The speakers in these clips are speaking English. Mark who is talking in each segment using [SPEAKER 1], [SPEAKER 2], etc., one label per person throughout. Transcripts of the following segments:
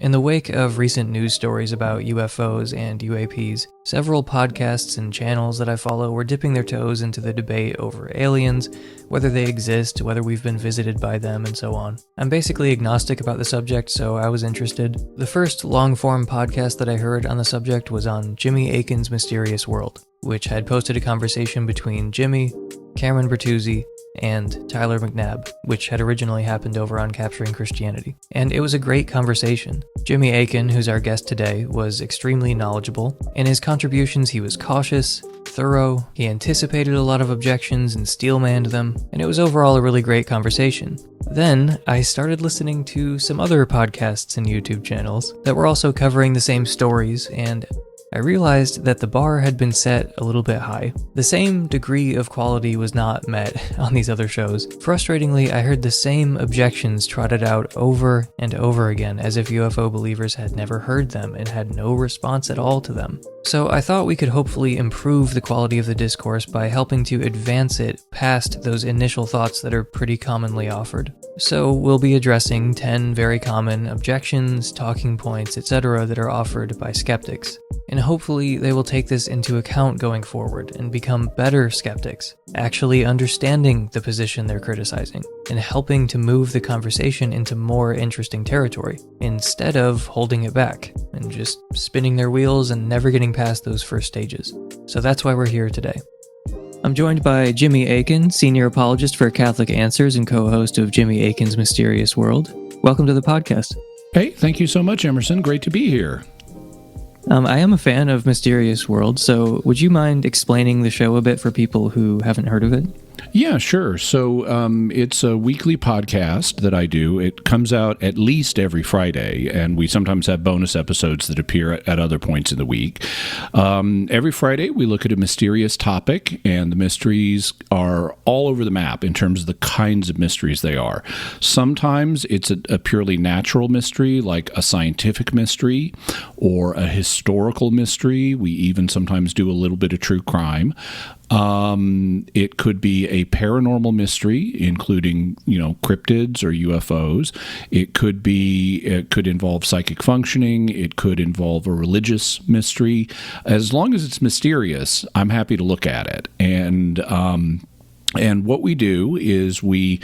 [SPEAKER 1] In the wake of recent news stories about UFOs and UAPs, several podcasts and channels that I follow were dipping their toes into the debate over aliens, whether they exist, whether we've been visited by them, and so on. I'm basically agnostic about the subject, so I was interested. The first long-form podcast that I heard on the subject was on Jimmy Akin's Mysterious World, which had posted a conversation between Jimmy, Cameron Bertuzzi, and Tyler McNabb, which had originally happened over on Capturing Christianity. And it was a great conversation. Jimmy Akin, who's our guest today, was extremely knowledgeable. In his contributions, he was cautious, thorough, he anticipated a lot of objections and steel-manned them, and it was overall a really great conversation. Then, I started listening to some other podcasts and YouTube channels that were also covering the same stories, and I realized that the bar had been set a little bit high. The same degree of quality was not met on these other shows. Frustratingly, I heard the same objections trotted out over and over again, as if UFO believers had never heard them and had no response at all to them. So I thought we could hopefully improve the quality of the discourse by helping to advance it past those initial thoughts that are pretty commonly offered. So we'll be addressing 10 very common objections, talking points, etc. that are offered by skeptics. And hopefully they will take this into account going forward and become better skeptics, actually understanding the position they're criticizing, and helping to move the conversation into more interesting territory, instead of holding it back and just spinning their wheels and never getting past those first stages. So that's why we're here today. I'm joined by Jimmy Akin, senior apologist for Catholic Answers and co-host of Jimmy Akin's Mysterious World. Welcome to the podcast.
[SPEAKER 2] Hey, thank you so much, Emerson. Great to be here.
[SPEAKER 1] I am a fan of Mysterious World, so would you mind explaining the show a bit for people who haven't heard of it?
[SPEAKER 2] Yeah, sure. So it's a weekly podcast that I do. It comes out at least every Friday, and we sometimes have bonus episodes that appear at other points in the week. Every Friday, we look at a mysterious topic, and the mysteries are all over the map in terms of the kinds of mysteries they are. Sometimes it's a purely natural mystery, like a scientific mystery or a historical mystery. We even sometimes do a little bit of true crime. It could be a paranormal mystery, including, cryptids or UFOs. It could involve psychic functioning. It could involve a religious mystery. As long as it's mysterious, I'm happy to look at it. And what we do is we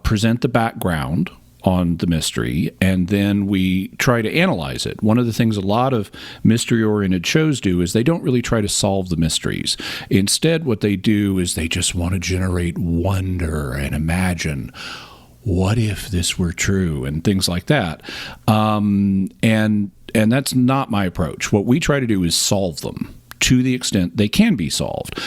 [SPEAKER 2] present the background on the mystery, and then we try to analyze it. One of the things a lot of mystery-oriented shows do is they don't really try to solve the mysteries. Instead, what they do is they just want to generate wonder and imagine, what if this were true, and things like that. And that's not my approach. What we try to do is solve them to the extent they can be solved.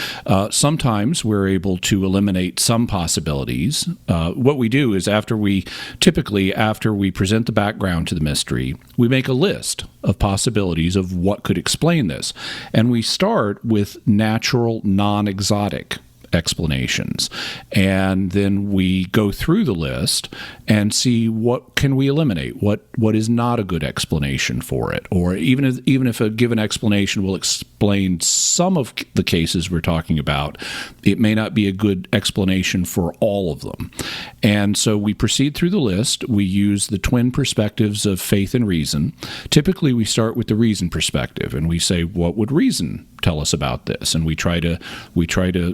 [SPEAKER 2] Sometimes we're able to eliminate some possibilities. What we do is after we present the background to the mystery, we make a list of possibilities of what could explain this. And we start with natural, non-exotic explanations. And then we go through the list and see what can we eliminate, what is not a good explanation for it. Or even if a given explanation will explain some of the cases we're talking about, it may not be a good explanation for all of them. And so we proceed through the list. We use the twin perspectives of faith and reason. Typically, we start with the reason perspective, and we say, what would reason tell us about this? And we try to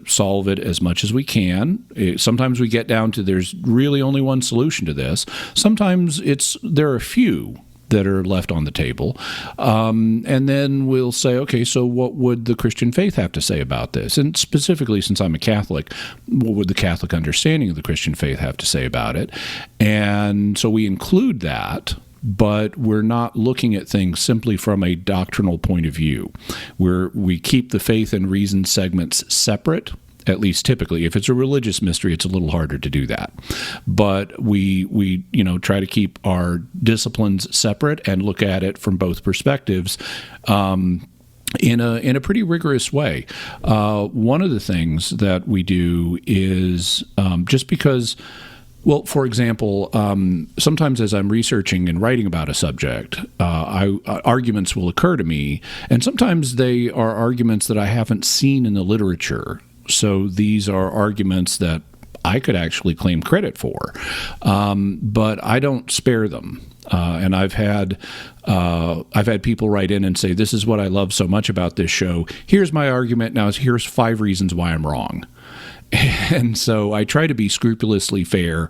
[SPEAKER 2] solve it as much as we can. Sometimes we get down to there's really only one solution to this. Sometimes there are a few that are left on the table. And then we'll say, okay, so what would the Christian faith have to say about this? And specifically, since I'm a Catholic, what would the Catholic understanding of the Christian faith have to say about it? And so we include that, but we're not looking at things simply from a doctrinal point of view. We keep the faith and reason segments separate, at least typically. If it's a religious mystery, it's a little harder to do that. But we try to keep our disciplines separate and look at it from both perspectives in a pretty rigorous way. One of the things that we do is just because, well, for example, sometimes as I'm researching and writing about a subject, arguments will occur to me, and sometimes they are arguments that I haven't seen in the literature. So these are arguments that I could actually claim credit for. But I don't spare them. And I've had people write in and say, this is what I love so much about this show. Here's my argument. Now here's 5 reasons why I'm wrong. And so I try to be scrupulously fair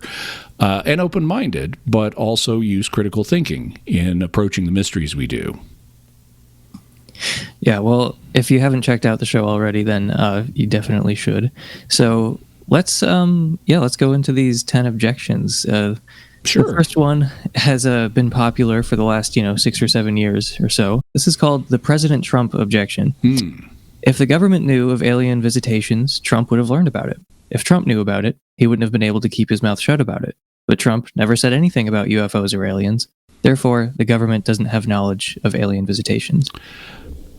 [SPEAKER 2] and open-minded, but also use critical thinking in approaching the mysteries we do.
[SPEAKER 1] Yeah, well, if you haven't checked out the show already, then you definitely should. So let's go into these 10 objections.
[SPEAKER 2] Sure.
[SPEAKER 1] The first one has been popular for the last 6 or 7 years or so. This is called the President Trump Objection. If the government knew of alien visitations, Trump would have learned about it. If Trump knew about it, he wouldn't have been able to keep his mouth shut about it. But Trump never said anything about UFOs or aliens. Therefore, the government doesn't have knowledge of alien visitations.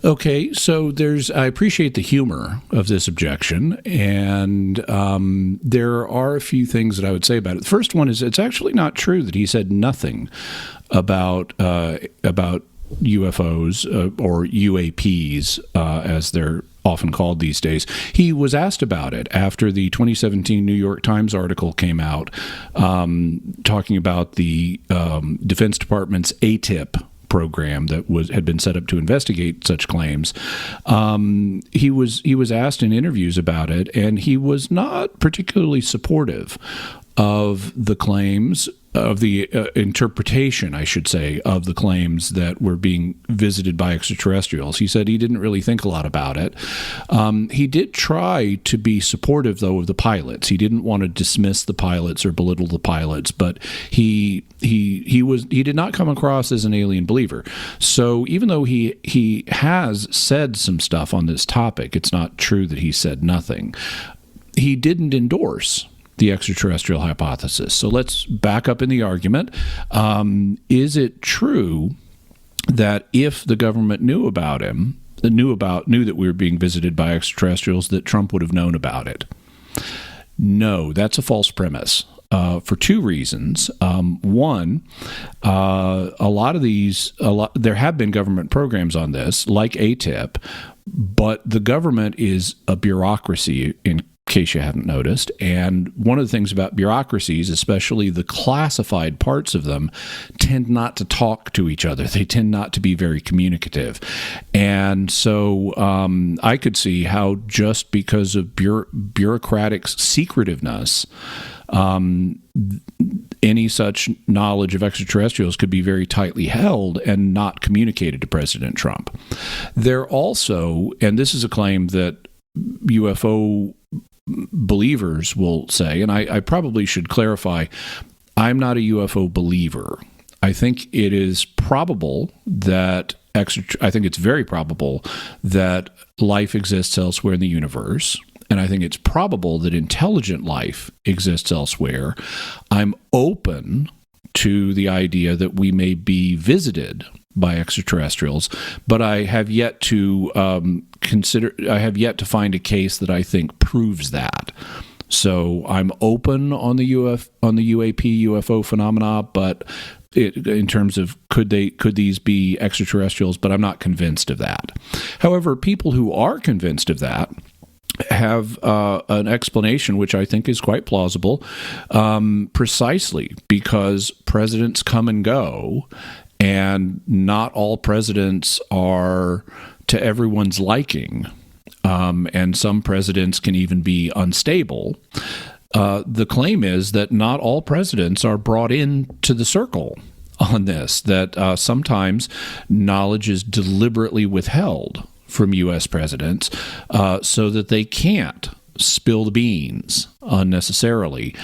[SPEAKER 2] Okay, so I appreciate the humor of this objection, and there are a few things that I would say about it. The first one is it's actually not true that he said nothing about UFOs or UAPs, as they're often called these days. He was asked about it after the 2017 New York Times article came out, talking about the Defense Department's ATIP program that had been set up to investigate such claims. He was asked in interviews about it, and he was not particularly supportive of the claims, of the interpretation, I should say, of the claims that were being visited by extraterrestrials. He said he didn't really think a lot about it. He did try to be supportive, though, of the pilots. He didn't want to dismiss the pilots or belittle the pilots, but he did not come across as an alien believer. So even though he has said some stuff on this topic, it's not true that he said nothing. He didn't endorse the extraterrestrial hypothesis. So let's back up in the argument. Is it true that if the government knew that we were being visited by extraterrestrials, that Trump would have known about it? No, that's a false premise. For 2 reasons. One, there have been government programs on this, like ATIP, but the government is a bureaucracy, in case you haven't noticed. And one of the things about bureaucracies, especially the classified parts of them, tend not to talk to each other. They tend not to be very communicative. And so I could see how just because of bureaucratic secretiveness, any such knowledge of extraterrestrials could be very tightly held and not communicated to President Trump. There also, and this is a claim that UFO believers will say, and I probably should clarify, I'm not a UFO believer. I think it is probable that I think it's very probable that life exists elsewhere in the universe. And I think it's probable that intelligent life exists elsewhere. I'm open to the idea that we may be visited by extraterrestrials, but I have yet to find a case that I think proves that. So I'm open on the UAP UFO phenomena, but in terms of could these be extraterrestrials, but I'm not convinced of that. However, people who are convinced of that have an explanation which I think is quite plausible, precisely because presidents come and go, and not all presidents are to everyone's liking, and some presidents can even be unstable. The claim is that not all presidents are brought into the circle on this, that sometimes knowledge is deliberately withheld from U.S. presidents so that they can't spill the beans unnecessarily.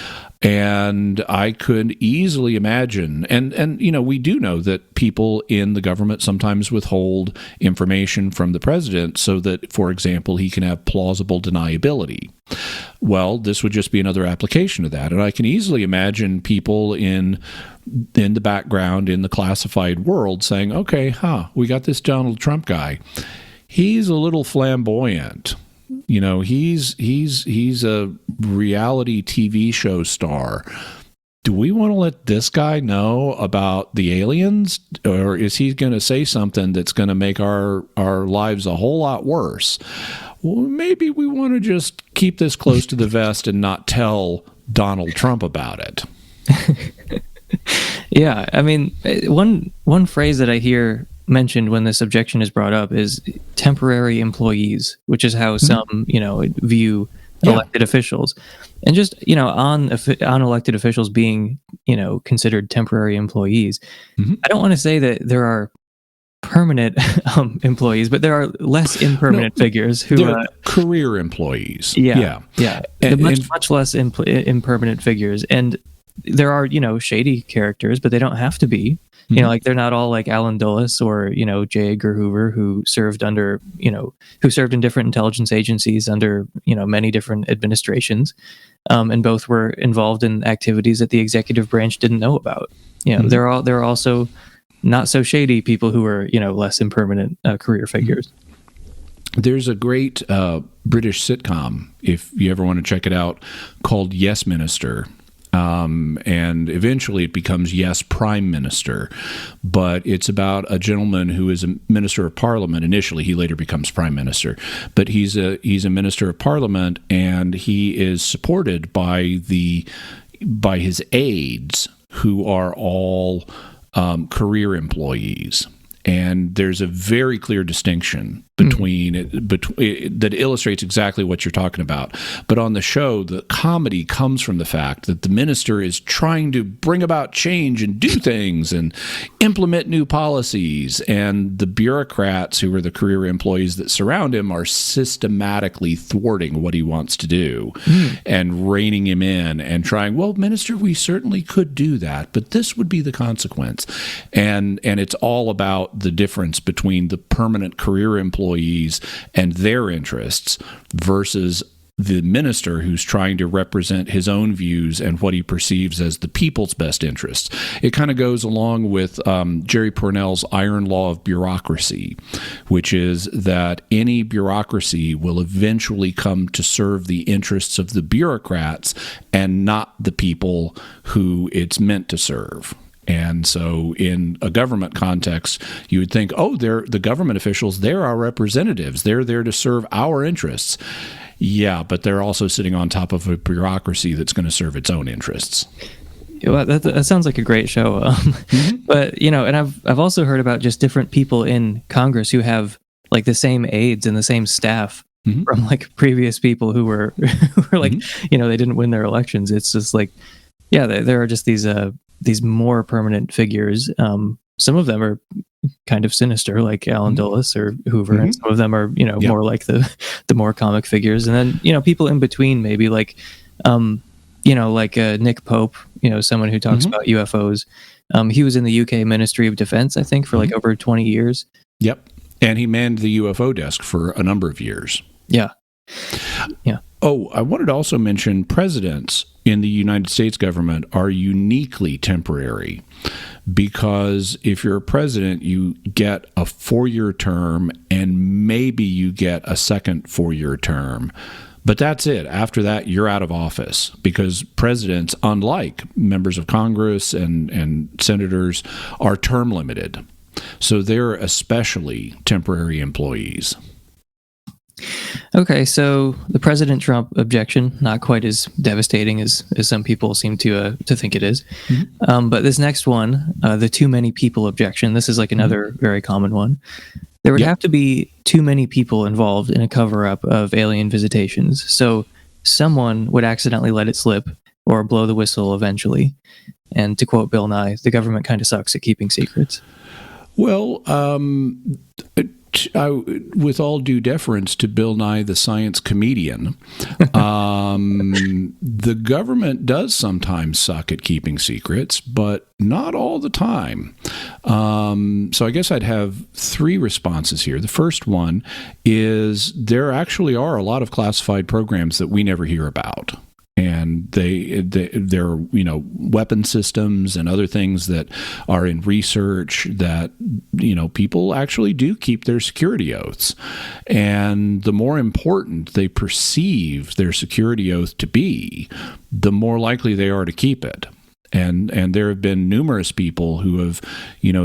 [SPEAKER 2] And I could easily imagine, and we do know that people in the government sometimes withhold information from the president so that, for example, he can have plausible deniability. Well, this would just be another application of that. And I can easily imagine people in the background, in the classified world, saying, okay, we got this Donald Trump guy. He's a little flamboyant. He's a reality TV show star. Do we want to let this guy know about the aliens, or is he going to say something that's going to make our lives a whole lot worse? Well, maybe we want to just keep this close to the vest and not tell Donald Trump about it.
[SPEAKER 1] Yeah, I mean, one phrase that I hear mentioned when this objection is brought up is temporary employees, which is how some, view elected officials. And just, on elected officials being, considered temporary employees, I don't want to say that there are permanent employees, but there are less impermanent figures who
[SPEAKER 2] are career employees.
[SPEAKER 1] Much less impermanent figures. And there are, shady characters, but they don't have to be. Like they're not all like Alan Dulles or, J. Edgar Hoover, who served in different intelligence agencies under, many different administrations. And both were involved in activities that the executive branch didn't know about. There are also not so shady people who are, less impermanent career figures.
[SPEAKER 2] There's a great British sitcom, if you ever want to check it out, called Yes Minister. And eventually it becomes Yes Prime Minister. But it's about a gentleman who is a Minister of Parliament. Initially, he later becomes Prime Minister. But he's a Minister of Parliament, and he is supported by his aides, who are all career employees. And there's a very clear distinction between that illustrates exactly what you're talking about. But on the show, the comedy comes from the fact that the minister is trying to bring about change and do things and implement new policies. And the bureaucrats, who are the career employees that surround him, are systematically thwarting what he wants to do and reining him in and trying, well, minister, we certainly could do that, but this would be the consequence. And it's all about the difference between the permanent career employees and their interests versus the minister who's trying to represent his own views and what he perceives as the people's best interests. It kind of goes along with Jerry Pournelle's iron law of bureaucracy, which is that any bureaucracy will eventually come to serve the interests of the bureaucrats and not the people who it's meant to serve. And so in a government context, you would think, oh, they're the government officials, they're our representatives. They're there to serve our interests. Yeah, but they're also sitting on top of a bureaucracy that's going to serve its own interests.
[SPEAKER 1] Well, that sounds like a great show. But, and I've also heard about just different people in Congress who have like the same aides and the same staff from like previous people who were like, they didn't win their elections. It's just like, yeah, there are just these more permanent figures. Some of them are kind of sinister, like Alan Dulles or Hoover, and some of them are, more like the more comic figures. And then, people in between, maybe like, like Nick Pope, someone who talks about UFOs. He was in the UK Ministry of Defense, I think, for like over 20 years.
[SPEAKER 2] Yep. And he manned the UFO desk for a number of years.
[SPEAKER 1] Yeah.
[SPEAKER 2] Oh, I wanted to also mention presidents in the United States government are uniquely temporary, because if you're a president, you get a 4-year term and maybe you get a second 4-year term. But that's it. After that, you're out of office, because presidents, unlike members of Congress and senators, are term limited. So they're especially temporary employees.
[SPEAKER 1] Okay, so the President Trump objection, not quite as devastating as some people seem to think it is. But this next one, the too many people objection, this is like another very common one. There would have to be too many people involved in a cover-up of alien visitations, so someone would accidentally let it slip or blow the whistle eventually. And to quote Bill Nye, the government kind of sucks at keeping secrets.
[SPEAKER 2] Well, with all due deference to Bill Nye, the science comedian, the government does sometimes suck at keeping secrets, but not all the time. So I guess I'd have 3 responses here. The first one is there actually are a lot of classified programs that we never hear about. And they're weapon systems and other things that are in research that people actually do keep their security oaths, and the more important they perceive their security oath to be, the more likely they are to keep it. And there have been numerous people who have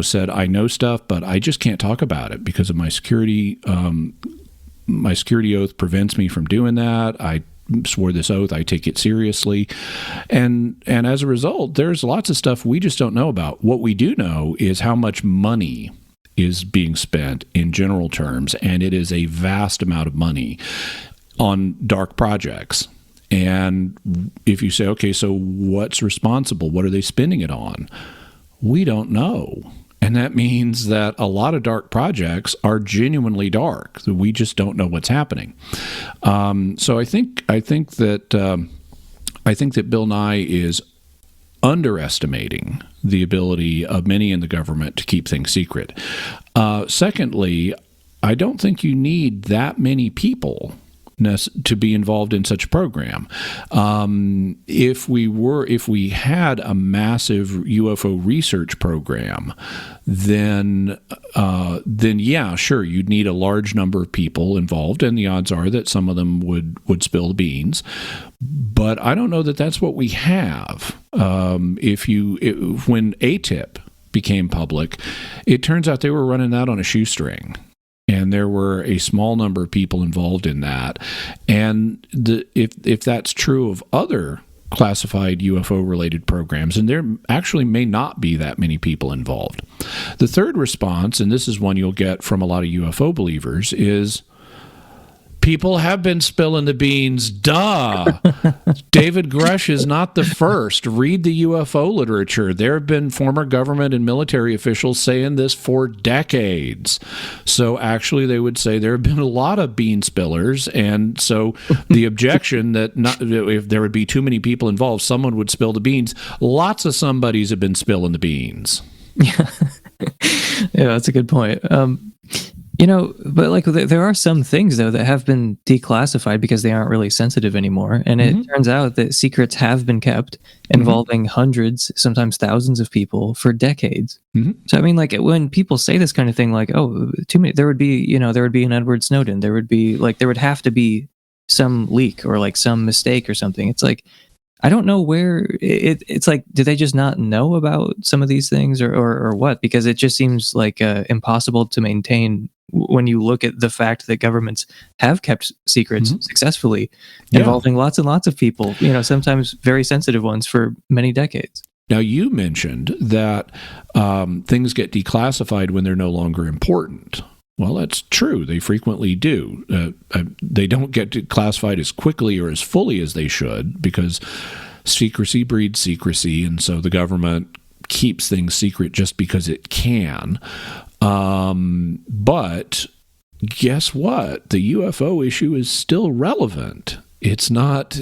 [SPEAKER 2] said, I know stuff, but I just can't talk about it because of my security. My security oath prevents me from doing that. swore this oath. I take it seriously. And as a result, there's lots of stuff we just don't know about. What we do know is how much money is being spent in general terms, and it is a vast amount of money on dark projects. And if you say, okay, so what's responsible? What are they spending it on? We don't know. And that means that a lot of dark projects are genuinely dark. We just don't know what's happening. So I think that Bill Nye is underestimating the ability of many in the government to keep things secret. Secondly, I don't think you need that many people to be involved in such a program. If we had a massive UFO research program, then yeah, sure, you'd need a large number of people involved, and the odds are that some of them would spill the beans. But I don't know that that's what we have. When ATIP became public, it turns out they were running that on a shoestring. And there were a small number of people involved in that. And if that's true of other classified UFO-related programs, and there actually may not be that many people involved. The third response, and this is one you'll get from a lot of UFO believers, is people have been spilling the beans. Duh. David Grush is not the first. Read the UFO literature. There have been former government and military officials saying this for decades. So actually they would say there have been a lot of bean spillers. And so the objection that if there would be too many people involved, someone would spill the beans. Lots of somebodies have been spilling the beans.
[SPEAKER 1] Yeah, that's a good point. But like there are some things though that have been declassified because they aren't really sensitive anymore, and it turns out that secrets have been kept involving hundreds, sometimes thousands of people for decades. So I mean, like when people say this kind of thing, like, oh, too many, there would be an Edward Snowden, there would have to be some leak or like some mistake or something. It's like, I don't know where it's like, do they just not know about some of these things or what? Because it just seems like impossible to maintain when you look at the fact that governments have kept secrets successfully involving lots and lots of people, sometimes very sensitive ones for many decades.
[SPEAKER 2] Now, you mentioned that things get declassified when they're no longer important. Well, that's true. They frequently do. They don't get declassified as quickly or as fully as they should because secrecy breeds secrecy, and so the government keeps things secret just because it can. But guess what? The UFO issue is still relevant. It's not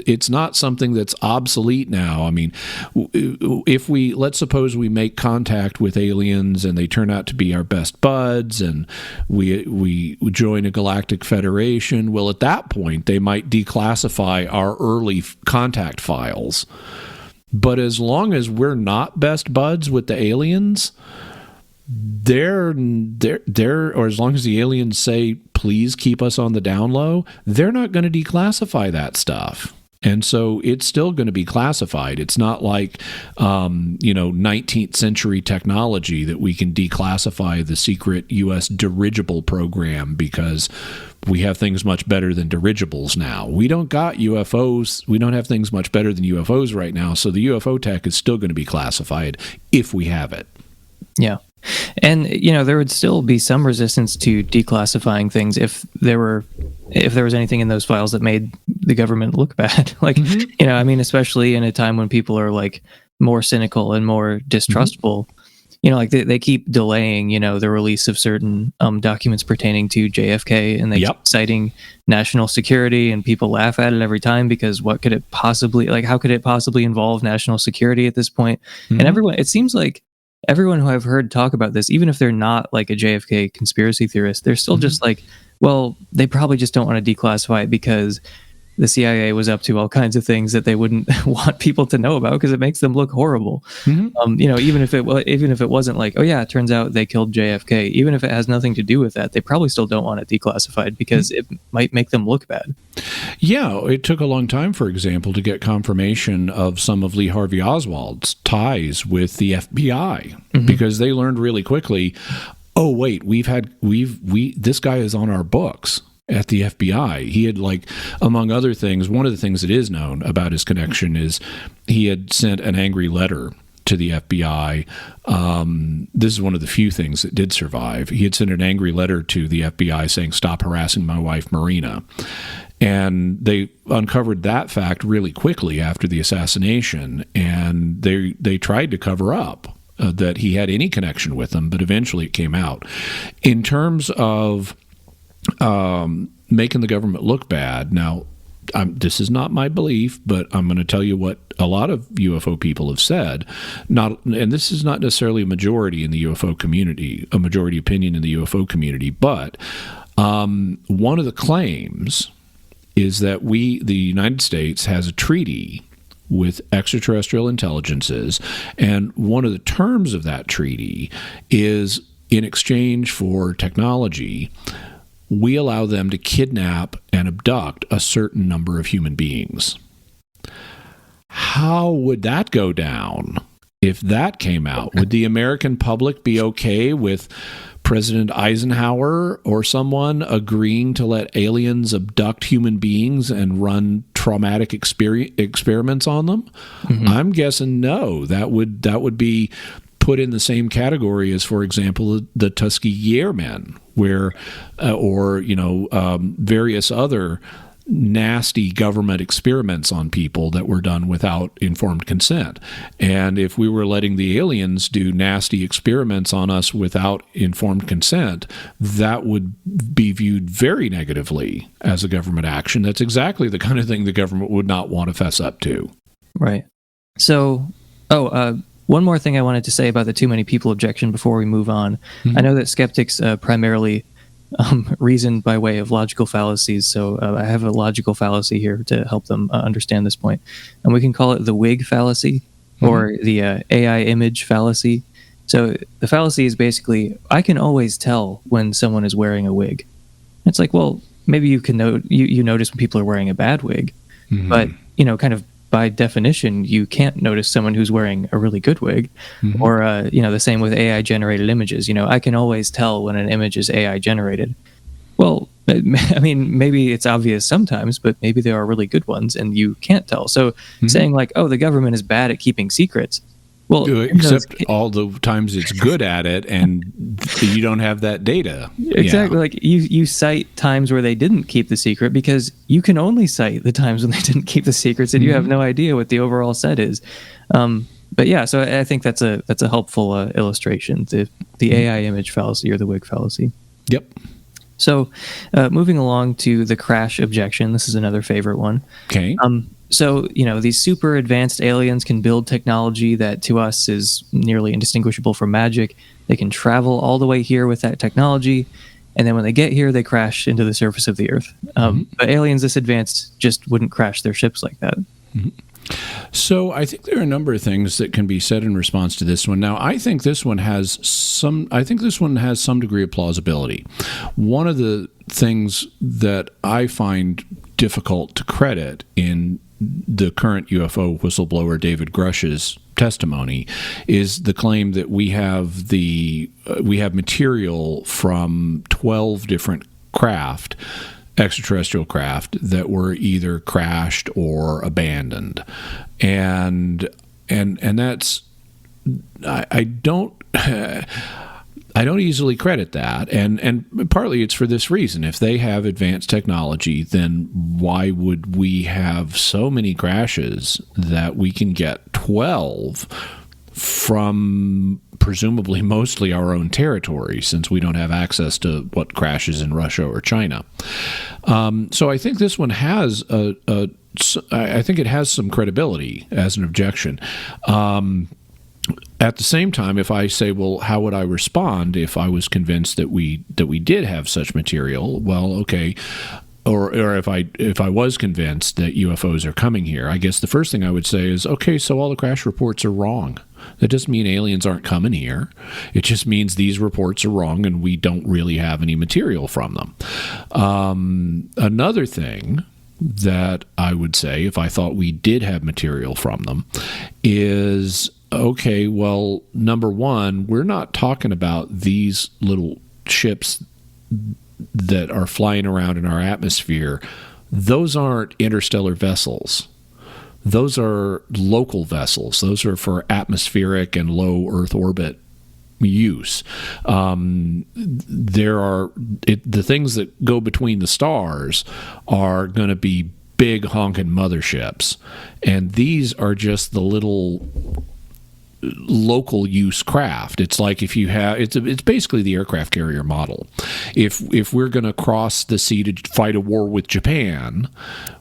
[SPEAKER 2] something that's obsolete now. I mean, let's suppose we make contact with aliens and they turn out to be our best buds and we join a galactic federation. Well, at that point, they might declassify our early contact files. But as long as we're not best buds with the aliens, or as long as the aliens say, please keep us on the down low, they're not going to declassify that stuff. And so it's still going to be classified. It's not like, 19th century technology that we can declassify the secret U.S. dirigible program because we have things much better than dirigibles now. We don't got UFOs. We don't have things much better than UFOs right now. So the UFO tech is still going to be classified if we have it.
[SPEAKER 1] Yeah. And, there would still be some resistance to declassifying things if there was anything in those files that made the government look bad. Like, especially in a time when people are like more cynical and more distrustful, like they keep delaying, the release of certain documents pertaining to JFK, and they keep citing national security, and people laugh at it every time because how could it possibly involve national security at this point? And it seems like everyone who I've heard talk about this, even if they're not like a JFK conspiracy theorist, they're still just like, well, they probably just don't want to declassify it because the CIA was up to all kinds of things that they wouldn't want people to know about because it makes them look horrible. Even if it wasn't like, oh yeah, it turns out they killed JFK, even if it has nothing to do with that, they probably still don't want it declassified because it might make them look bad.
[SPEAKER 2] Yeah, it took a long time, for example, to get confirmation of some of Lee Harvey Oswald's ties with the FBI because they learned really quickly, oh wait, this guy is on our books. at the FBI. He had, like, among other things, one of the things that is known about his connection is he had sent an angry letter to the FBI. This is one of the few things that did survive. He had sent an angry letter to the FBI saying, "Stop harassing my wife, Marina." And they uncovered that fact really quickly after the assassination, and they tried to cover up that he had any connection with them, but eventually it came out. In terms of making the government look bad, now, this is not my belief, but I'm going to tell you what a lot of UFO people have said. And this is not necessarily a majority in the UFO community, a majority opinion in the UFO community, but one of the claims is that the United States has a treaty with extraterrestrial intelligences, and one of the terms of that treaty is, in exchange for technology, we allow them to kidnap and abduct a certain number of human beings. How would that go down if that came out? Would the American public be okay with President Eisenhower or someone agreeing to let aliens abduct human beings and run traumatic experiments on them? Mm-hmm. I'm guessing no. That would be put in the same category as, for example, the Tuskegee Airmen, where, various other nasty government experiments on people that were done without informed consent. And if we were letting the aliens do nasty experiments on us without informed consent, that would be viewed very negatively as a government action. That's exactly the kind of thing the government would not want to fess up to.
[SPEAKER 1] Right. So, one more thing I wanted to say about the too many people objection before we move on. Mm-hmm. I know that skeptics primarily reason by way of logical fallacies, so I have a logical fallacy here to help them understand this point. And we can call it the wig fallacy, or the AI image fallacy. So the fallacy is basically, I can always tell when someone is wearing a wig. It's like, well, maybe you can you notice when people are wearing a bad wig, but kind of by definition, you can't notice someone who's wearing a really good wig, or the same with AI generated images. I can always tell when an image is AI generated. Well, I mean, maybe it's obvious sometimes, but maybe there are really good ones and you can't tell. So saying like, oh, the government is bad at keeping secrets. Well,
[SPEAKER 2] except all the times it's good at it, and you don't have that data.
[SPEAKER 1] Exactly. Yeah. Like you cite times where they didn't keep the secret because you can only cite the times when they didn't keep the secrets, and you have no idea what the overall set is. But yeah, so I think that's a helpful illustration, the AI image fallacy or the wig fallacy.
[SPEAKER 2] Yep.
[SPEAKER 1] So moving along to the Crash Objection, this is another favorite one.
[SPEAKER 2] Okay.
[SPEAKER 1] So, these super advanced aliens can build technology that to us is nearly indistinguishable from magic. They can travel all the way here with that technology, and then when they get here, they crash into the surface of the Earth. But aliens this advanced just wouldn't crash their ships like that.
[SPEAKER 2] Mm-hmm. So I think there are a number of things that can be said in response to this one. Now, I think this one has some degree of plausibility. One of the things that I find difficult to credit in the current UFO whistleblower David Grush's testimony is the claim that we have material from 12 different extraterrestrial craft that were either crashed or abandoned, and that's I don't easily credit that, and partly it's for this reason. If they have advanced technology, then why would we have so many crashes that we can get 12 from presumably mostly our own territory, since we don't have access to what crashes in Russia or China? So I think this one has I think it has some credibility as an objection. At the same time, if I say, well, how would I respond if I was convinced that we did have such material? Well, okay. Or if I was convinced that UFOs are coming here, I guess the first thing I would say is, okay, so all the crash reports are wrong. That doesn't mean aliens aren't coming here. It just means these reports are wrong and we don't really have any material from them. Another thing that I would say, if I thought we did have material from them, is, okay, well, number one, we're not talking about these little ships that are flying around in our atmosphere, those aren't interstellar vessels. Those are local vessels. Those are for atmospheric and low Earth orbit use. The things that go between the stars are going to be big honking motherships, and these are just the little local use craft. It's like if you have it's basically the aircraft carrier model. If we're going to cross the sea to fight a war with Japan,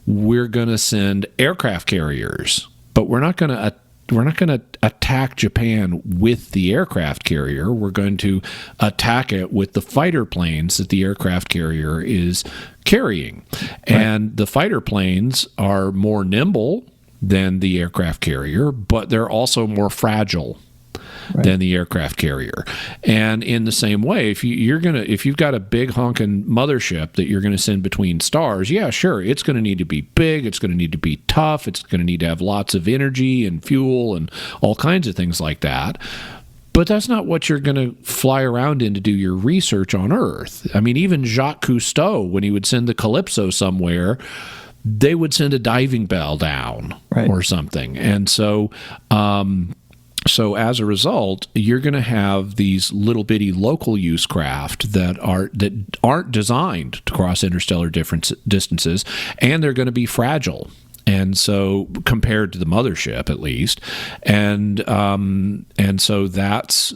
[SPEAKER 2] we're going to send aircraft carriers, but we're not going to attack Japan with the aircraft carrier. We're going to attack it with the fighter planes that the aircraft carrier is carrying. Right. And the fighter planes are more nimble than the aircraft carrier, but they're also more fragile than the aircraft carrier. And in the same way, if you've got a big honking mothership that you're going to send between stars, yeah, sure, it's going to need to be big, it's going to need to be tough, it's going to need to have lots of energy and fuel and all kinds of things like that. But that's not what you're going to fly around in to do your research on Earth. I mean, even Jacques Cousteau, when he would send the Calypso somewhere, they would send a diving bell down or something. And so as a result, you're going to have these little bitty local use craft that aren't designed to cross interstellar distances, and they're going to be fragile. And so, compared to the mothership, at least, and so that's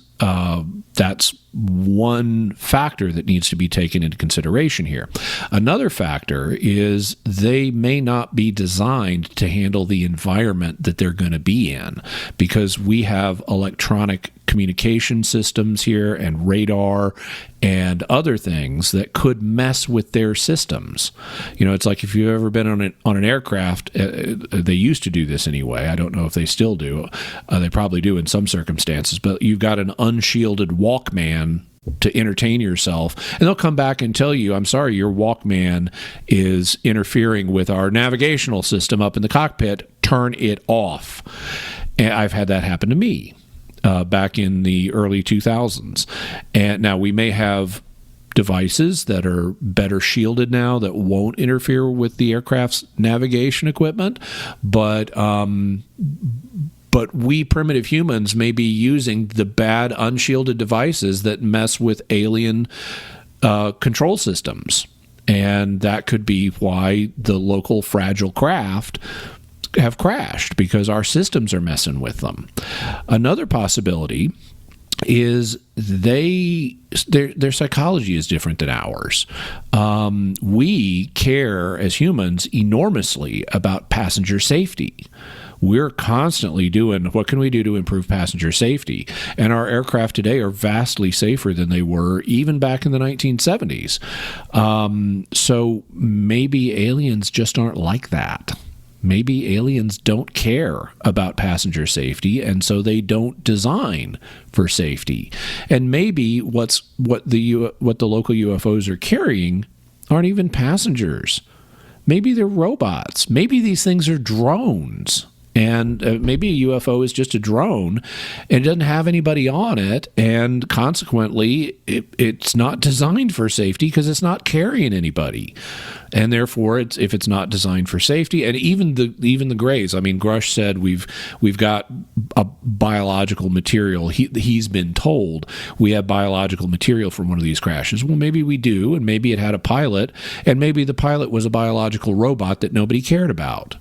[SPEAKER 2] one factor that needs to be taken into consideration here. Another factor is they may not be designed to handle the environment that they're going to be in, because we have electronic communication systems here and radar and other things that could mess with their systems. You know, it's like if you've ever been on an aircraft, they used to do this anyway. I don't know if they still do. They probably do in some circumstances, but you've got an unshielded Walkman to entertain yourself, and they'll come back and tell you, I'm sorry, your Walkman is interfering with our navigational system up in the cockpit. Turn it off. And I've had that happen to me back in the early 2000s. And now we may have devices that are better shielded now that won't interfere with the aircraft's navigation equipment, but we primitive humans may be using the bad unshielded devices that mess with alien control systems. And that could be why the local fragile craft have crashed, because our systems are messing with them. Another possibility is their psychology is different than ours. We care as humans enormously about passenger safety. We're constantly doing, what can we do to improve passenger safety? And our aircraft today are vastly safer than they were even back in the 1970s. So maybe aliens just aren't like that. Maybe aliens don't care about passenger safety, and so they don't design for safety. And maybe what the local UFOs are carrying aren't even passengers. Maybe they're robots. Maybe these things are drones. And maybe a UFO is just a drone and it doesn't have anybody on it, and consequently it's not designed for safety because it's not carrying anybody. And therefore, if it's not designed for safety, and even the grays. I mean, Grush said we've got a biological material. He's been told we have biological material from one of these crashes. Well, maybe we do, and maybe it had a pilot, and maybe the pilot was a biological robot that nobody cared about.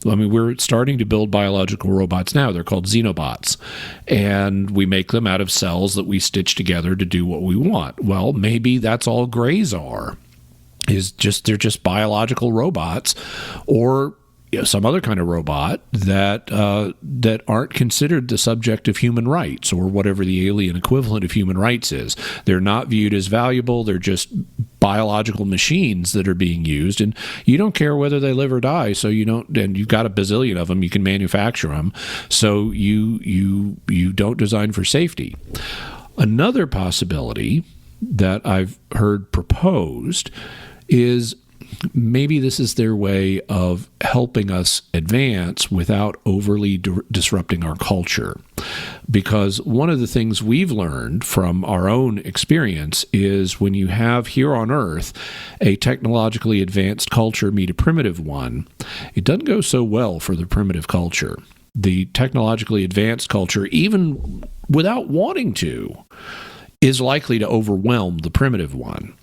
[SPEAKER 2] I mean, we're starting to build biological robots now. They're called xenobots, and we make them out of cells that we stitch together to do what we want. Well, maybe that's all grays are. They're just biological robots, or some other kind of robot that aren't considered the subject of human rights, or whatever the alien equivalent of human rights is. They're not viewed as valuable. They're just biological machines that are being used, and you don't care whether they live or die. So you don't, and you've got a bazillion of them. You can manufacture them. So you don't design for safety. Another possibility that I've heard proposed is maybe this is their way of helping us advance without overly disrupting our culture. Because one of the things we've learned from our own experience is when you have here on Earth a technologically advanced culture meet a primitive one, it doesn't go so well for the primitive culture. The technologically advanced culture, even without wanting to, is likely to overwhelm the primitive one.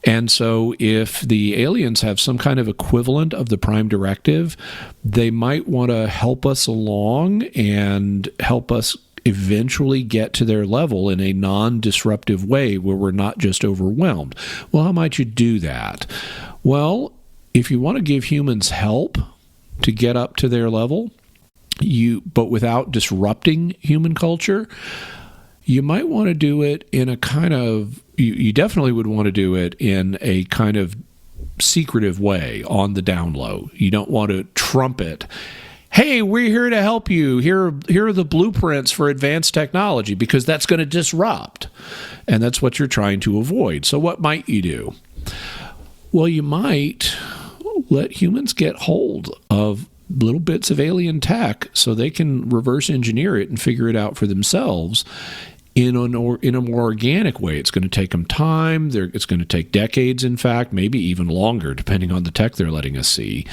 [SPEAKER 2] And so if the aliens have some kind of equivalent of the prime directive, they might want to help us along and help us eventually get to their level in a non-disruptive way where we're not just overwhelmed. Well, how might you do that? Well, if you want to give humans help to get up to their level, but without disrupting human culture, you might want to do it in a kind of, you definitely would want to do it in a kind of secretive way on the down low. You don't want to trumpet, hey, we're here to help you. Here are the blueprints for advanced technology, because that's going to disrupt. And that's what you're trying to avoid. So what might you do? Well, you might let humans get hold of little bits of alien tech so they can reverse engineer it and figure it out for themselves in a more organic way. It's going to take them time. It's going to take decades, in fact, maybe even longer, depending on the tech they're letting us see.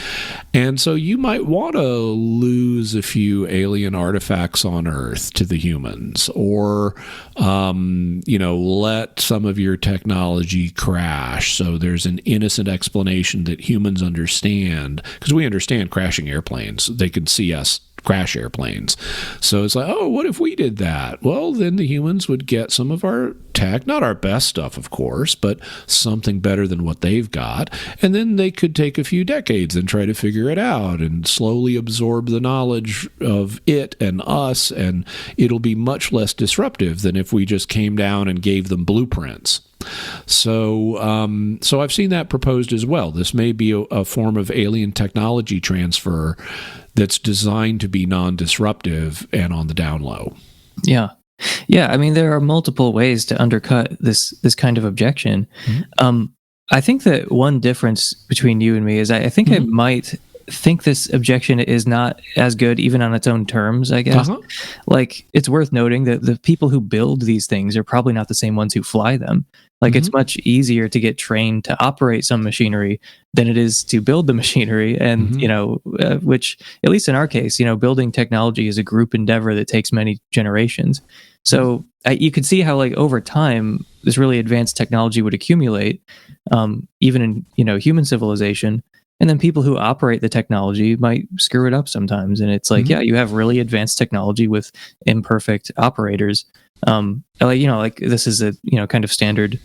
[SPEAKER 2] And so you might want to lose a few alien artifacts on Earth to the humans, or let some of your technology crash so there's an innocent explanation that humans understand, because we understand crashing airplanes. They can see us crash airplanes. So it's like, oh, what if we did that? Well, then the humans would get some of our tech, not our best stuff, of course, but something better than what they've got. And then they could take a few decades and try to figure it out and slowly absorb the knowledge of it and us, and it'll be much less disruptive than if we just came down and gave them blueprints. So I've seen that proposed as well. This may be a form of alien technology transfer that's designed to be non-disruptive and on the down low.
[SPEAKER 1] Yeah. Yeah, I mean, there are multiple ways to undercut this kind of objection. Mm-hmm. I think that one difference between you and me is I think I might think this objection is not as good even on its own terms, I guess. Like, it's worth noting that the people who build these things are probably not the same ones who fly them. Like, it's much easier to get trained to operate some machinery than it is to build the machinery. And, which, at least in our case, building technology is a group endeavor that takes many generations. So you could see how, like, over time, this really advanced technology would accumulate, even in, human civilization. And then people who operate the technology might screw it up sometimes. And it's like, yeah, you have really advanced technology with imperfect operators. Like this is a, kind of standard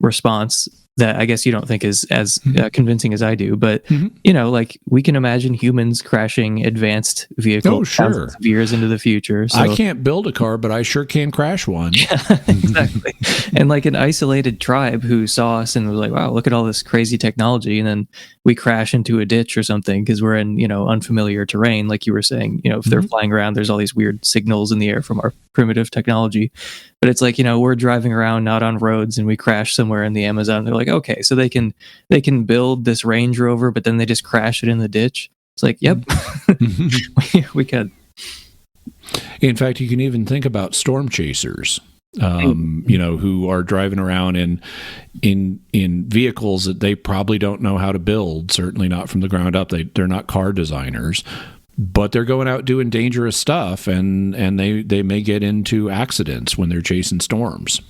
[SPEAKER 1] response that I guess you don't think is as convincing as I do. But, like, we can imagine humans crashing advanced vehicles thousands of years into the future. So,
[SPEAKER 2] I can't build a car, but I sure can crash one.
[SPEAKER 1] Yeah, exactly. And like an isolated tribe who saw us and was like, wow, look at all this crazy technology. And then we crash into a ditch or something because we're in, unfamiliar terrain. Like you were saying, if they're flying around, there's all these weird signals in the air from our primitive technology. But it's like, we're driving around not on roads and we crash somewhere in the Amazon. They're like, okay, so they can build this Range Rover, but then they just crash it in the ditch. It's like, yep, we could.
[SPEAKER 2] In fact, you can even think about storm chasers, who are driving around in vehicles that they probably don't know how to build, certainly not from the ground up. They're not car designers. But they're going out doing dangerous stuff, and they may get into accidents when they're chasing storms.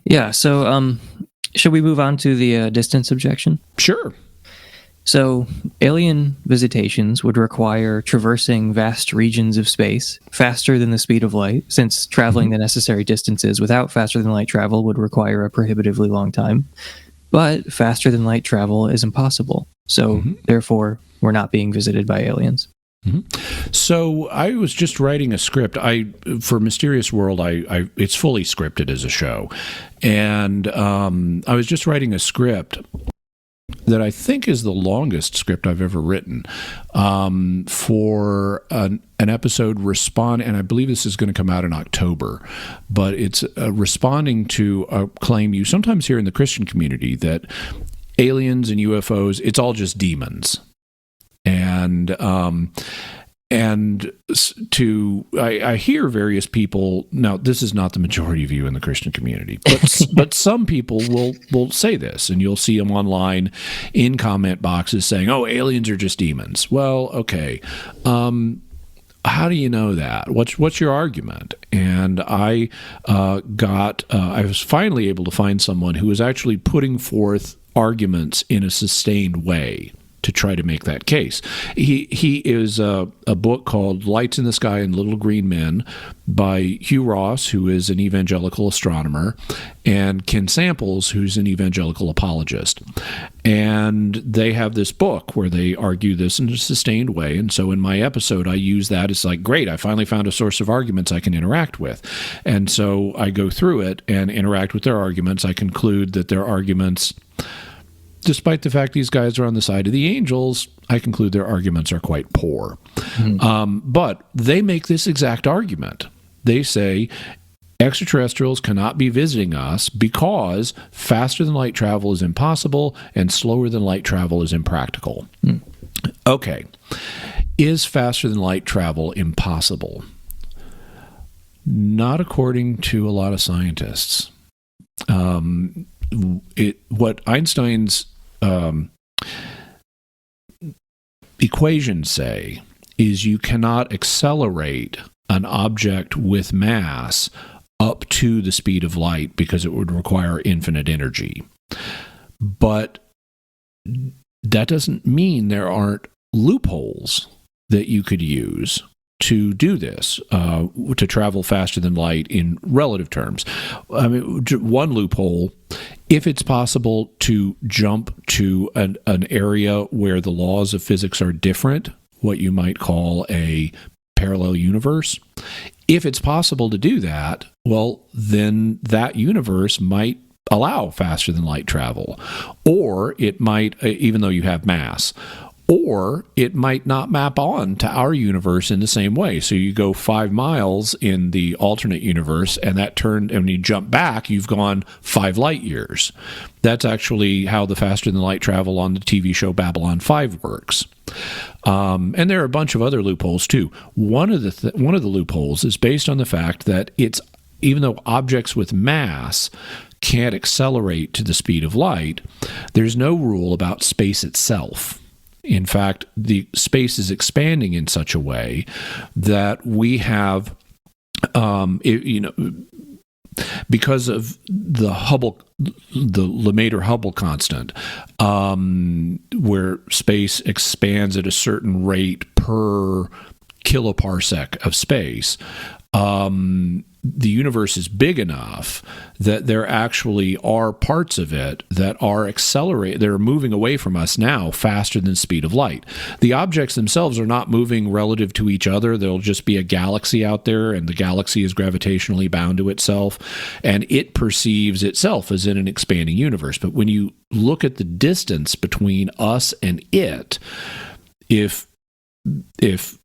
[SPEAKER 1] Yeah, so should we move on to the distance objection?
[SPEAKER 2] Sure.
[SPEAKER 1] So alien visitations would require traversing vast regions of space faster than the speed of light, since traveling the necessary distances without faster-than-light travel would require a prohibitively long time. But faster-than-light travel is impossible, so therefore we're not being visited by aliens.
[SPEAKER 2] So I was just writing a script. For Mysterious World, it's fully scripted as a show, and I was just writing a script that I think is the longest script I've ever written for an episode and I believe this is going to come out in October, but it's responding to a claim you sometimes hear in the Christian community that aliens and UFOs, it's all just demons. I hear various people, now this is not the majority of you in the Christian community, but some people will say this, and you'll see them online in comment boxes saying, oh, aliens are just demons. Well, okay. How do you know that? What's your argument? And I was finally able to find someone who was actually putting forth arguments in a sustained way to try to make that case. He is a book called Lights in the Sky and Little Green Men by Hugh Ross, who is an evangelical astronomer, and Ken Samples, who's an evangelical apologist. And they have this book where they argue this in a sustained way. And so in my episode, I use that as like, great, I finally found a source of arguments I can interact with. And so I go through it and interact with their arguments. I conclude that their arguments, despite the fact these guys are on the side of the angels, I conclude their arguments are quite poor. But they make this exact argument. They say extraterrestrials cannot be visiting us because faster than light travel is impossible and slower than light travel is impractical. Okay. Is faster than light travel impossible? Not according to a lot of scientists. What Einstein's equations say is you cannot accelerate an object with mass up to the speed of light because it would require infinite energy. But that doesn't mean there aren't loopholes that you could use to do this, to travel faster than light in relative terms. I mean, one loophole, if it's possible to jump to an area where the laws of physics are different, what you might call a parallel universe, if it's possible to do that, well, then that universe might allow faster than light travel. Or it might, even though you have mass, or it might not map on to our universe in the same way. So you go 5 miles in the alternate universe, and and when you jump back, you've gone 5 light years. That's actually how the faster than light travel on the TV show Babylon 5 works. And there are a bunch of other loopholes too. One of the loopholes is based on the fact that even though objects with mass can't accelerate to the speed of light, there's no rule about space itself. In fact, the space is expanding in such a way that we have, because of the Lemaître-Hubble constant, where space expands at a certain rate per kiloparsec of space, the universe is big enough that there actually are parts of it that are they're moving away from us now faster than the speed of light. The objects themselves are not moving relative to each other. There'll just be a galaxy out there, and the galaxy is gravitationally bound to itself, and it perceives itself as in an expanding universe. But when you look at the distance between us and it, if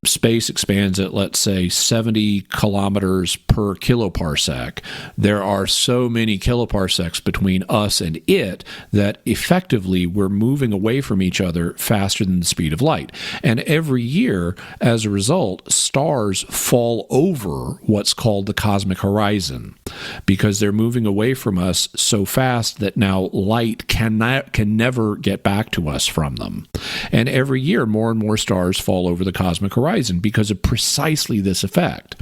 [SPEAKER 2] space expands at, let's say, 70 kilometers per kiloparsec, there are so many kiloparsecs between us and it that effectively we're moving away from each other faster than the speed of light. And every year, as a result, stars fall over what's called the cosmic horizon because they're moving away from us so fast that now light can never get back to us from them. And every year, more and more stars fall over the cosmic horizon because of precisely this effect.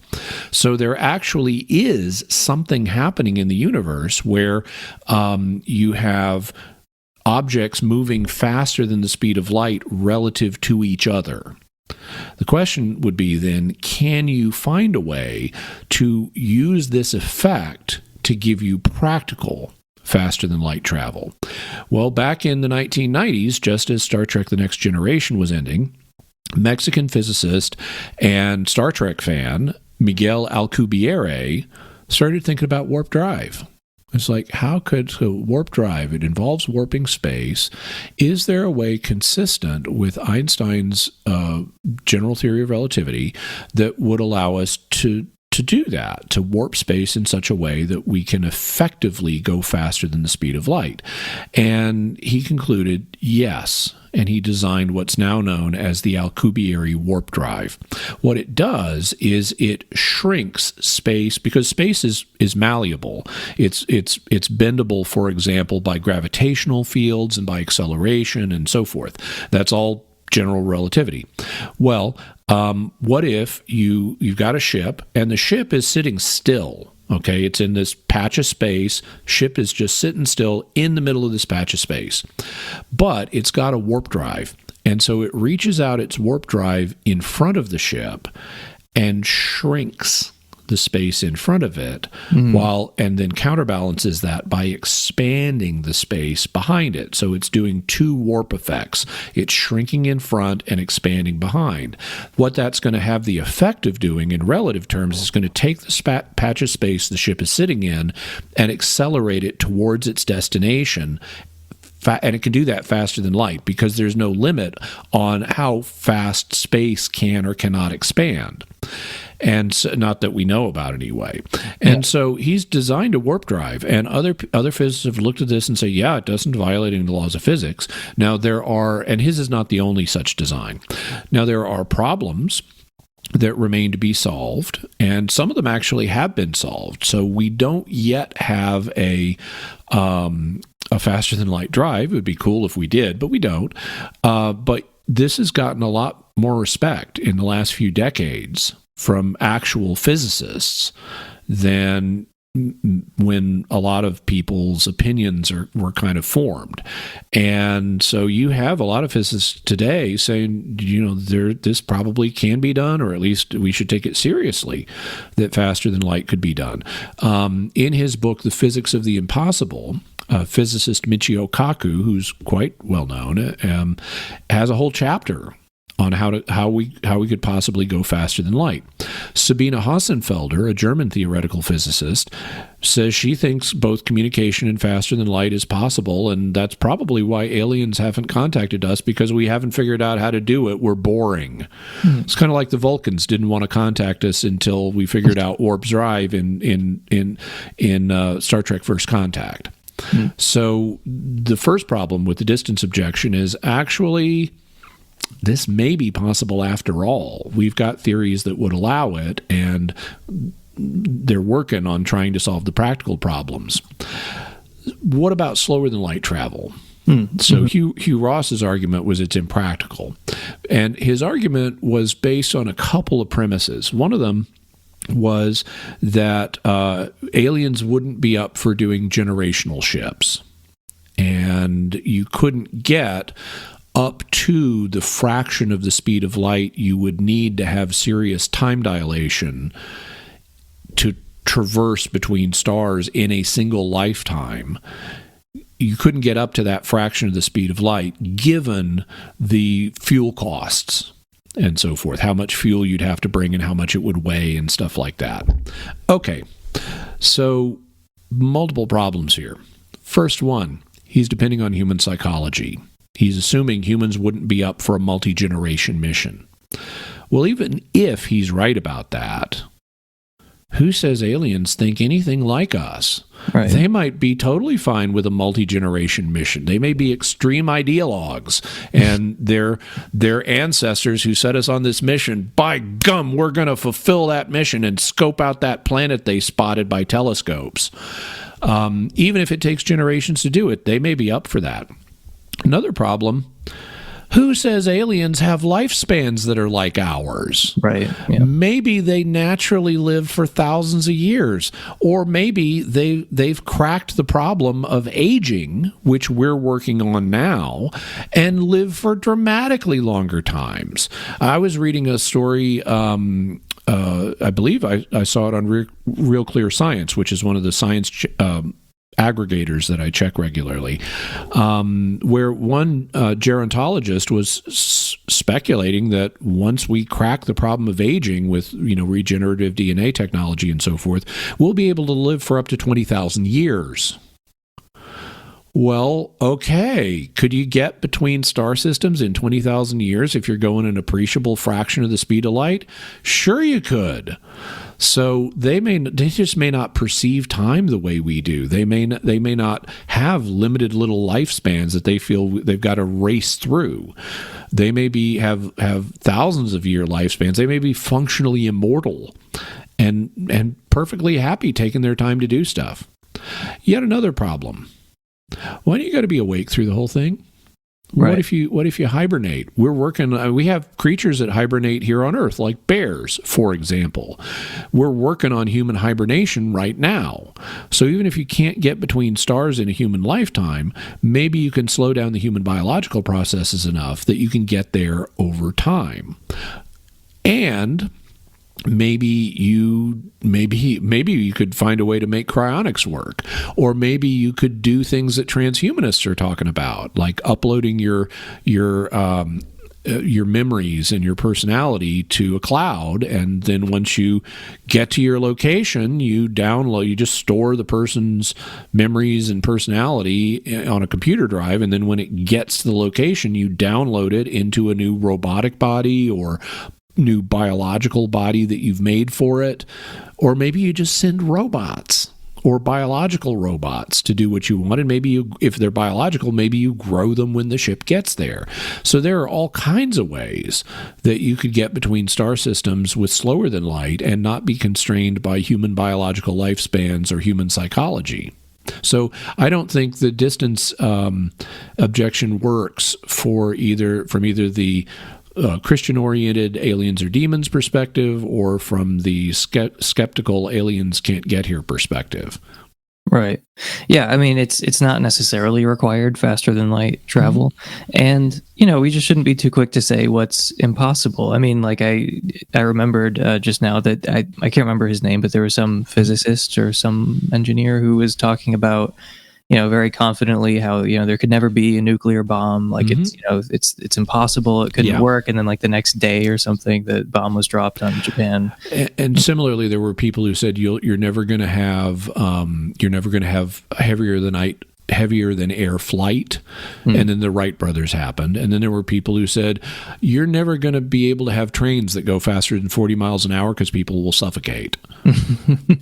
[SPEAKER 2] So there actually is something happening in the universe where you have objects moving faster than the speed of light relative to each other. The question would be then, can you find a way to use this effect to give you practical faster than light travel? Well, back in the 1990s, just as Star Trek The Next Generation was ending, Mexican physicist and Star Trek fan Miguel Alcubierre started thinking about warp drive. It's like, how could warp drive? It involves warping space. Is there a way consistent with Einstein's general theory of relativity that would allow us to do that, to warp space in such a way that we can effectively go faster than the speed of light? And he concluded, yes. And he designed what's now known as the Alcubierre warp drive. What it does is it shrinks space, because space is malleable. It's bendable, for example, by gravitational fields and by acceleration and so forth. That's all general relativity. Well, what if you've got a ship and the ship is sitting still? Okay, it's in this patch of space. Ship is just sitting still in the middle of this patch of space. But it's got a warp drive. And so it reaches out its warp drive in front of the ship and shrinks the space in front of it, and then counterbalances that by expanding the space behind it. So it's doing two warp effects. It's shrinking in front and expanding behind. What that's going to have the effect of doing in relative terms is going to take the patch of space the ship is sitting in and accelerate it towards its destination. And it can do that faster than light, because there's no limit on how fast space can or cannot expand. And so, not that we know about anyway. And so he's designed a warp drive, and other physicists have looked at this and say, yeah, it doesn't violate any of the laws of physics. Now and his is not the only such design. Now there are problems that remain to be solved, and some of them actually have been solved. So we don't yet have a faster than light drive. It would be cool if we did, but we don't. But this has gotten a lot more respect in the last few decades from actual physicists than when a lot of people's opinions were kind of formed. And so you have a lot of physicists today saying, this probably can be done, or at least we should take it seriously that faster than light could be done. In his book, The Physics of the Impossible, physicist Michio Kaku, who's quite well known, has a whole chapter on how we could possibly go faster than light. Sabine Hossenfelder, a German theoretical physicist, says she thinks both communication and faster than light is possible, and that's probably why aliens haven't contacted us, because we haven't figured out how to do it. We're boring. It's kind of like the Vulcans didn't want to contact us until we figured out warp drive in Star Trek First Contact. So the first problem with the distance objection is actually this may be possible after all. We've got theories that would allow it, and they're working on trying to solve the practical problems. What about slower than light travel? So Hugh Ross's argument was it's impractical. And his argument was based on a couple of premises. One of them was that aliens wouldn't be up for doing generational ships. And you couldn't get up to the fraction of the speed of light you would need to have serious time dilation to traverse between stars in a single lifetime. You couldn't get up to that fraction of the speed of light given the fuel costs and so forth, how much fuel you'd have to bring and how much it would weigh and stuff like that. Okay, so multiple problems here. First one, he's depending on human psychology. He's assuming humans wouldn't be up for a multi-generation mission. Well, even if he's right about that, who says aliens think anything like us? Right. They might be totally fine with a multi-generation mission. They may be extreme ideologues, and their ancestors who set us on this mission, by gum, we're going to fulfill that mission and scope out that planet they spotted by telescopes. Even if it takes generations to do it, they may be up for that. Another problem, who says aliens have lifespans that are like ours? Right. Yeah. Maybe they naturally live for thousands of years, or maybe they've cracked the problem of aging, which we're working on now, and live for dramatically longer times. I was reading a story, I believe I saw it on Real Clear Science, which is one of the science aggregators that I check regularly, where one gerontologist was speculating that once we crack the problem of aging with regenerative DNA technology and so forth, we'll be able to live for up to 20,000 years. Well, okay. Could you get between star systems in 20,000 years if you're going an appreciable fraction of the speed of light? Sure you could. So they just may not perceive time the way we do. They may not have limited little lifespans that they feel they've got to race through. They may have thousands of year lifespans. They may be functionally immortal and perfectly happy taking their time to do stuff. Yet another problem. Why do you got to be awake through the whole thing? Right. What if you hibernate? We're working. We have creatures that hibernate here on Earth, like bears, for example. We're working on human hibernation right now. So even if you can't get between stars in a human lifetime, maybe you can slow down the human biological processes enough that you can get there over time. And maybe you could find a way to make cryonics work, or maybe you could do things that transhumanists are talking about, like uploading your memories and your personality to a cloud, and then once you get to your location, you just store the person's memories and personality on a computer drive, and then when it gets to the location, you download it into a new robotic body or new biological body that you've made for it. Or maybe you just send robots or biological robots to do what you want, and maybe if they're biological, maybe you grow them when the ship gets there. So there are all kinds of ways that you could get between star systems with slower than light and not be constrained by human biological lifespans or human psychology. So I don't think the distance objection works from either the Christian-oriented aliens or demons perspective, or from the skeptical aliens can't get here perspective.
[SPEAKER 1] Right. Yeah, I mean, it's not necessarily required faster than light travel. And, we just shouldn't be too quick to say what's impossible. I mean, like I remembered just now that I can't remember his name, but there was some physicist or some engineer who was talking about very confidently how, there could never be a nuclear bomb. Like it's impossible. It couldn't work. And then like the next day or something, the bomb was dropped on Japan.
[SPEAKER 2] And similarly, there were people who said you're never going to have heavier than air flight. And then the Wright brothers happened. And then there were people who said you're never going to be able to have trains that go faster than 40 miles an hour because people will suffocate.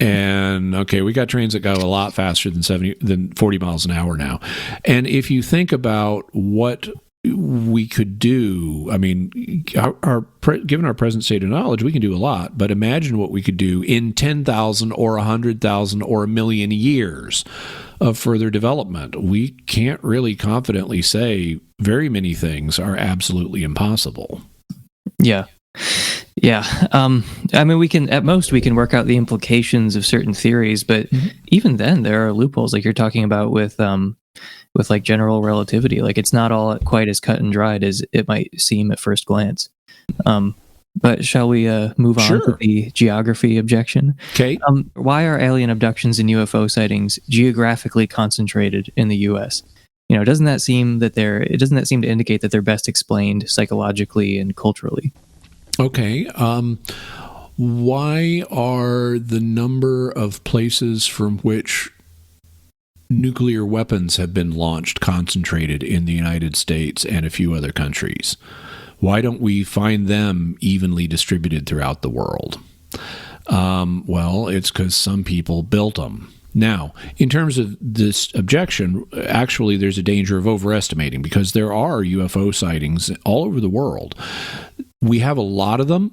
[SPEAKER 2] And okay, we got trains that go a lot faster than 40 miles an hour now. And if you think about what we could do, I mean, given our present state of knowledge, we can do a lot, but imagine what we could do in 10,000 or 100,000 or a million years of further development. We can't really confidently say very many things are absolutely impossible.
[SPEAKER 1] Yeah. I mean, we can work out the implications of certain theories, but even then there are loopholes, like you're talking about with like general relativity. Like it's not all quite as cut and dried as it might seem at first glance. But shall we move on to the geography objection?
[SPEAKER 2] Okay.
[SPEAKER 1] Why are alien abductions and UFO sightings geographically concentrated in the U.S.? Doesn't that seem to indicate that they're best explained psychologically and culturally?
[SPEAKER 2] Okay. Why are the number of places from which nuclear weapons have been launched concentrated in the United States and a few other countries? Why don't we find them evenly distributed throughout the world? Well, it's because some people built them. Now, in terms of this objection, actually there's a danger of overestimating, because there are UFO sightings all over the world. We have a lot of them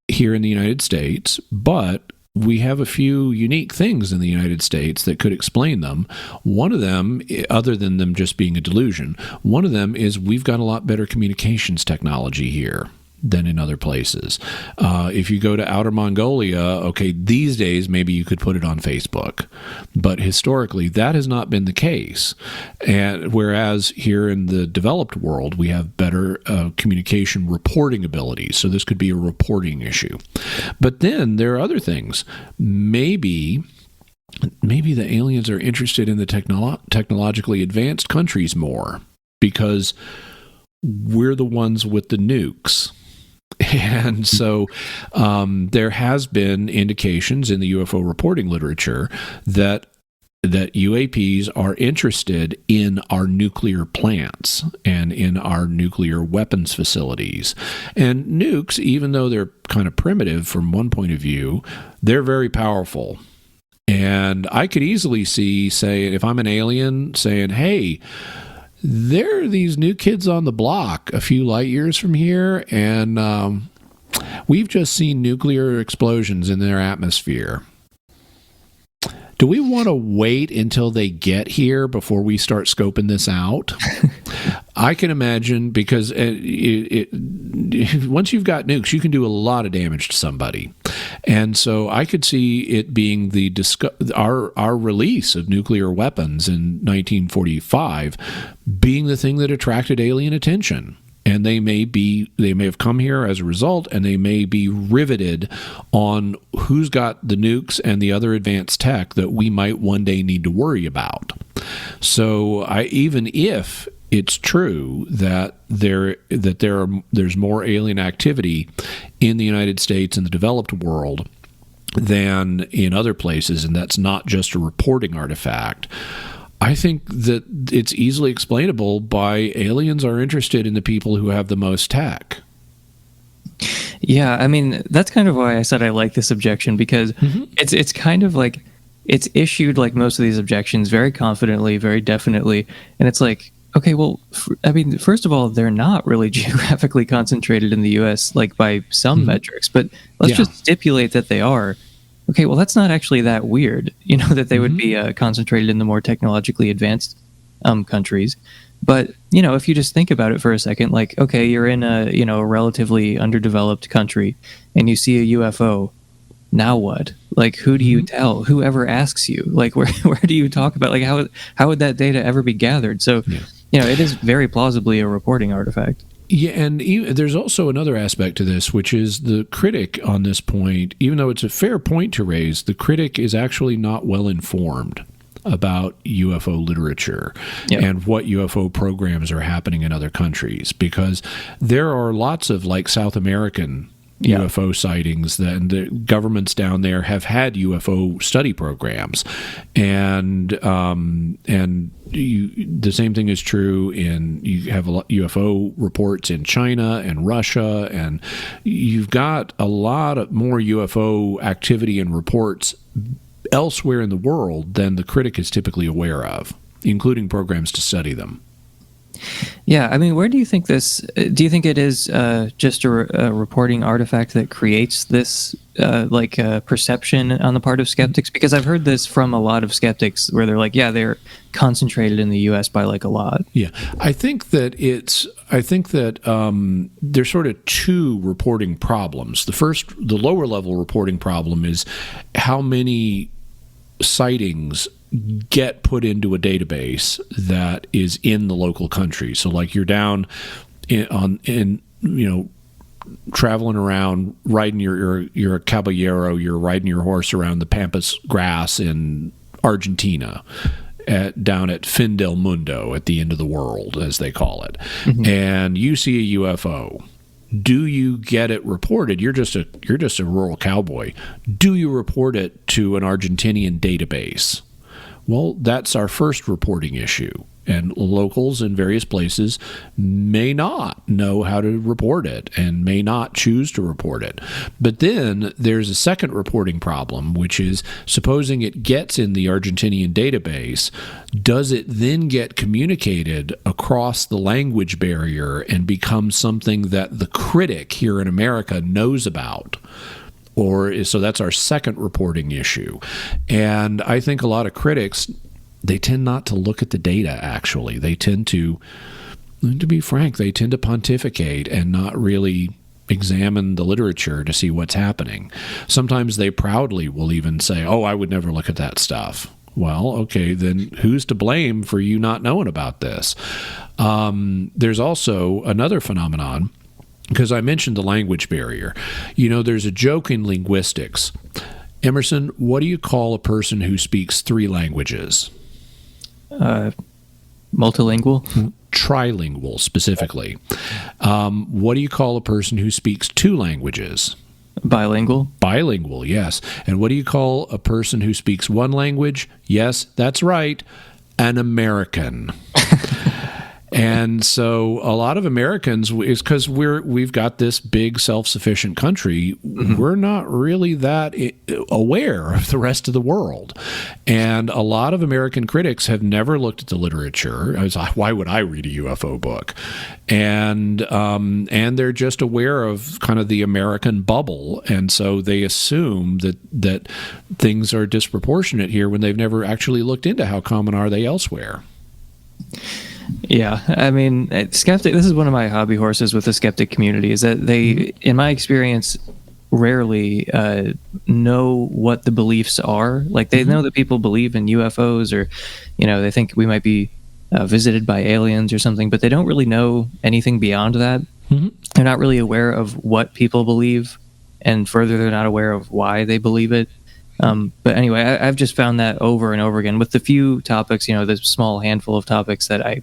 [SPEAKER 2] here in the United States, but we have a few unique things in the United States that could explain them. One of them, other than them just being a delusion, one of them is we've got a lot better communications technology here than in other places. If you go to Outer Mongolia, okay, these days maybe you could put it on Facebook, but historically that has not been the case. And whereas here in the developed world we have better communication reporting abilities, so this could be a reporting issue. But then there are other things. Maybe maybe the aliens are interested in the technologically advanced countries more because we're the ones with the nukes. And so there has been indications in the UFO reporting literature that UAPs are interested in our nuclear plants and in our nuclear weapons facilities. And nukes, even though they're kind of primitive from one point of view, they're very powerful. And I could easily see, say, if I'm an alien, saying, hey, there are these new kids on the block a few light years from here, and we've just seen nuclear explosions in their atmosphere. Do we want to wait until they get here before we start scoping this out? I can imagine, because once you've got nukes, you can do a lot of damage to somebody. And so I could see it being our release of nuclear weapons in 1945 being the thing that attracted alien attention. And they may have come here as a result, and they may be riveted on who's got the nukes and the other advanced tech that we might one day need to worry about. So even if it's true that there's more alien activity in the United States and the developed world than in other places, and that's not just a reporting artifact, I think that it's easily explainable by aliens are interested in the people who have the most tech.
[SPEAKER 1] Yeah, I mean, that's kind of why I said I like this objection, because it's kind of like, it's issued like most of these objections very confidently, very definitely, and it's like, okay, well, I mean, first of all, they're not really geographically concentrated in the U.S., like by some metrics, but let's just stipulate that they are. Okay, well, that's not actually that weird, that they would be concentrated in the more technologically advanced countries. But, if you just think about it for a second, like, okay, you're in a relatively underdeveloped country and you see a UFO. Now what? Like, who do you tell? Whoever asks you? Like, where do you talk about? Like, how would that data ever be gathered? So, it is very plausibly a reporting artifact.
[SPEAKER 2] Yeah, and there's also another aspect to this, which is the critic on this point, even though it's a fair point to raise, the critic is actually not well informed about UFO literature and what UFO programs are happening in other countries, because there are lots of, like, South American UFO sightings, and the governments down there have had UFO study programs, and the same thing is true you have a lot UFO reports in China and Russia, and you've got a lot of more UFO activity and reports elsewhere in the world than the critic is typically aware of, including programs to study them.
[SPEAKER 1] Yeah, I mean, where do you think this? Do you think it is just a reporting artifact that creates this perception on the part of skeptics? Because I've heard this from a lot of skeptics, where they're like, yeah, they're concentrated in the U.S. by like a lot.
[SPEAKER 2] Yeah, I think that there's sort of two reporting problems. The lower level reporting problem is how many sightings get put into a database that is in the local country. So, like, you're down traveling around, riding you're a caballero, you're riding your horse around the pampas grass in Argentina, down at Fin del Mundo, at the end of the world, as they call it, and you see a UFO. Do you get it reported? You're just a rural cowboy. Do you report it to an Argentinian database? Well, that's our first reporting issue. And locals in various places may not know how to report it and may not choose to report it. But then there's a second reporting problem, which is, supposing it gets in the Argentinian database, does it then get communicated across the language barrier and become something that the critic here in America knows about? So that's our second reporting issue. And I think a lot of critics, they tend not to look at the data, actually. They tend to be frank, they tend to pontificate and not really examine the literature to see what's happening. Sometimes they proudly will even say, oh, I would never look at that stuff. Well, okay, then who's to blame for you not knowing about this? There's also another phenomenon, because I mentioned the language barrier. There's a joke in linguistics, Emerson, what do you call a person who speaks 3 languages?
[SPEAKER 1] Multilingual?
[SPEAKER 2] Trilingual, specifically. What do you call a person who speaks 2 languages?
[SPEAKER 1] Bilingual?
[SPEAKER 2] Bilingual, yes. And what do you call a person who speaks 1 language? Yes, that's right, an American. And so a lot of Americans, is because we've got this big self-sufficient country, we're not really that aware of the rest of the world. And a lot of American critics have never looked at the literature. I was like, why would I read a UFO book? And they're just aware of kind of the American bubble, and so they assume that things are disproportionate here when they've never actually looked into how common are they elsewhere.
[SPEAKER 1] Yeah, I mean, skeptic. This is one of my hobby horses with the skeptic community, is that they, in my experience, rarely know what the beliefs are. Like, they know that people believe in UFOs, or, they think we might be visited by aliens or something, but they don't really know anything beyond that. They're not really aware of what people believe, and further, they're not aware of why they believe it. But anyway, I've just found that over and over again with the few topics, the small handful of topics that I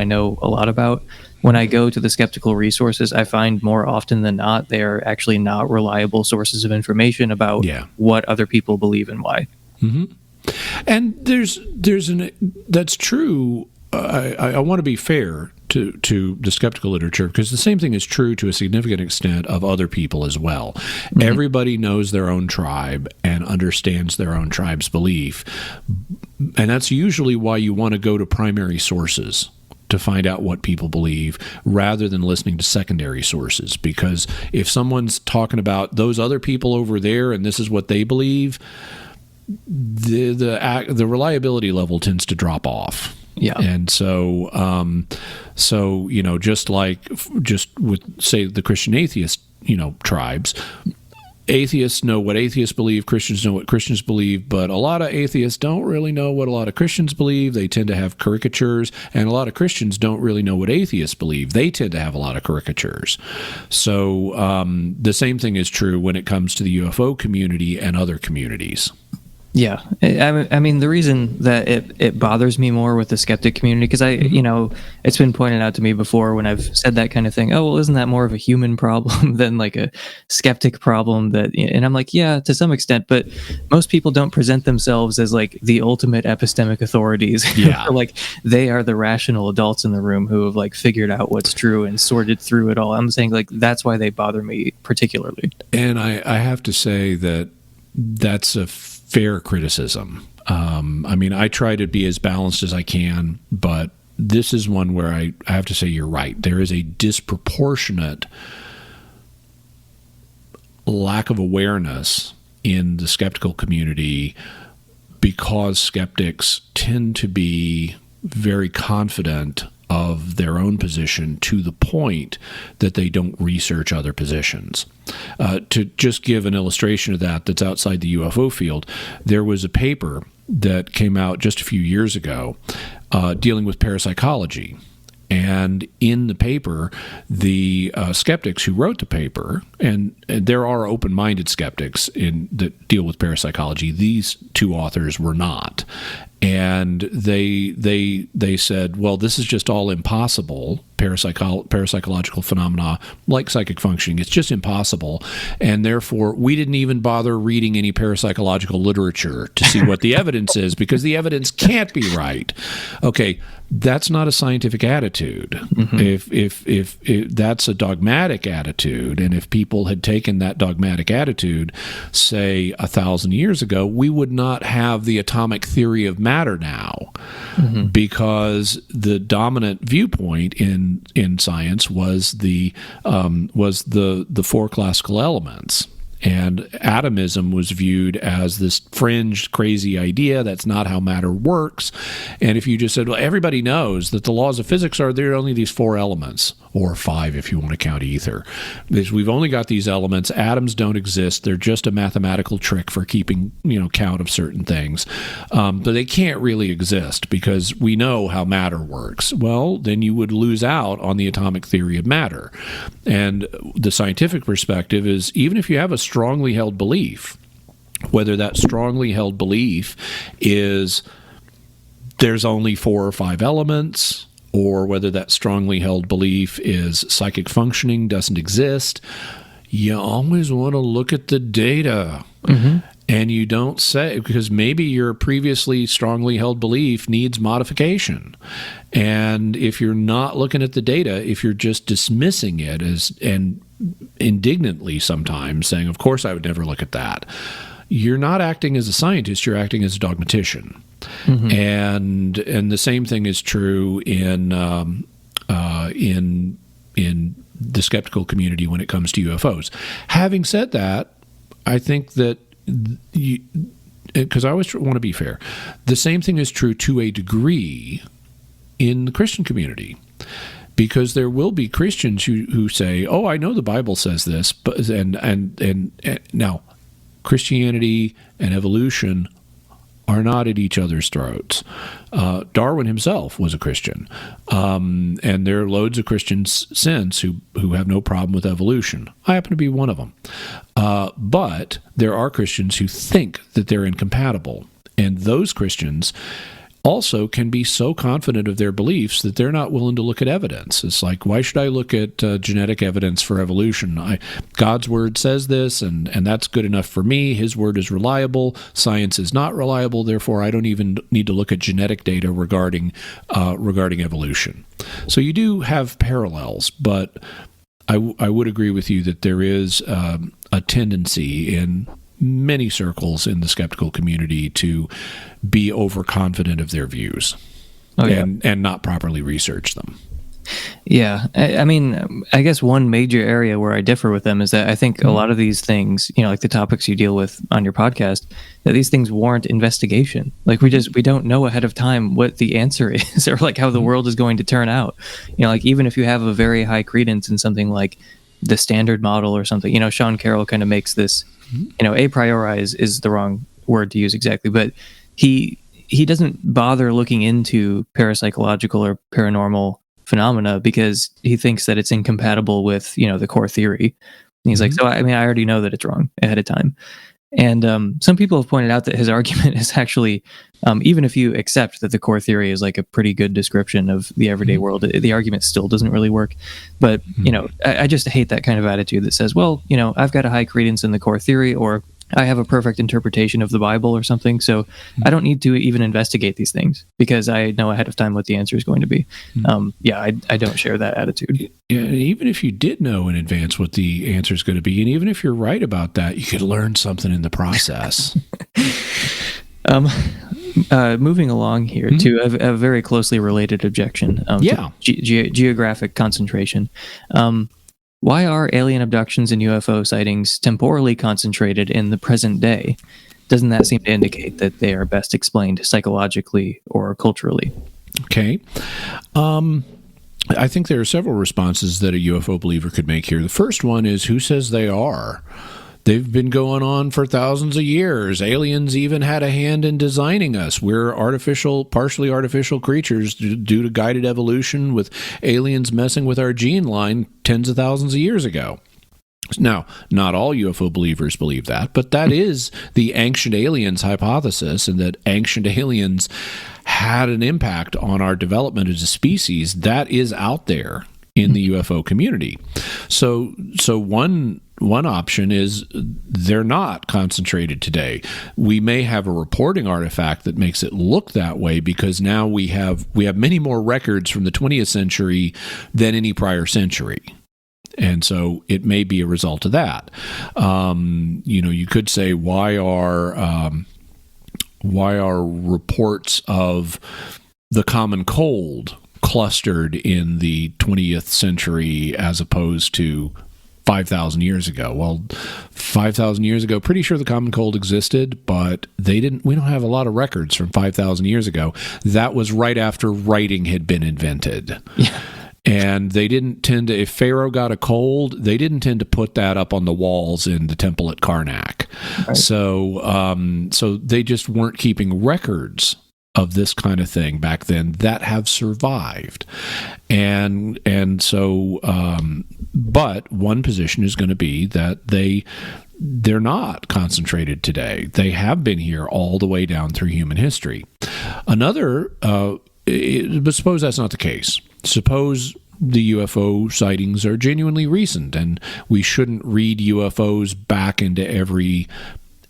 [SPEAKER 1] know a lot about. When I go to the skeptical resources, I find more often than not, they are actually not reliable sources of information about what other people believe and why.
[SPEAKER 2] And that's true. I want to be fair to the skeptical literature, because the same thing is true to a significant extent of other people as well. Everybody knows their own tribe and understands their own tribe's belief, and that's usually why you want to go to primary sources to find out what people believe rather than listening to secondary sources, because if someone's talking about those other people over there and this is what they believe, the reliability level tends to drop off. Yeah. And so just with, say, the Christian atheist, tribes, atheists know what atheists believe, Christians know what Christians believe, but a lot of atheists don't really know what a lot of Christians believe. They tend to have caricatures, and a lot of Christians don't really know what atheists believe. They tend to have a lot of caricatures. So the same thing is true when it comes to the UFO community and other communities.
[SPEAKER 1] Yeah, I mean, the reason that it bothers me more with the skeptic community, because it's been pointed out to me before when I've said that kind of thing. Oh, well, isn't that more of a human problem than like a skeptic problem? And I'm like, yeah, to some extent, but most people don't present themselves as like the ultimate epistemic authorities. Yeah, like they are the rational adults in the room who have like figured out what's true and sorted through it all. I'm saying like that's why they bother me particularly.
[SPEAKER 2] And I have to say that's a fair criticism. I mean, I try to be as balanced as I can, but this is one where I have to say you're right. There is a disproportionate lack of awareness in the skeptical community because skeptics tend to be very confident of their own position to the point that they don't research other positions. To just give an illustration of that's outside the UFO field, there was a paper that came out just a few years ago dealing with parapsychology. And in the paper, the skeptics who wrote the paper, and there are open-minded skeptics that deal with parapsychology. These 2 authors were not. And they said, well, this is just all impossible. Parapsychological phenomena like psychic functioning, it's just impossible. And therefore, we didn't even bother reading any parapsychological literature to see what the evidence is, because the evidence can't be right. Okay, that's not a scientific attitude. If that's a dogmatic attitude, and if people had taken that dogmatic attitude, say 1,000 years ago, we would not have the atomic theory of matter now, because the dominant viewpoint in science was the 4 classical elements. And atomism was viewed as this fringe, crazy idea. That's not how matter works. And if you just said, well, everybody knows that the laws of physics are there are only these 4 elements, or 5 if you want to count ether. We've only got these elements. Atoms don't exist. They're just a mathematical trick for keeping count of certain things. But they can't really exist because we know how matter works. Well, then you would lose out on the atomic theory of matter. And the scientific perspective is, even if you have a strongly held belief, whether that strongly held belief is there's only 4 or 5 elements, or whether that strongly held belief is psychic functioning doesn't exist, you always want to look at the data. Mm-hmm. And you don't say, because maybe your previously strongly held belief needs modification. And if you're not looking at the data, if you're just dismissing it and indignantly sometimes saying, of course I would never look at that, you're not acting as a scientist, you're acting as a dogmatician. Mm-hmm. And the same thing is true in the skeptical community when it comes to UFOs. Having said that, I think that because I always want to be fair, the same thing is true to a degree in the Christian community, because there will be Christians who say, "Oh, I know the Bible says this," but and now Christianity and evolution are not at each other's throats. Darwin himself was a Christian, and there are loads of Christians since who have no problem with evolution. I happen to be one of them. But there are Christians who think that they're incompatible, and those Christians also can be so confident of their beliefs that they're not willing to look at evidence. It's like, why should I look at genetic evidence for evolution? God's word says this, and that's good enough for me. His word is reliable. Science is not reliable. Therefore, I don't even need to look at genetic data regarding evolution. So you do have parallels, but I would agree with you that there is a tendency in many circles in the skeptical community to be overconfident of their views and not properly research them.
[SPEAKER 1] Yeah. I mean, I guess one major area where I differ with them is that I think a lot of these things, like the topics you deal with on your podcast, that these things warrant investigation. Like we don't know ahead of time what the answer is or like how the world is going to turn out. Like even if you have a very high credence in something like the standard model or something, Sean Carroll kind of makes this, a priori is the wrong word to use exactly, but he doesn't bother looking into parapsychological or paranormal phenomena because he thinks that it's incompatible with, the core theory. And he's like, so I already know that it's wrong ahead of time. And some people have pointed out that his argument is actually, even if you accept that the core theory is like a pretty good description of the everyday world, the argument still doesn't really work. But, I just hate that kind of attitude that says, well, I've got a high credence in the core theory, or I have a perfect interpretation of the Bible or something, so I don't need to even investigate these things because I know ahead of time what the answer is going to be. I don't share that attitude.
[SPEAKER 2] Yeah, and even if you did know in advance what the answer is going to be, and even if you're right about that, you could learn something in the process.
[SPEAKER 1] Moving along here to a very closely related objection. Geographic concentration. Why are alien abductions and UFO sightings temporally concentrated in the present day? Doesn't that seem to indicate that they are best explained psychologically or culturally?
[SPEAKER 2] Okay. I think there are several responses that a UFO believer could make here. The first one is, who says they are? They've been going on for thousands of years. Aliens even had a hand in designing us. We're partially artificial creatures due to guided evolution, with aliens messing with our gene line tens of thousands of years ago. Now, not all UFO believers believe that, but that is the ancient aliens hypothesis, and that ancient aliens had an impact on our development as a species. That is out there in the UFO community. So one option is they're not concentrated today. We may have a reporting artifact that makes it look that way because now we have many more records from the 20th century than any prior century. And so it may be a result of that. You could say, why are reports of the common cold clustered in the 20th century as opposed to 5,000 years ago? Well, 5,000 years ago, pretty sure the common cold existed, but we don't have a lot of records from 5,000 years ago. That was right after writing had been invented. Yeah. And they didn't tend to, if Pharaoh got a cold, they didn't tend to put that up on the walls in the temple at Karnak. Right. So they just weren't keeping records of this kind of thing back then that have survived. And so, but one position is going to be that they're not concentrated today. They have been here all the way down through human history. Another, but suppose that's not the case. Suppose the UFO sightings are genuinely recent, and we shouldn't read UFOs back into every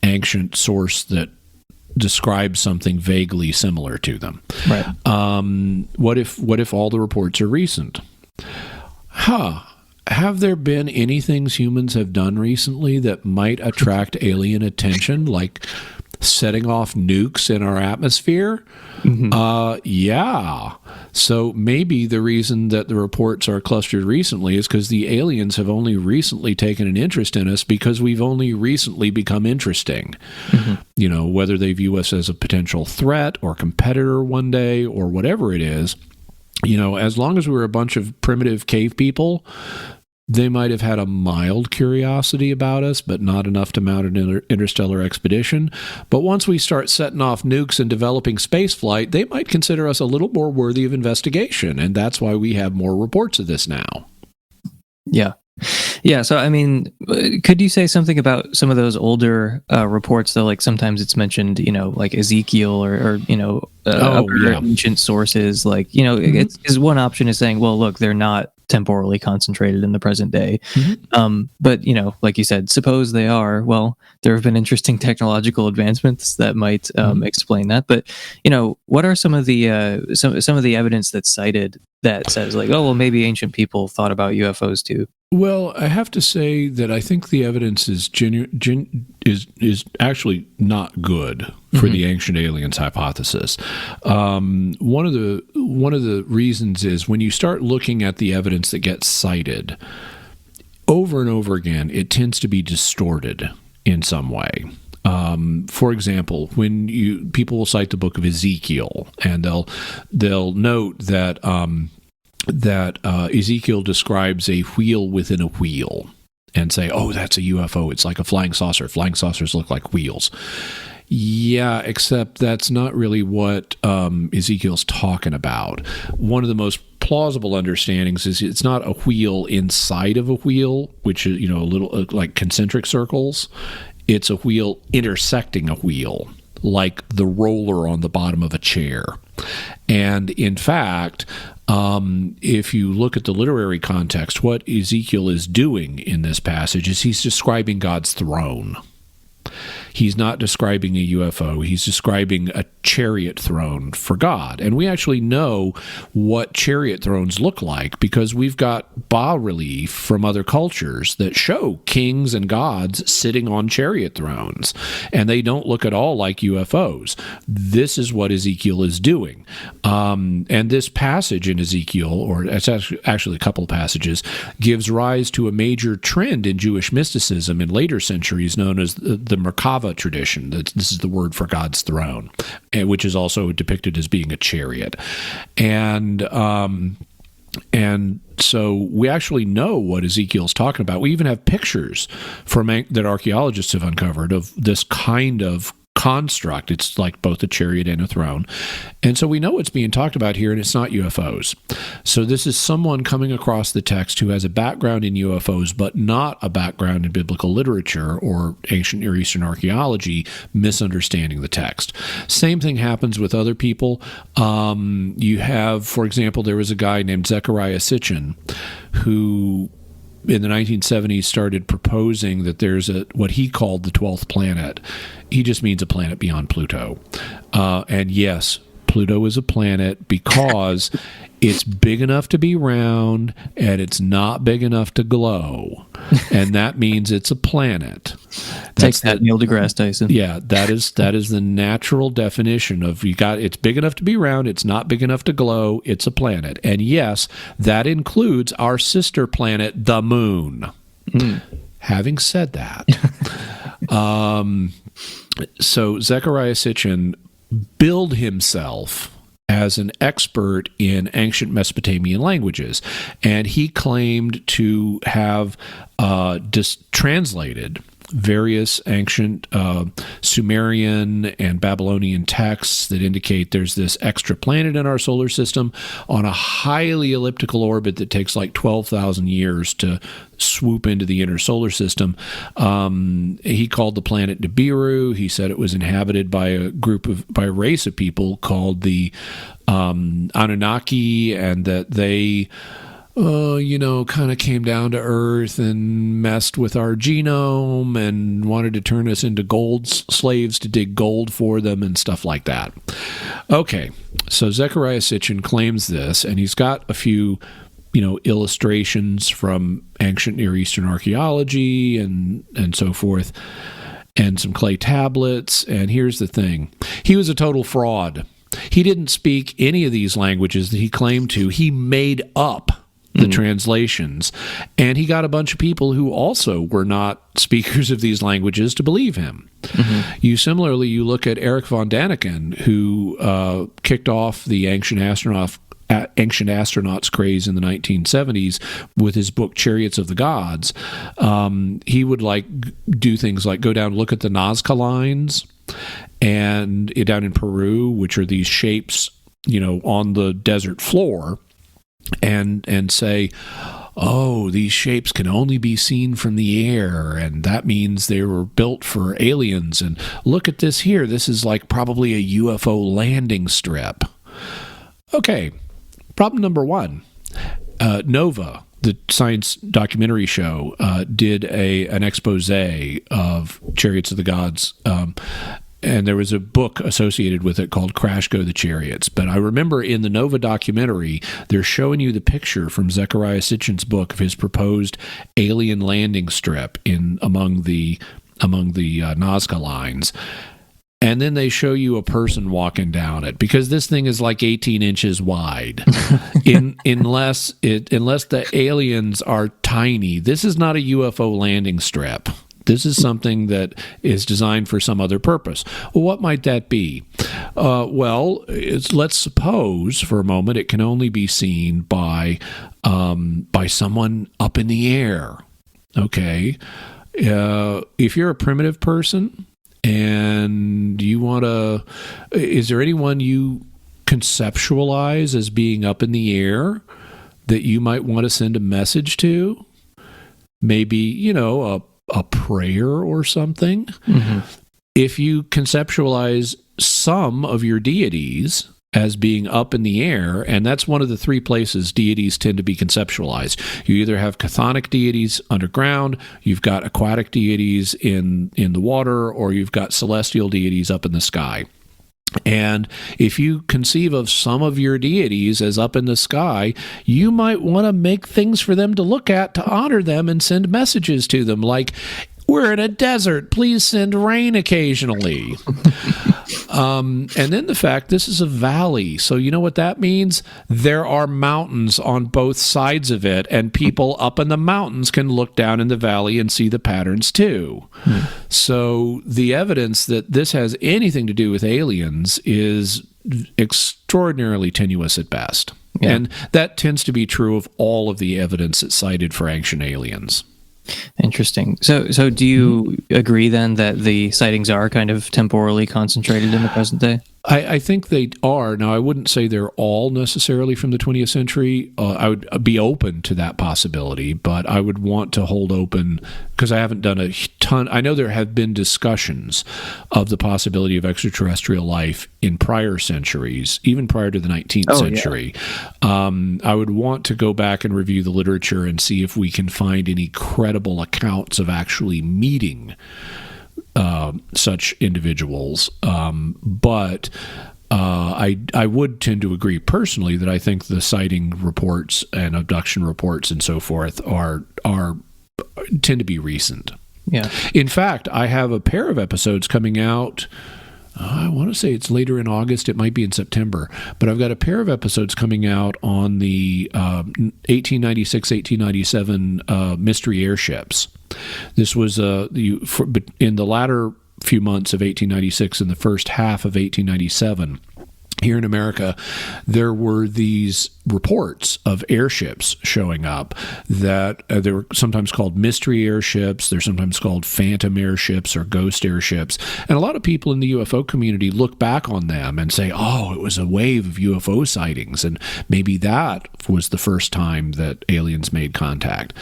[SPEAKER 2] ancient source that describes something vaguely similar to them.
[SPEAKER 1] Right.
[SPEAKER 2] What if all the reports are recent? Have there been any things humans have done recently that might attract alien attention, like setting off nukes in our atmosphere? Mm-hmm. Yeah. So maybe the reason that the reports are clustered recently is because the aliens have only recently taken an interest in us because we've only recently become interesting. Mm-hmm. Whether they view us as a potential threat or competitor one day or whatever it is, as long as we were a bunch of primitive cave people, they might have had a mild curiosity about us, but not enough to mount an interstellar expedition. But once we start setting off nukes and developing space flight, they might consider us a little more worthy of investigation, and that's why we have more reports of this now.
[SPEAKER 1] Yeah. Yeah, so I mean, could you say something about some of those older reports, though? Like sometimes it's mentioned, like Ezekiel or other ancient sources. Like, it's one option is saying, well, look, they're not temporally concentrated in the present day. Mm-hmm. But, like you said, suppose they are. Well, there have been interesting technological advancements that might explain that. But, what are some of the some of the evidence that's cited that says like, oh, well, maybe ancient people thought about UFOs too?
[SPEAKER 2] Well, I have to say that I think the evidence is is actually not good for the ancient aliens hypothesis. One of the reasons is when you start looking at the evidence that gets cited over and over again, it tends to be distorted in some way. For example, when people will cite the book of Ezekiel, and they'll note that Ezekiel describes a wheel within a wheel and say, oh, that's a UFO. It's like a flying saucer. Flying saucers look like wheels. Yeah, except that's not really what Ezekiel's talking about. One of the most plausible understandings is it's not a wheel inside of a wheel, which is, a little like concentric circles. It's a wheel intersecting a wheel, like the roller on the bottom of a chair. And in fact, if you look at the literary context, what Ezekiel is doing in this passage is he's describing God's throne. He's not describing a UFO. He's describing a chariot throne for God. And we actually know what chariot thrones look like because we've got bas-relief from other cultures that show kings and gods sitting on chariot thrones. And they don't look at all like UFOs. This is what Ezekiel is doing. And this passage in Ezekiel, or it's actually a couple of passages, gives rise to a major trend in Jewish mysticism in later centuries known as the Merkava tradition. This is the word for God's throne, which is also depicted as being a chariot. And so we actually know what Ezekiel's talking about. We even have pictures that archaeologists have uncovered of this kind of construct. It's like both a chariot and a throne. And so we know what's being talked about here, and it's not UFOs. So this is someone coming across the text who has a background in UFOs, but not a background in biblical literature or ancient Near Eastern archaeology, misunderstanding the text. Same thing happens with other people. You have, for example, there was a guy named Zecharia Sitchin who in the 1970s started proposing that there's what he called the 12th planet. He just means a planet beyond Pluto. And yes, Pluto is a planet because it's big enough to be round and it's not big enough to glow. And that means it's a planet.
[SPEAKER 1] Take that, Neil deGrasse Tyson.
[SPEAKER 2] Yeah, that is the natural definition of it's big enough to be round, it's not big enough to glow, it's a planet. And yes, that includes our sister planet, the moon. Having said that, so Zecharia Sitchin billed himself as an expert in ancient Mesopotamian languages, and he claimed to have translated various ancient Sumerian and Babylonian texts that indicate there's this extra planet in our solar system on a highly elliptical orbit that takes like 12,000 years to swoop into the inner solar system. He called the planet Nibiru. He said it was inhabited by a race of people called the Anunnaki, and that they kind of came down to Earth and messed with our genome and wanted to turn us into gold slaves to dig gold for them and stuff like that. Okay, so Zecharia Sitchin claims this, and he's got a few, illustrations from ancient Near Eastern archaeology and so forth, and some clay tablets. And here's the thing. He was a total fraud. He didn't speak any of these languages that he claimed to. He made up the translations, and he got a bunch of people who also were not speakers of these languages to believe him. Similarly, you look at Eric von Daniken, who kicked off the ancient astronauts craze in the 1970s with his book Chariots of the Gods. He would do things like go down and look at the Nazca lines and down in Peru, which are these shapes on the desert floor, and say, oh, these shapes can only be seen from the air, and that means they were built for aliens. And look at this here. This is probably a UFO landing strip. Okay, problem number one. Nova, the science documentary show, did an expose of Chariots of the Gods, and there was a book associated with it called Crash Go the Chariots. But I remember in the Nova documentary, they're showing you the picture from Zecharia Sitchin's book of his proposed alien landing strip among the Nazca lines. And then they show you a person walking down it, because this thing is 18 inches wide. Unless the aliens are tiny, this is not a UFO landing strip. This is something that is designed for some other purpose. Well, what might that be? Let's suppose for a moment it can only be seen by someone up in the air. Okay, if you're a primitive person and you is there anyone you conceptualize as being up in the air that you might want to send a message to? Maybe, a prayer or something. If you conceptualize some of your deities as being up in the air, and that's one of the three places deities tend to be conceptualized. You either have chthonic deities underground, you've got aquatic deities in the water, or you've got celestial deities up in the sky. And if you conceive of some of your deities as up in the sky, you might want to make things for them to look at to honor them and send messages to them like, we're in a desert, please send rain occasionally. And then the fact this is a valley. So you know what that means? There are mountains on both sides of it, and people up in the mountains can look down in the valley and see the patterns too. So the evidence that this has anything to do with aliens is extraordinarily tenuous at best. Yeah. And that tends to be true of all of the evidence that's cited for ancient aliens.
[SPEAKER 1] Interesting. So do you agree then that the sightings are kind of temporally concentrated in the present day?
[SPEAKER 2] I think they are. Now, I wouldn't say they're all necessarily from the 20th century. I would be open to that possibility, but I would want to hold open, because I haven't done a ton. I know there have been discussions of the possibility of extraterrestrial life in prior centuries, even prior to the 19th century. Yeah. I would want to go back and review the literature and see if we can find any credible accounts of actually meeting such individuals, but I would tend to agree personally that I think the sighting reports and abduction reports and so forth tend to be recent.
[SPEAKER 1] Yeah.
[SPEAKER 2] In fact, I have a pair of episodes coming out. I want to say it's later in August. It might be in September. But I've got a pair of episodes coming out on the 1896, 1897 mystery airships. This was in the latter few months of 1896 and the first half of 1897. here in America, there were these reports of airships showing up that they were sometimes called mystery airships. They're sometimes called phantom airships or ghost airships. And a lot of people in the UFO community look back on them and say, oh, it was a wave of UFO sightings. And maybe that was the first time that aliens made contact.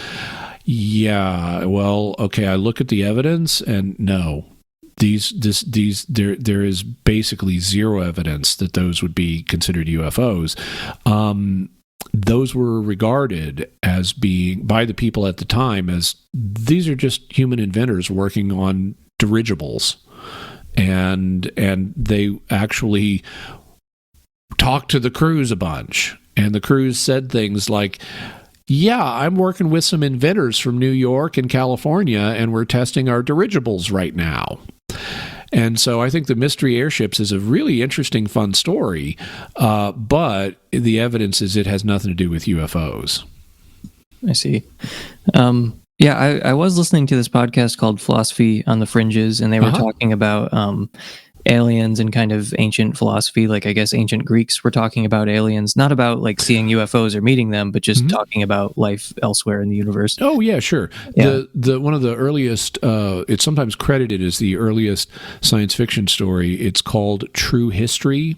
[SPEAKER 2] Yeah, well, okay, I look at the evidence and no. There is basically zero evidence that those would be considered UFOs. Those were regarded as being, by the people at the time, as these are just human inventors working on dirigibles, and they actually talked to the crews a bunch, and the crews said things like, yeah, I'm working with some inventors from New York and California, and we're testing our dirigibles right now. And so I think the mystery airships is a really interesting, fun story, but the evidence is it has nothing to do with UFOs.
[SPEAKER 1] I see. Yeah, I was listening to this podcast called Philosophy on the Fringes, and they were talking about aliens and kind of ancient philosophy. Like, I guess ancient Greeks were talking about aliens, not about like seeing UFOs or meeting them, but just talking about life elsewhere in the universe.
[SPEAKER 2] Oh yeah, sure.
[SPEAKER 1] Yeah.
[SPEAKER 2] The one of the earliest, it's sometimes credited as the earliest science fiction story. It's called True History.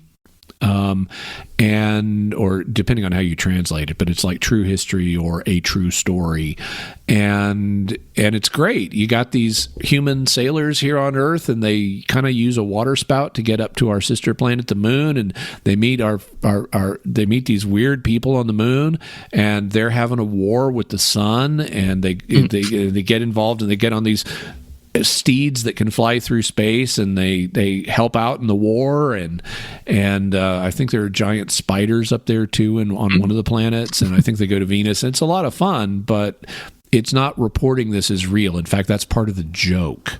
[SPEAKER 2] Or depending on how you translate it, but it's like True History or A True Story. And it's great. You got these human sailors here on Earth, and they kind of use a water spout to get up to our sister planet, the moon, and they meet they meet these weird people on the moon, and they're having a war with the sun, and they get involved, and they get on these steeds that can fly through space, and they help out in the war, and I think there are giant spiders up there too, and on one of the planets, and I think they go to Venus. It's a lot of fun, but it's not reporting this as real. In fact, that's part of the joke.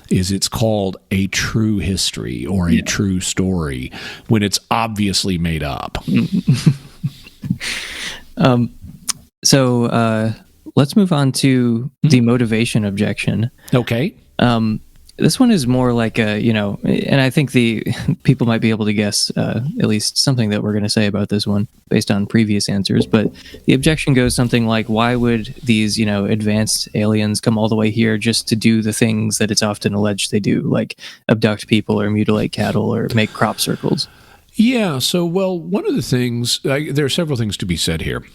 [SPEAKER 2] Is it's called A True History or A True Story when it's obviously made up.
[SPEAKER 1] So let's move on to the Motivation Objection.
[SPEAKER 2] Okay.
[SPEAKER 1] This one is more like and I think the people might be able to guess at least something that we're going to say about this one based on previous answers. But the objection goes something like, why would these, advanced aliens come all the way here just to do the things that it's often alleged they do, like abduct people or mutilate cattle or make crop circles? Yeah.
[SPEAKER 2] So, well, one of the things, there are several things to be said here.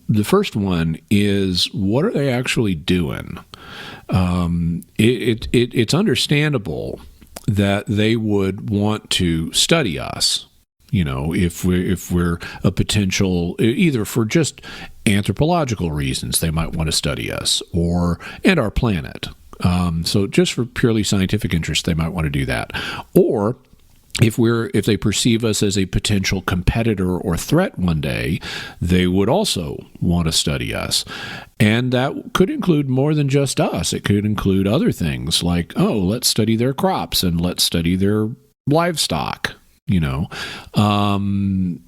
[SPEAKER 2] The first one is, what are they actually doing? It's understandable that they would want to study us, if we're a potential, either for just anthropological reasons, they might want to study us, and our planet. So just for purely scientific interest, they might want to do that. Or if they perceive us as a potential competitor or threat one day, they would also want to study us. And that could include more than just us. It could include other things like, let's study their crops and let's study their livestock, And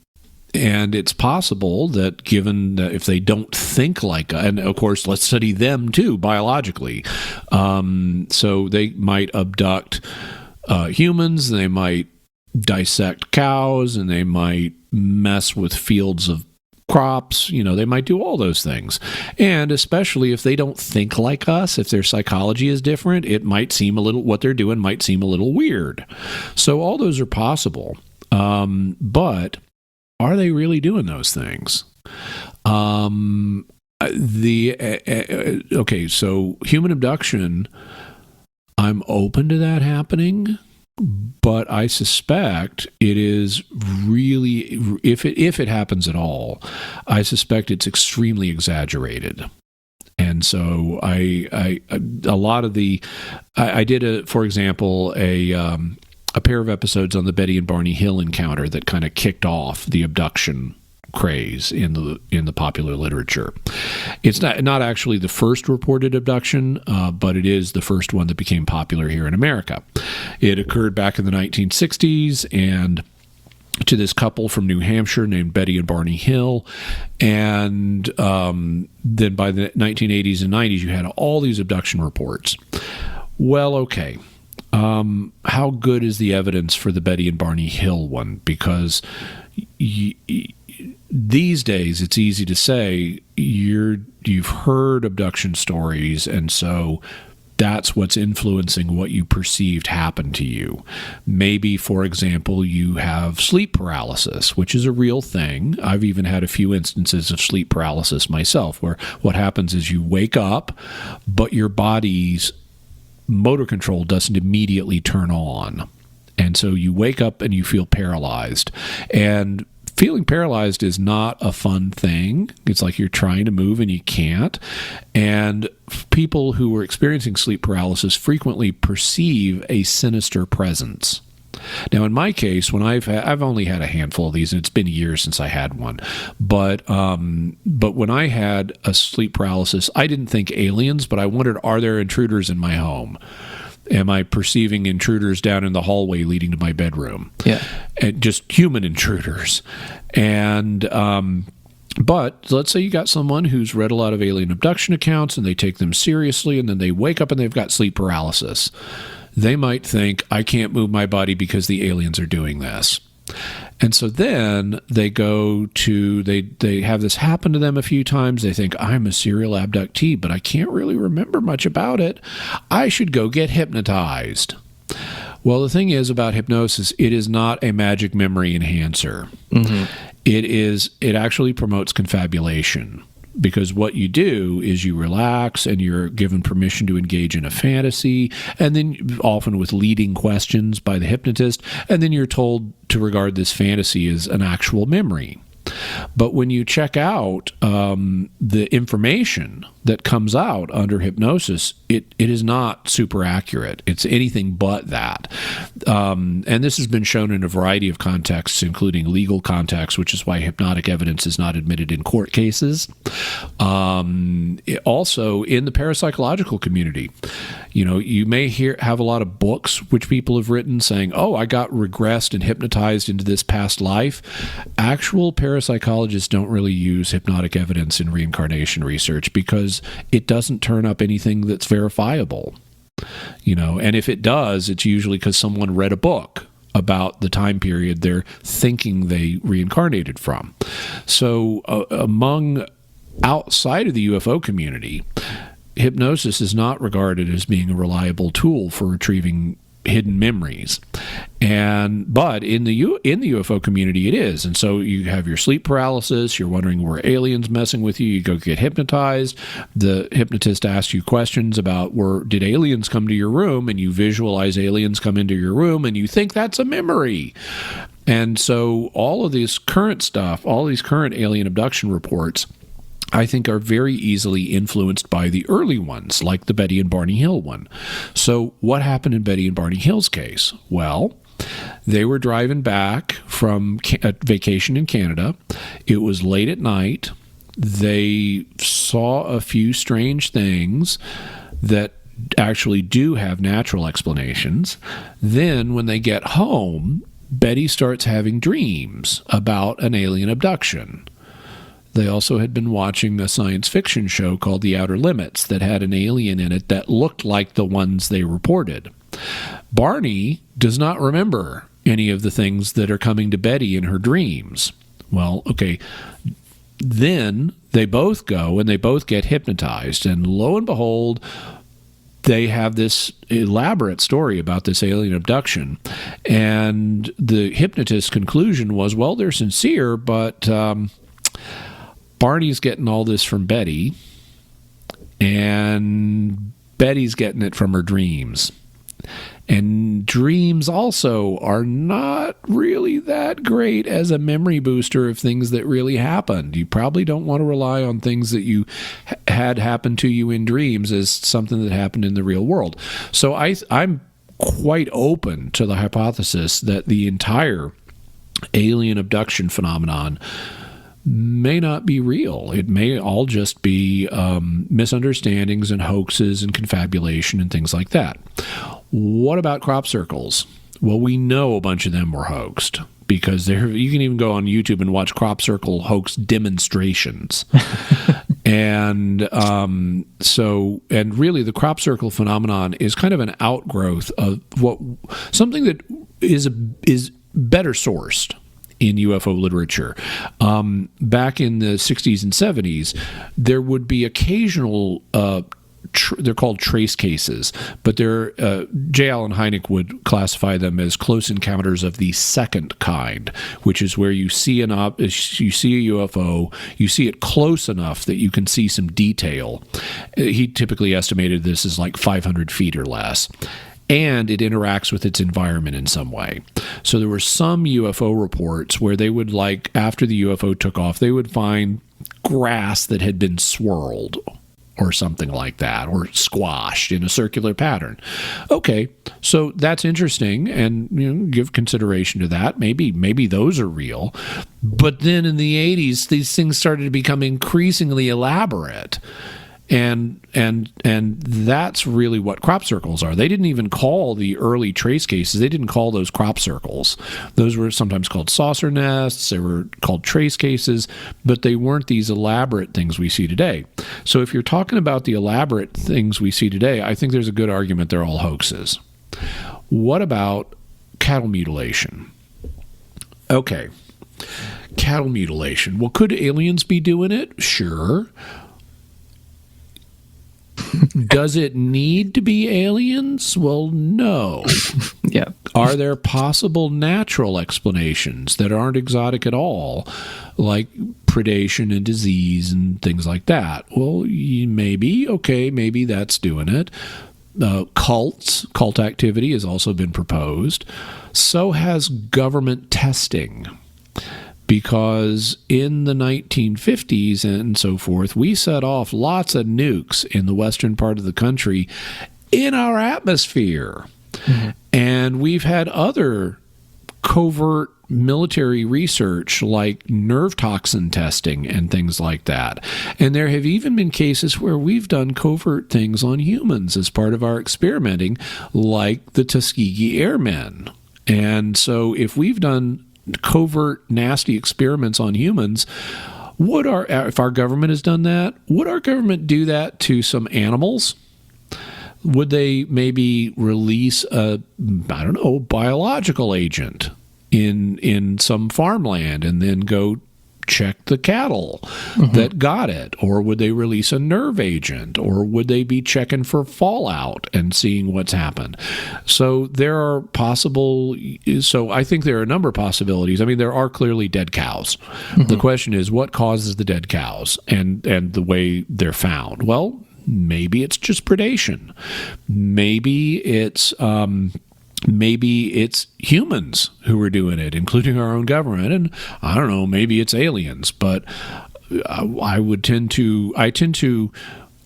[SPEAKER 2] it's possible that given that if they don't think like, and of course, let's study them too, biologically. So they might abduct humans, they might dissect cows, and they might mess with fields of crops. They might do all those things. And especially if they don't think like us, if their psychology is different, what they're doing might seem a little weird. So all those are possible. But are they really doing those things? Okay, so human abduction, I'm open to that happening. But I suspect it is really, if it happens at all, I suspect it's extremely exaggerated. And so I did for example, a pair of episodes on the Betty and Barney Hill encounter that kind of kicked off the abduction craze in the popular literature. It's not actually the first reported abduction, but it is the first one that became popular here in America. It occurred back in the 1960s, and to this couple from New Hampshire named Betty and Barney Hill. And then by the 1980s and 90s, you had all these abduction reports. Well, okay. how good is the evidence for the Betty and Barney Hill one? Because these days it's easy to say you've heard abduction stories, and so that's what's influencing what you perceived happened to you. Maybe, for example, you have sleep paralysis, which is a real thing. I've even had a few instances of sleep paralysis myself, where what happens is you wake up, but your body's motor control doesn't immediately turn on. And so you wake up and you feel paralyzed. And feeling paralyzed is not a fun thing. It's like you're trying to move and you can't. And people who are experiencing sleep paralysis frequently perceive a sinister presence. Now, in my case, when I've only had a handful of these, and it's been years since I had one. But when I had a sleep paralysis, I didn't think aliens, but I wondered, are there intruders in my home? Am I perceiving intruders down in the hallway leading to my bedroom?
[SPEAKER 1] Yeah.
[SPEAKER 2] And just human intruders. And but let's say you got someone who's read a lot of alien abduction accounts and they take them seriously, and then they wake up and they've got sleep paralysis. They might think, I can't move my body because the aliens are doing this. And so then they go to, they have this happen to them a few times. They think, I'm a serial abductee, but I can't really remember much about it. I should go get hypnotized. Well, the thing is about hypnosis, it is not a magic memory enhancer. Mm-hmm. It actually promotes confabulation. Because what you do is you relax and you're given permission to engage in a fantasy, and then often with leading questions by the hypnotist, and then you're told to regard this fantasy as an actual memory. But when you check out the information that comes out under hypnosis, it is not super accurate. It's anything but that. And this has been shown in a variety of contexts, including legal contexts, which is why hypnotic evidence is not admitted in court cases. Also, in the parapsychological community, you may have a lot of books which people have written saying, oh, I got regressed and hypnotized into this past life. Actual parapsychologists don't really use hypnotic evidence in reincarnation research because it doesn't turn up anything that's verifiable. And if it does, it's usually because someone read a book about the time period they're thinking they reincarnated from. So outside of the UFO community, hypnosis is not regarded as being a reliable tool for retrieving hidden memories. But in the UFO community, it is. And so you have your sleep paralysis, you're wondering, were aliens messing with you? You go get hypnotized. The hypnotist asks you questions about, did aliens come to your room? And you visualize aliens come into your room, and you think that's a memory. And so all of this current stuff, all these current alien abduction reports, I think are very easily influenced by the early ones, like the Betty and Barney Hill one. So what happened in Betty and Barney Hill's case? Well, they were driving back from a vacation in Canada. It was late at night. They saw a few strange things that actually do have natural explanations. Then when they get home, Betty starts having dreams about an alien abduction. They also had been watching a science fiction show called The Outer Limits that had an alien in it that looked like the ones they reported. Barney does not remember any of the things that are coming to Betty in her dreams. Well, okay, then they both go and they both get hypnotized, and lo and behold, they have this elaborate story about this alien abduction. And the hypnotist's conclusion was, well, they're sincere, but Barney's getting all this from Betty, and Betty's getting it from her dreams. And dreams also are not really that great as a memory booster of things that really happened. You probably don't want to rely on things that you had happen to you in dreams as something that happened in the real world. So I'm quite open to the hypothesis that the entire alien abduction phenomenon may not be real. It may all just be misunderstandings and hoaxes and confabulation and things like that. What about crop circles? Well, we know a bunch of them were hoaxed because you can even go on YouTube and watch crop circle hoax demonstrations. And and really the crop circle phenomenon is kind of an outgrowth of something that is better sourced in UFO literature. Back in the 60s and 70s, there would be occasional they're called trace cases, but J. Allen Hynek would classify them as close encounters of the second kind, which is where you see a UFO, you see it close enough that you can see some detail. He typically estimated this as like 500 feet or less. And it interacts with its environment in some way. So there were some UFO reports where they would, like, after the UFO took off, they would find grass that had been swirled or something like that, or squashed in a circular pattern. Okay, so that's interesting, and give consideration to that. Maybe those are real. But then in the 80s, these things started to become increasingly elaborate. And that's really what crop circles are. They didn't even call the early trace cases, they didn't call those crop circles. Those were sometimes called saucer nests, they were called trace cases, but they weren't these elaborate things we see today. So if you're talking about the elaborate things we see today, I think there's a good argument they're all hoaxes. What about cattle mutilation? Okay, cattle mutilation. Well, could aliens be doing it? Sure. Does it need to be aliens? Well, no.
[SPEAKER 1] Yeah.
[SPEAKER 2] Are there possible natural explanations that aren't exotic at all, like predation and disease and things like that? Well, maybe. Okay, maybe that's doing it. Cult activity has also been proposed. So has government testing. Because in the 1950s and so forth, we set off lots of nukes in the western part of the country in our atmosphere. Mm-hmm. And we've had other covert military research like nerve toxin testing and things like that. And there have even been cases where we've done covert things on humans as part of our experimenting, like the Tuskegee Airmen. And so if we've done covert, nasty experiments on humans, if our government has done that, would our government do that to some animals? Would they maybe release a, biological agent in some farmland and then go check the cattle that got it? Or would they release a nerve agent? Or would they be checking for fallout and seeing what's happened? So I think there are a number of possibilities. I mean, there are clearly dead cows. The question is, what causes the dead cows and the way they're found? Well, maybe it's just predation. Maybe it's humans who are doing it, including our own government, and I don't know, maybe it's aliens. But I tend to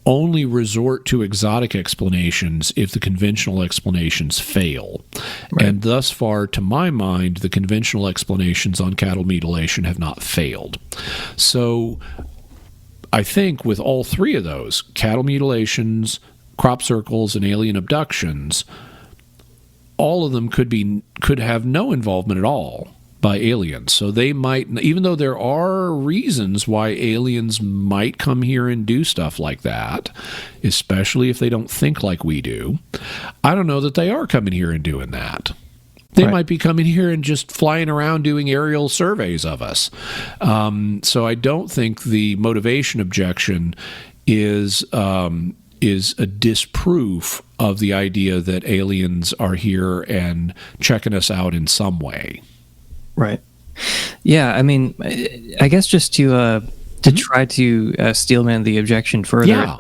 [SPEAKER 2] only resort to exotic explanations if the conventional explanations fail. Right. And thus far, to my mind, the conventional explanations on cattle mutilation have not failed. So I think with all three of those, cattle mutilations, crop circles, and alien abductions, all of them could have no involvement at all by aliens. So they might, even though there are reasons why aliens might come here and do stuff like that, especially if they don't think like we do, I don't know that they are coming here and doing that. They might be coming here and just flying around doing aerial surveys of us. So I don't think the motivation objection is a disproof of the idea that aliens are here and checking us out in some way. Right.
[SPEAKER 1] Yeah, I mean, I guess just to try to steelman the objection further,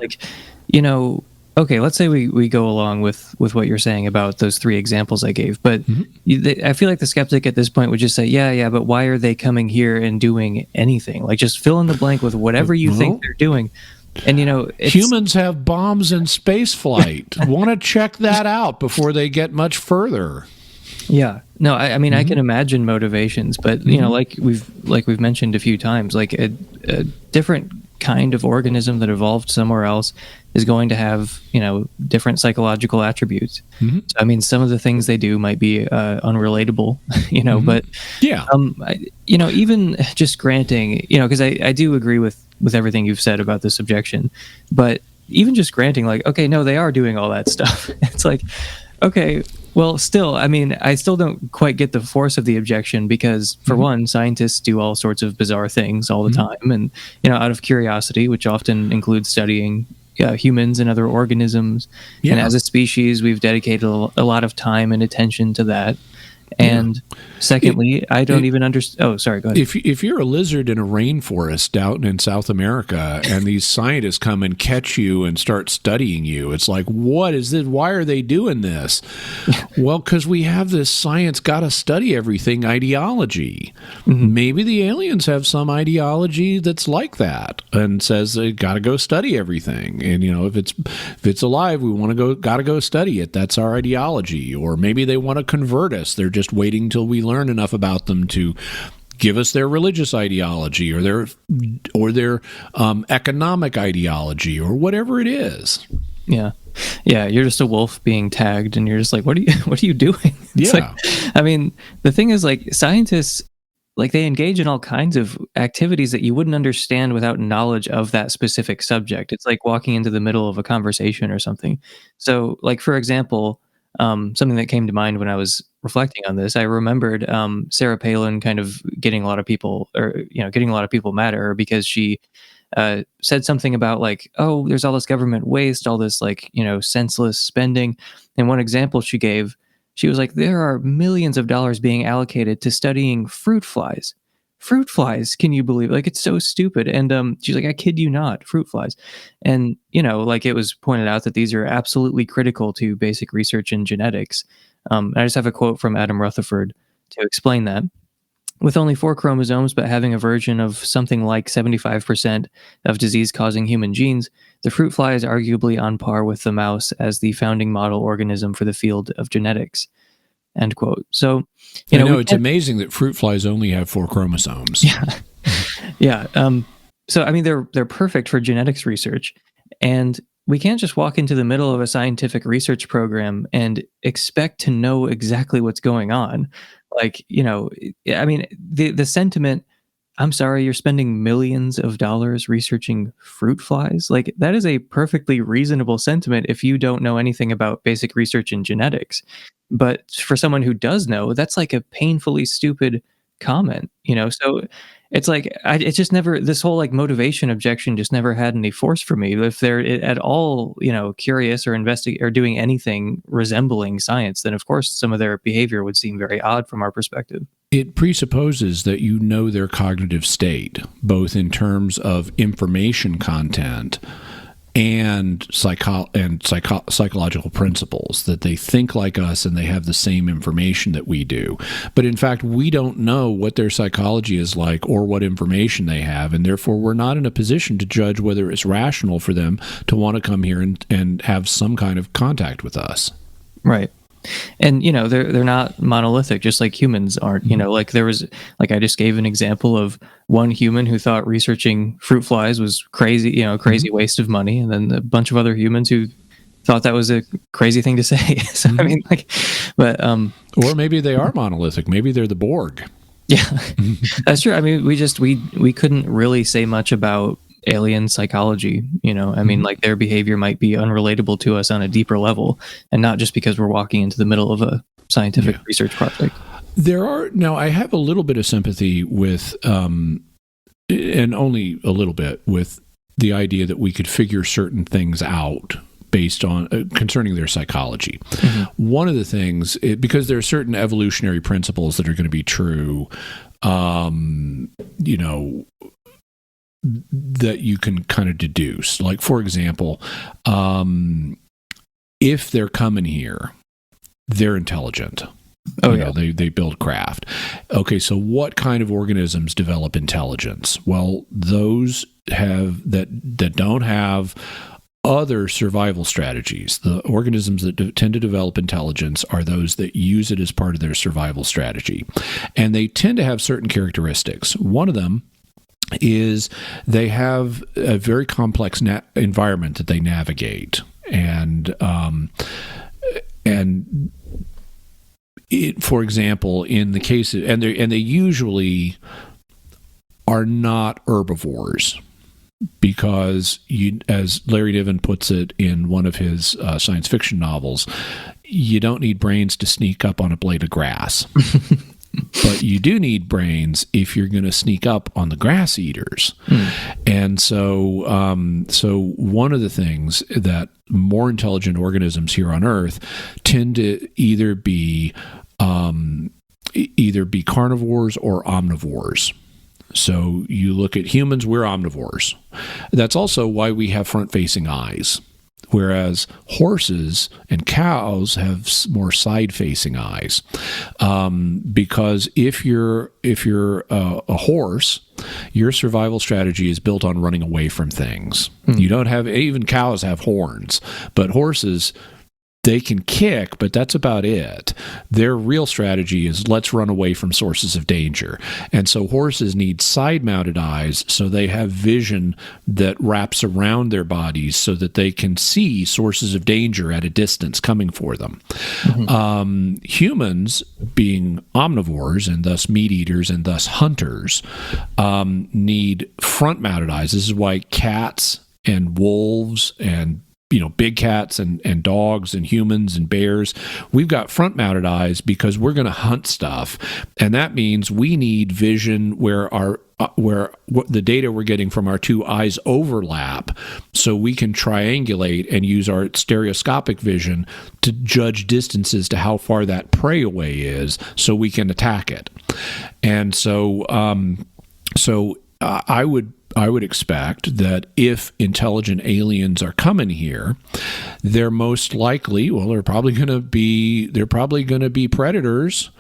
[SPEAKER 1] okay, let's say we go along with what you're saying about those three examples I gave, but I feel like the skeptic at this point would just say, yeah, but why are they coming here and doing anything? Like, just fill in the blank with whatever you think they're doing. And
[SPEAKER 2] humans have bombs in space flight. Want to check that out before they get much further.
[SPEAKER 1] Yeah. No, I mean, I can imagine motivations, but like we've mentioned a few times, like a different kind of organism that evolved somewhere else is going to have, different psychological attributes.
[SPEAKER 2] Mm-hmm.
[SPEAKER 1] So, I mean, some of the things they do might be unrelatable,
[SPEAKER 2] Mm-hmm.
[SPEAKER 1] but
[SPEAKER 2] Yeah.
[SPEAKER 1] Even just granting, because I do agree with everything you've said about this objection, but even just granting, like, okay, no, they are doing all that stuff. It's like, okay, well, still, I mean, I still don't quite get the force of the objection because, for one, scientists do all sorts of bizarre things all the time, and out of curiosity, which often includes studying humans and other organisms.
[SPEAKER 2] Yeah.
[SPEAKER 1] And as a species, we've dedicated a lot of time and attention to that. And secondly, I don't even understand. Oh, sorry, go ahead.
[SPEAKER 2] If you're a lizard in a rainforest out in South America and these scientists come and catch you and start studying you, it's like, what is this? Why are they doing this? Well, because we have this science got to study everything ideology. Mm-hmm. Maybe the aliens have some ideology that's like that and says they got to go study everything. And if it's alive, we want to got to go study it. That's our ideology. Or maybe they want to convert us. They're just waiting till we learn enough about them to give us their religious ideology or their economic ideology or whatever it is.
[SPEAKER 1] Yeah, you're just a wolf being tagged, and you're just like, what are you doing? It's
[SPEAKER 2] yeah,
[SPEAKER 1] I mean, the thing is, like, scientists, like, they engage in all kinds of activities that you wouldn't understand without knowledge of that specific subject. It's like walking into the middle of a conversation or something. So, like, for example, something that came to mind when I was reflecting on this, I remembered Sarah Palin kind of getting a lot of people mad at her because she said something about, like, oh, there's all this government waste, all this, like, senseless spending. And one example she gave, she was like, there are millions of dollars being allocated to studying fruit flies. Fruit flies, can you believe it? Like, it's so stupid. And she's like, I kid you not, fruit flies. And, like, it was pointed out that these are absolutely critical to basic research in genetics. I just have a quote from Adam Rutherford to explain that. With only 4 chromosomes, but having a version of something like 75% of disease-causing human genes, the fruit fly is arguably on par with the mouse as the founding model organism for the field of genetics. End quote. So,
[SPEAKER 2] it's amazing that fruit flies only have 4 chromosomes.
[SPEAKER 1] Yeah. Yeah. So, I mean, they're perfect for genetics research, and we can't just walk into the middle of a scientific research program and expect to know exactly what's going on. Like, I mean, the sentiment, I'm sorry, you're spending millions of dollars researching fruit flies. Like, that is a perfectly reasonable sentiment if you don't know anything about basic research in genetics. But for someone who does know, that's like a painfully stupid comment, So it's like, it's just never, this whole, like, motivation objection just never had any force for me. If they're at all, curious or or doing anything resembling science, then of course some of their behavior would seem very odd from our perspective.
[SPEAKER 2] It presupposes that you know their cognitive state, both in terms of information content and psychological principles, that they think like us and they have the same information that we do. But in fact, we don't know what their psychology is like or what information they have, and therefore we're not in a position to judge whether it's rational for them to want to come here and have some kind of contact with us.
[SPEAKER 1] Right. And, they're not monolithic, just like humans aren't. Like, there was, like, I just gave an example of one human who thought researching fruit flies was crazy, a crazy waste of money. And then a bunch of other humans who thought that was a crazy thing to say. So, I mean, like, but...
[SPEAKER 2] or maybe they are monolithic. Maybe they're the Borg.
[SPEAKER 1] Yeah, that's true. I mean, we couldn't really say much about alien psychology, I mean, like, their behavior might be unrelatable to us on a deeper level, and not just because we're walking into the middle of a scientific research project.
[SPEAKER 2] Now I have a little bit of sympathy with, and only a little bit, with the idea that we could figure certain things out based on concerning their psychology. Mm-hmm. One of the things, because there are certain evolutionary principles that are going to be true, that you can kind of deduce. Like, for example, if they're coming here, they're intelligent. They build craft. Okay, so what kind of organisms develop intelligence? Well, those that don't have other survival strategies. The organisms that tend to develop intelligence are those that use it as part of their survival strategy. And they tend to have certain characteristics. One of them is they have a very complex environment that they navigate, and for example, in the case of, and they usually are not herbivores, because as Larry Niven puts it in one of his science fiction novels, you don't need brains to sneak up on a blade of grass. But you do need brains if you're going to sneak up on the grass eaters. And so one of the things that more intelligent organisms here on Earth tend to either be carnivores or omnivores. So you look at humans, we're omnivores. That's also why we have front-facing eyes, whereas horses and cows have more side-facing eyes. Because if you're a horse, your survival strategy is built on running away from things. You don't have, even cows have horns, but horses, they can kick, but that's about it. Their real strategy is let's run away from sources of danger. And so horses need side-mounted eyes, so they have vision that wraps around their bodies so that they can see sources of danger at a distance coming for them. Humans, being omnivores and thus meat eaters and thus hunters, need front-mounted eyes. This is why cats and wolves and big cats and dogs and humans and bears, we've got front-mounted eyes because we're going to hunt stuff. And that means we need vision where the data we're getting from our two eyes overlap, so we can triangulate and use our stereoscopic vision to judge distances to how far that prey away is, so we can attack it. And so I would expect that if intelligent aliens are coming here, they're most likely, they're probably going to be predators,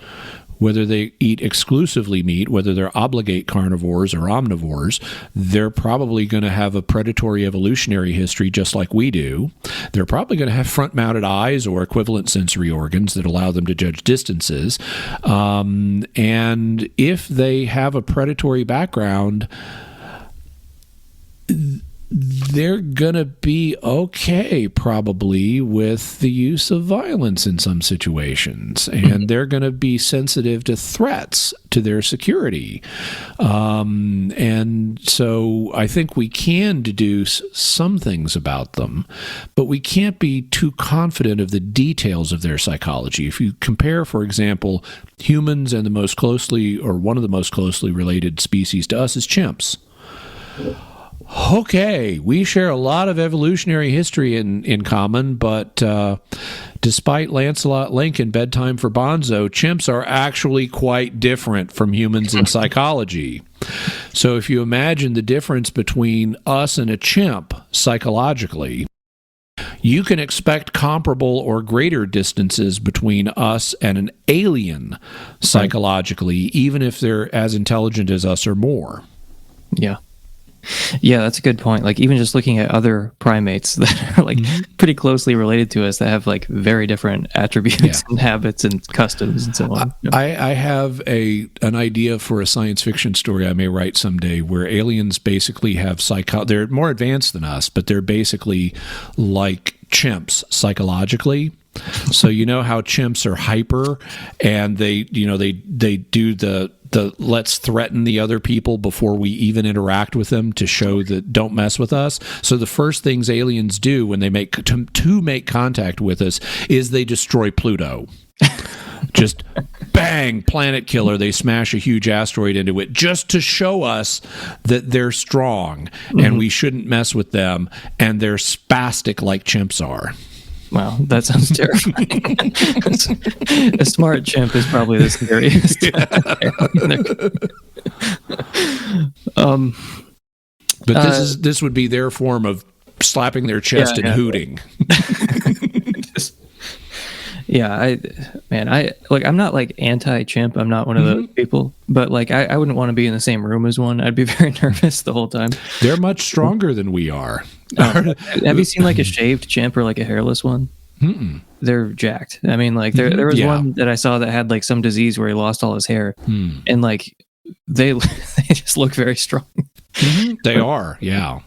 [SPEAKER 2] whether they eat exclusively meat, whether they're obligate carnivores or omnivores. They're probably going to have a predatory evolutionary history just like we do. They're probably going to have front-mounted eyes or equivalent sensory organs that allow them to judge distances. And if they have a predatory background, they're going to be okay probably with the use of violence in some situations, and they're going to be sensitive to threats to their security. And so I think we can deduce some things about them, but we can't be too confident of the details of their psychology. If you compare, for example, humans and one of the most closely related species to us is chimps. Okay, we share a lot of evolutionary history in common, but despite Lancelot Lincoln, Bedtime for Bonzo, chimps are actually quite different from humans in psychology. So if you imagine the difference between us and a chimp psychologically, you can expect comparable or greater distances between us and an alien psychologically, even if they're as intelligent as us or more.
[SPEAKER 1] Yeah, that's a good point. Like, even just looking at other primates that are like pretty closely related to us, that have like very different attributes and habits and customs and so on.
[SPEAKER 2] I have an idea for a science fiction story I may write someday, where aliens basically have they're more advanced than us, but they're basically like chimps psychologically. So how chimps are hyper, and they do the let's threaten the other people before we even interact with them to show that don't mess with us. So the first things aliens do when they make contact with us is they destroy Pluto. Just bang, planet killer. They smash a huge asteroid into it just to show us that they're strong and we shouldn't mess with them, and they're spastic like chimps are.
[SPEAKER 1] Wow, that sounds terrifying. A smart chimp is probably the scariest.
[SPEAKER 2] But this would be their form of slapping their chest and hooting. I'm not like anti-chimp. I'm not one of those people, but like I wouldn't want to be in the same room as one. I'd be very nervous the whole time. They're much stronger than we are.
[SPEAKER 1] Have you seen like a shaved chimp or like a hairless one? They're jacked. I mean, like there was one that I saw that had like some disease where he lost all his hair, and like they just look very strong.
[SPEAKER 2] They are, yeah.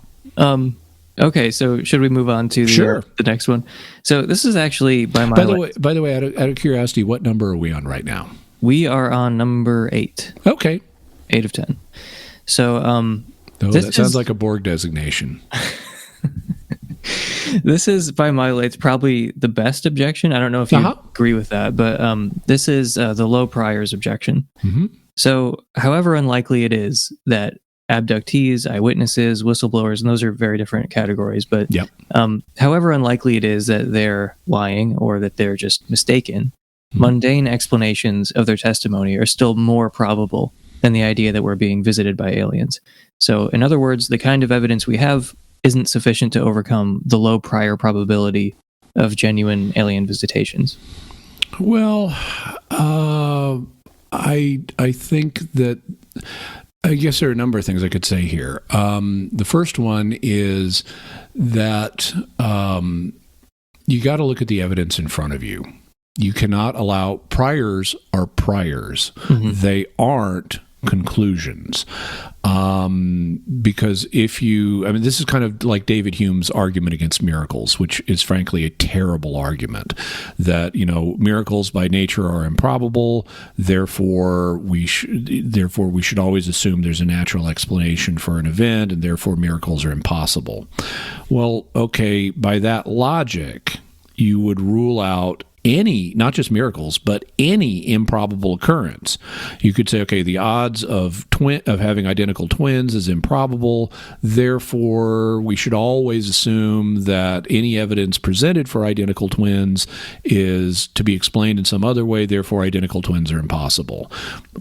[SPEAKER 1] Okay, so should we move on to the next one? So this is actually by the
[SPEAKER 2] way, out of curiosity, what number are we on right now?
[SPEAKER 1] We are on number 8.
[SPEAKER 2] Okay.
[SPEAKER 1] 8 of 10. So
[SPEAKER 2] that sounds like a Borg designation.
[SPEAKER 1] This is by my lights probably the best objection. I don't know if you agree with that, but this is the Low Priors Objection.
[SPEAKER 2] Mm-hmm.
[SPEAKER 1] So however unlikely it is that abductees, eyewitnesses, whistleblowers, and those are very different categories, but however unlikely it is that they're lying or that they're just mistaken, mundane explanations of their testimony are still more probable than the idea that we're being visited by aliens. So in other words, the kind of evidence we have isn't sufficient to overcome the low prior probability of genuine alien visitations.
[SPEAKER 2] Well, I think that, I guess there are a number of things I could say here. The first one is that you got to look at the evidence in front of you. You cannot allow priors are priors. Mm-hmm. They aren't conclusions. Because this is kind of like David Hume's argument against miracles, which is frankly a terrible argument, that, miracles by nature are improbable, therefore we should always assume there's a natural explanation for an event, and therefore miracles are impossible. Well, okay, by that logic, you would rule out any, not just miracles, but any improbable occurrence. You could say, okay, the odds of having identical twins is improbable, therefore we should always assume that any evidence presented for identical twins is to be explained in some other way, therefore identical twins are impossible.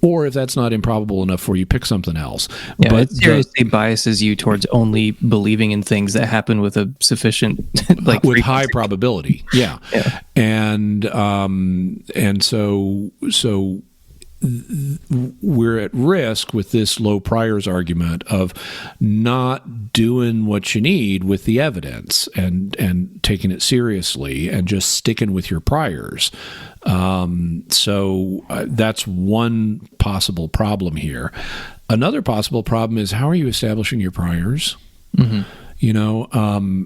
[SPEAKER 2] Or if that's not improbable enough for you, pick something else.
[SPEAKER 1] Yeah, but it seriously biases you towards only believing in things that happen with a sufficient
[SPEAKER 2] with frequency. High probability. Yeah. And so we're at risk with this low priors argument of not doing what you need with the evidence and taking it seriously and just sticking with your priors. So that's one possible problem here. Another possible problem is, how are you establishing your priors? Mm-hmm.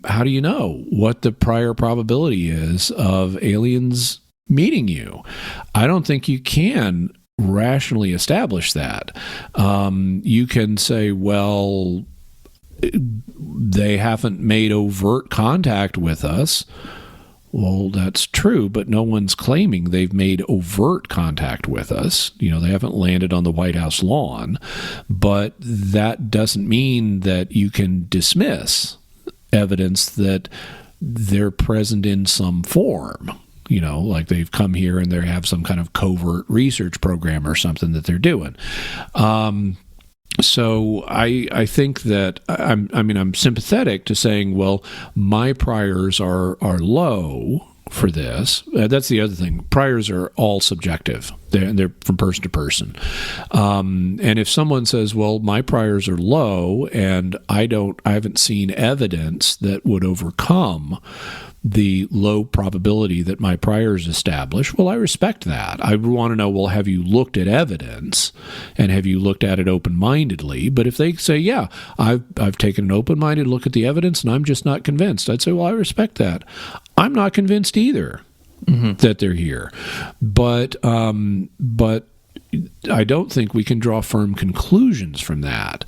[SPEAKER 2] How do you know what the prior probability is of aliens meeting you? I don't think you can rationally establish that. You can say, well, they haven't made overt contact with us. Well, that's true, but no one's claiming they've made overt contact with us. They haven't landed on the White House lawn, but that doesn't mean that you can dismiss evidence that they're present in some form. Like they've come here and they have some kind of covert research program or something that they're doing. So I think that I'm sympathetic to saying, well, my priors are low for this. That's the other thing. Priors are all subjective. They're from person to person. And if someone says, well, my priors are low and I haven't seen evidence that would overcome the low probability that my priors establish, well, I respect that. I want to know, well, have you looked at evidence and have you looked at it open-mindedly? But if they say, yeah, I've taken an open-minded look at the evidence and I'm just not convinced, I'd say, well, I respect that. I'm not convinced either that they're here. But I don't think we can draw firm conclusions from that.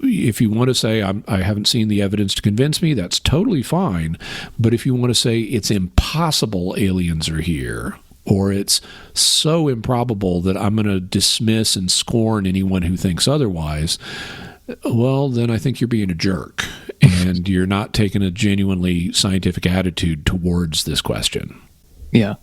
[SPEAKER 2] If you want to say, I haven't seen the evidence to convince me, that's totally fine. But if you want to say it's impossible aliens are here, or it's so improbable that I'm going to dismiss and scorn anyone who thinks otherwise, well, then I think you're being a jerk and you're not taking a genuinely scientific attitude towards this question.
[SPEAKER 1] Yeah.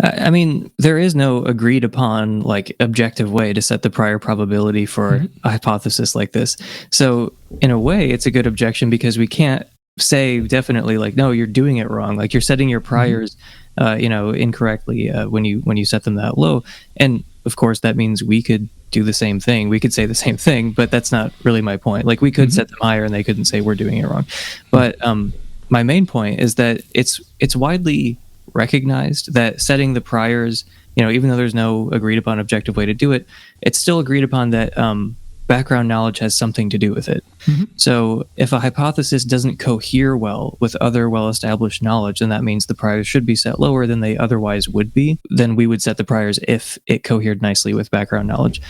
[SPEAKER 1] I mean, there is no agreed upon objective way to set the prior probability for a hypothesis like this. So in a way, it's a good objection because we can't say definitely no, you're doing it wrong. You're setting your priors, incorrectly when you set them that low. And of course, that means we could do the same thing. We could say the same thing, but that's not really my point. We could set them higher and they couldn't say we're doing it wrong. But my main point is that it's widely recognized that setting the priors, even though there's no agreed upon objective way to do it, it's still agreed upon that background knowledge has something to do with it. So if a hypothesis doesn't cohere well with other well-established knowledge, then that means the priors should be set lower than they otherwise would be. Then we would set the priors if it cohered nicely with background knowledge.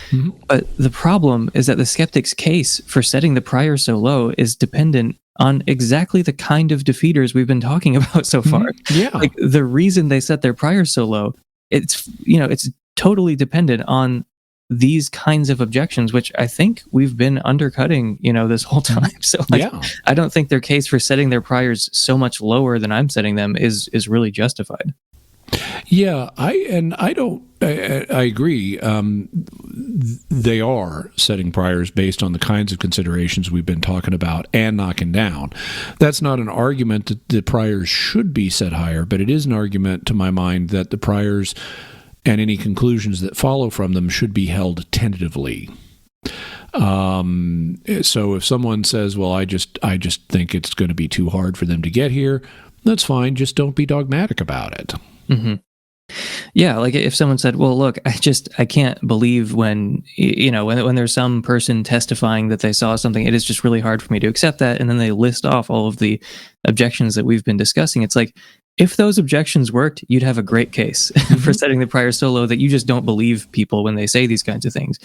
[SPEAKER 1] But the problem is that the skeptic's case for setting the priors so low is dependent on exactly the kind of defeaters we've been talking about so far.
[SPEAKER 2] Yeah.
[SPEAKER 1] Like, the reason they set their priors so low, it's totally dependent on these kinds of objections, which I think we've been undercutting, this whole time. So I don't think their case for setting their priors so much lower than I'm setting them is really justified.
[SPEAKER 2] Yeah, I agree. They are setting priors based on the kinds of considerations we've been talking about and knocking down. That's not an argument that the priors should be set higher, but it is an argument to my mind that the priors and any conclusions that follow from them should be held tentatively. So if someone says, well, I just think it's going to be too hard for them to get here, that's fine. Just don't be dogmatic about it.
[SPEAKER 1] Yeah, like if someone said, well, look, I can't believe when there's some person testifying that they saw something, it is just really hard for me to accept that. And then they list off all of the objections that we've been discussing. It's like, if those objections worked, you'd have a great case for setting the priors so low that you just don't believe people when they say these kinds of things.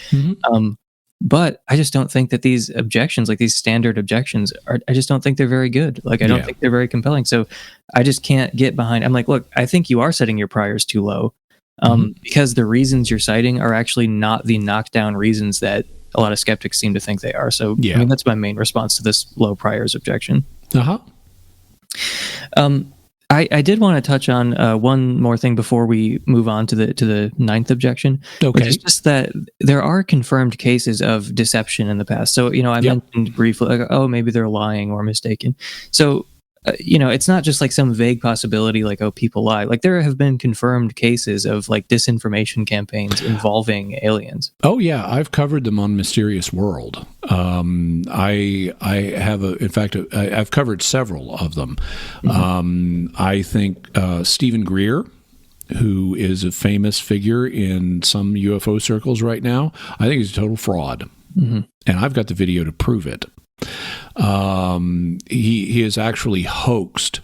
[SPEAKER 1] But I just don't think that these objections, like these standard objections, I just don't think they're very good. Like, I don't think they're very compelling. So I just can't get behind. I'm like, look, I think you are setting your priors too low because the reasons you're citing are actually not the knockdown reasons that a lot of skeptics seem to think they are. So I mean, that's my main response to this low priors objection. I did want to touch on one more thing before we move on to the ninth objection.
[SPEAKER 2] Okay.
[SPEAKER 1] Which is just that there are confirmed cases of deception in the past. So, I mentioned briefly, like, oh, maybe they're lying or mistaken. So, it's not just like some vague possibility like, oh, people lie. Like, there have been confirmed cases of like disinformation campaigns involving aliens. Oh,
[SPEAKER 2] yeah. I've covered them on Mysterious World. I have, in fact, I've covered several of them. I think Stephen Greer, who is a famous figure in some UFO circles right now, I think he's a total fraud. And I've got the video to prove it. He has actually hoaxed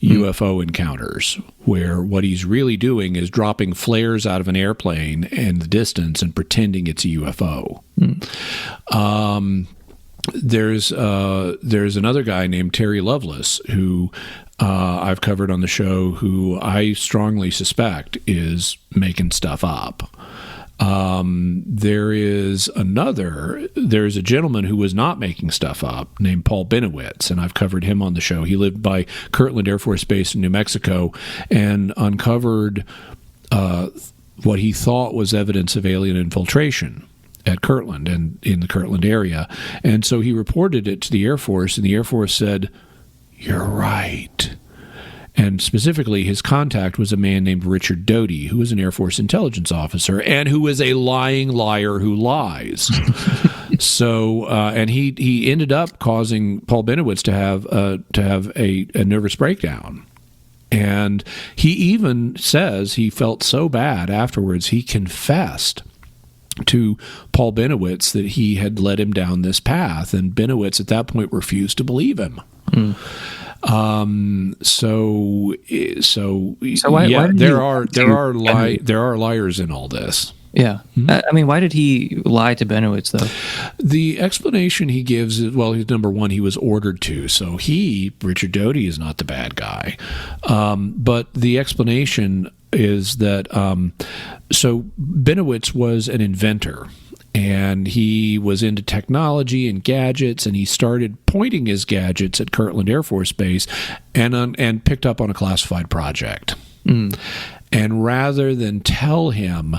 [SPEAKER 2] UFO encounters, where what he's really doing is dropping flares out of an airplane in the distance and pretending it's a UFO. There's another guy named Terry Lovelace who I've covered on the show, who I strongly suspect is making stuff up. There's a gentleman who was not making stuff up named Paul Benowitz, and I've covered him on the show. He lived by Kirtland Air Force Base in New Mexico and uncovered what he thought was evidence of alien infiltration at Kirtland and in the Kirtland area. And so he reported it to the Air Force, and the Air Force said, "You're right." And specifically, his contact was a man named Richard Doty, who was an Air Force intelligence officer and who is a lying liar who lies. So, and he ended up causing Paul Benowitz to have a nervous breakdown. And he even says he felt so bad afterwards, he confessed to Paul Benowitz that he had led him down this path, and Benowitz at that point refused to believe him. So why there are liars in all this.
[SPEAKER 1] Yeah. I mean, why did he lie to Benowitz, though?
[SPEAKER 2] The explanation he gives is, well, number one, he was ordered to. So Richard Doty, is not the bad guy. But the explanation is that, so Benowitz was an inventor. And he was into technology and gadgets, and he started pointing his gadgets at Kirtland Air Force Base and picked up on a classified project. And rather than tell him,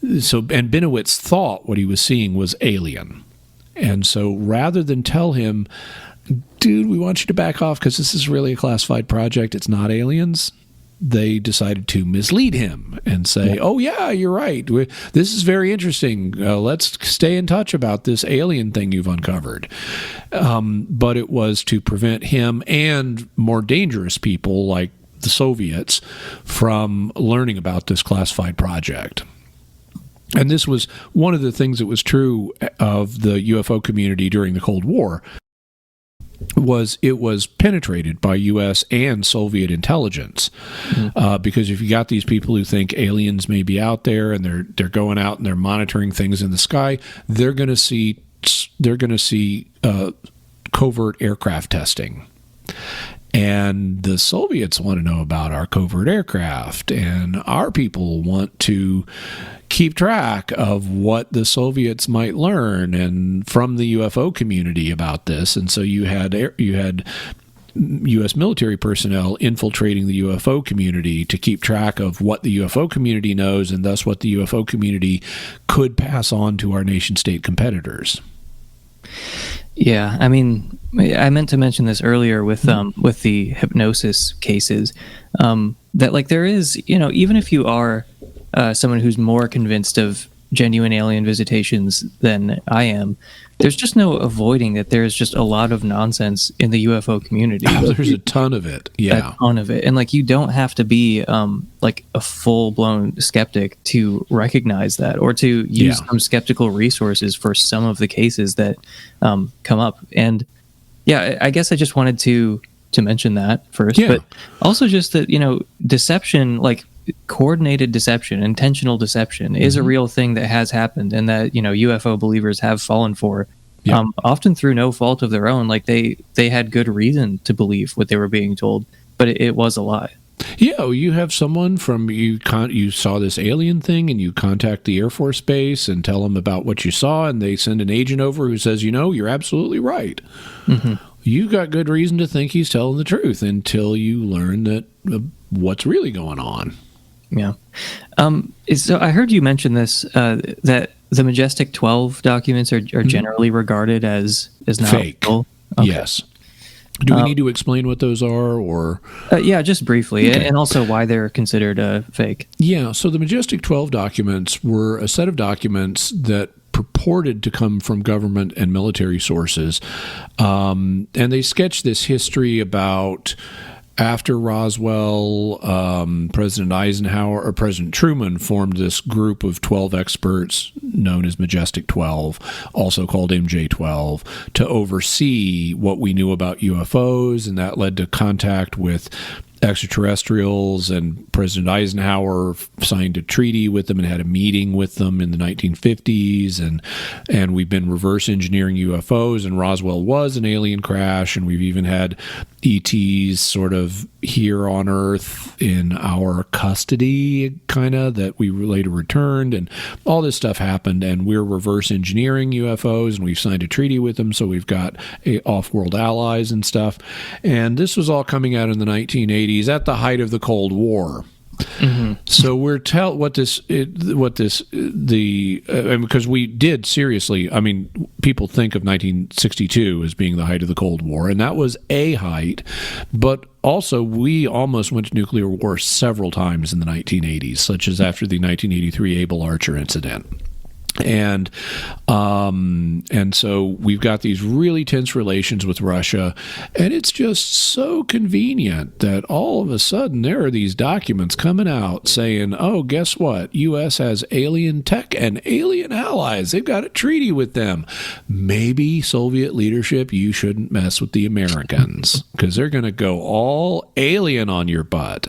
[SPEAKER 2] and Benowitz thought what he was seeing was alien. And so rather than tell him, dude, we want you to back off because this is really a classified project, it's not aliens, they decided to mislead him and say, oh, yeah, you're right. This is very interesting. Let's stay in touch about this alien thing you've uncovered. But it was to prevent him and more dangerous people like the Soviets from learning about this classified project. And this was one of the things that was true of the UFO community during the Cold War, was it was penetrated by U.S. and Soviet intelligence. Because if you got these people who think aliens may be out there and they're going out and they're monitoring things in the sky, they're going to see covert aircraft testing. And the Soviets want to know about our covert aircraft, and our people want to keep track of what the Soviets might learn and from the UFO community about this. And so you had U.S. military personnel infiltrating the UFO community to keep track of what the UFO community knows, and thus what the UFO community could pass on to our nation-state competitors.
[SPEAKER 1] Yeah, I mean, I meant to mention this earlier with the hypnosis cases, that like there is, even if you are someone who's more convinced of genuine alien visitations than I am, there's just no avoiding that there's just a lot of nonsense in the UFO community.
[SPEAKER 2] There's a ton of it. Yeah.
[SPEAKER 1] A ton of it. And like, you don't have to be like a full-blown skeptic to recognize that, or to use some skeptical resources for some of the cases that come up. And yeah, I guess I just wanted to mention that first, but also just that, deception, like coordinated deception, intentional deception is a real thing that has happened, and that, UFO believers have fallen for, often through no fault of their own. Like they had good reason to believe what they were being told, but it was a lie.
[SPEAKER 2] Yeah, you have someone from you saw this alien thing, and you contact the Air Force Base and tell them about what you saw, and they send an agent over who says, you're absolutely right. You've got good reason to think he's telling the truth until you learn that what's really going on.
[SPEAKER 1] Yeah. So I heard you mention this, that the Majestic 12 documents are generally regarded as not
[SPEAKER 2] fake.
[SPEAKER 1] Okay.
[SPEAKER 2] Yes. Do we need to explain what those are, or?
[SPEAKER 1] Yeah, just briefly, and also why they're considered fake.
[SPEAKER 2] Yeah, so the Majestic 12 documents were a set of documents that purported to come from government and military sources, and they sketched this history about after Roswell, President Eisenhower or President Truman formed this group of 12 experts known as Majestic 12, also called MJ12, to oversee what we knew about UFOs, and that led to contact with extraterrestrials, and President Eisenhower signed a treaty with them and had a meeting with them in the 1950s, and we've been reverse engineering UFOs, and Roswell was an alien crash, and we've even had ETs sort of here on Earth in our custody, kind of, that we later returned, and all this stuff happened, and we're reverse engineering UFOs, and we've signed a treaty with them, so we've got off-world allies and stuff. And this was all coming out in the 1980s at the height of the Cold War. So we're because we did seriously. I mean, people think of 1962 as being the height of the Cold War, and that was a height. But also, we almost went to nuclear war several times in the 1980s, such as after the 1983 Able Archer incident. And so we've got these really tense relations with Russia, and it's just so convenient that all of a sudden there are these documents coming out saying, oh, guess what? U.S. has alien tech and alien allies. They've got a treaty with them. Maybe Soviet leadership, you shouldn't mess with the Americans because they're going to go all alien on your butt.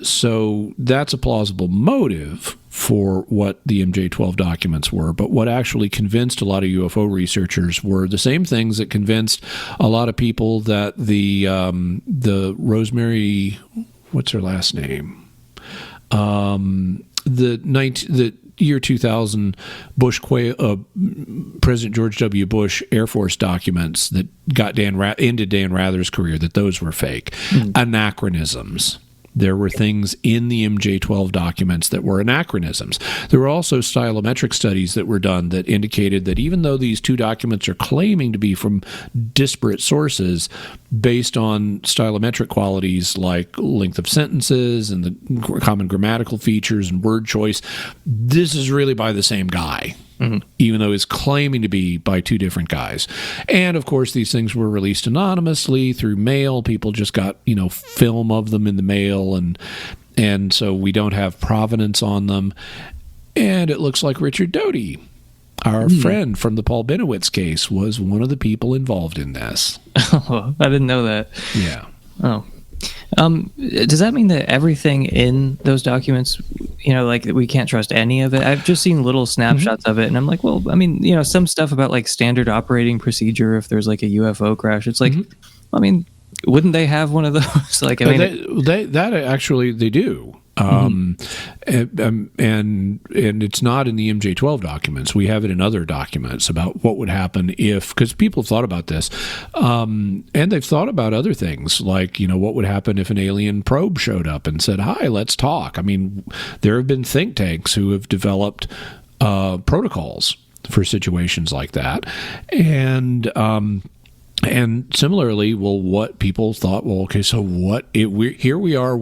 [SPEAKER 2] So that's a plausible motive for what the MJ12 documents were, but what actually convinced a lot of UFO researchers were the same things that convinced a lot of people that the Rosemary, what's her last name? The year 2000 President George W. Bush Air Force documents that got ended Dan Rather's career, that those were fake. Anachronisms. There were things in the MJ12 documents that were anachronisms. There were also stylometric studies that were done that indicated that even though these two documents are claiming to be from disparate sources based on stylometric qualities like length of sentences and the common grammatical features and word choice, this is really by the same guy. Even though it's claiming to be by two different guys. And, of course, these things were released anonymously through mail. People just got, film of them in the mail. And so we don't have provenance on them. And it looks like Richard Doty, our friend from the Paul Benowitz case, was one of the people involved in this.
[SPEAKER 1] Oh, I didn't know that.
[SPEAKER 2] Yeah.
[SPEAKER 1] Oh. Does that mean that everything in those documents, like we can't trust any of it? I've just seen little snapshots of it, and I'm like, well, I mean, some stuff about like standard operating procedure if there's like a UFO crash. It's like, I mean, wouldn't they have one of those? Like, I mean,
[SPEAKER 2] that actually they do. And it's not in the MJ12 documents. We have it in other documents about what would happen if, because people have thought about this, and they've thought about other things like, what would happen if an alien probe showed up and said, "Hi, let's talk." I mean, there have been think tanks who have developed protocols for situations like that, and similarly, what people thought, okay, so here we are,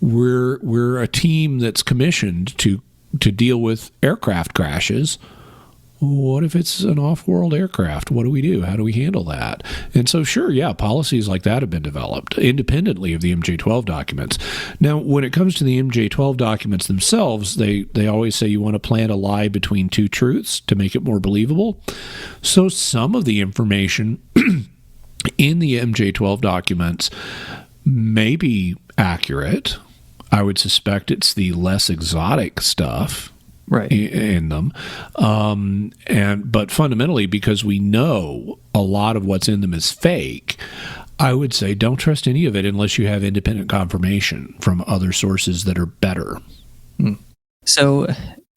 [SPEAKER 2] we're a team that's commissioned to deal with aircraft crashes. What if it's an off-world aircraft? What do we do? How do we handle that? And so, sure, yeah, policies like that have been developed independently of the MJ12 documents. Now, when it comes to the MJ12 documents themselves, they always say you want to plant a lie between two truths to make it more believable. So some of the information in the MJ12 documents may be accurate. I would suspect it's the less exotic stuff in them. But fundamentally, because we know a lot of what's in them is fake, I would say don't trust any of it unless you have independent confirmation from other sources that are better.
[SPEAKER 1] So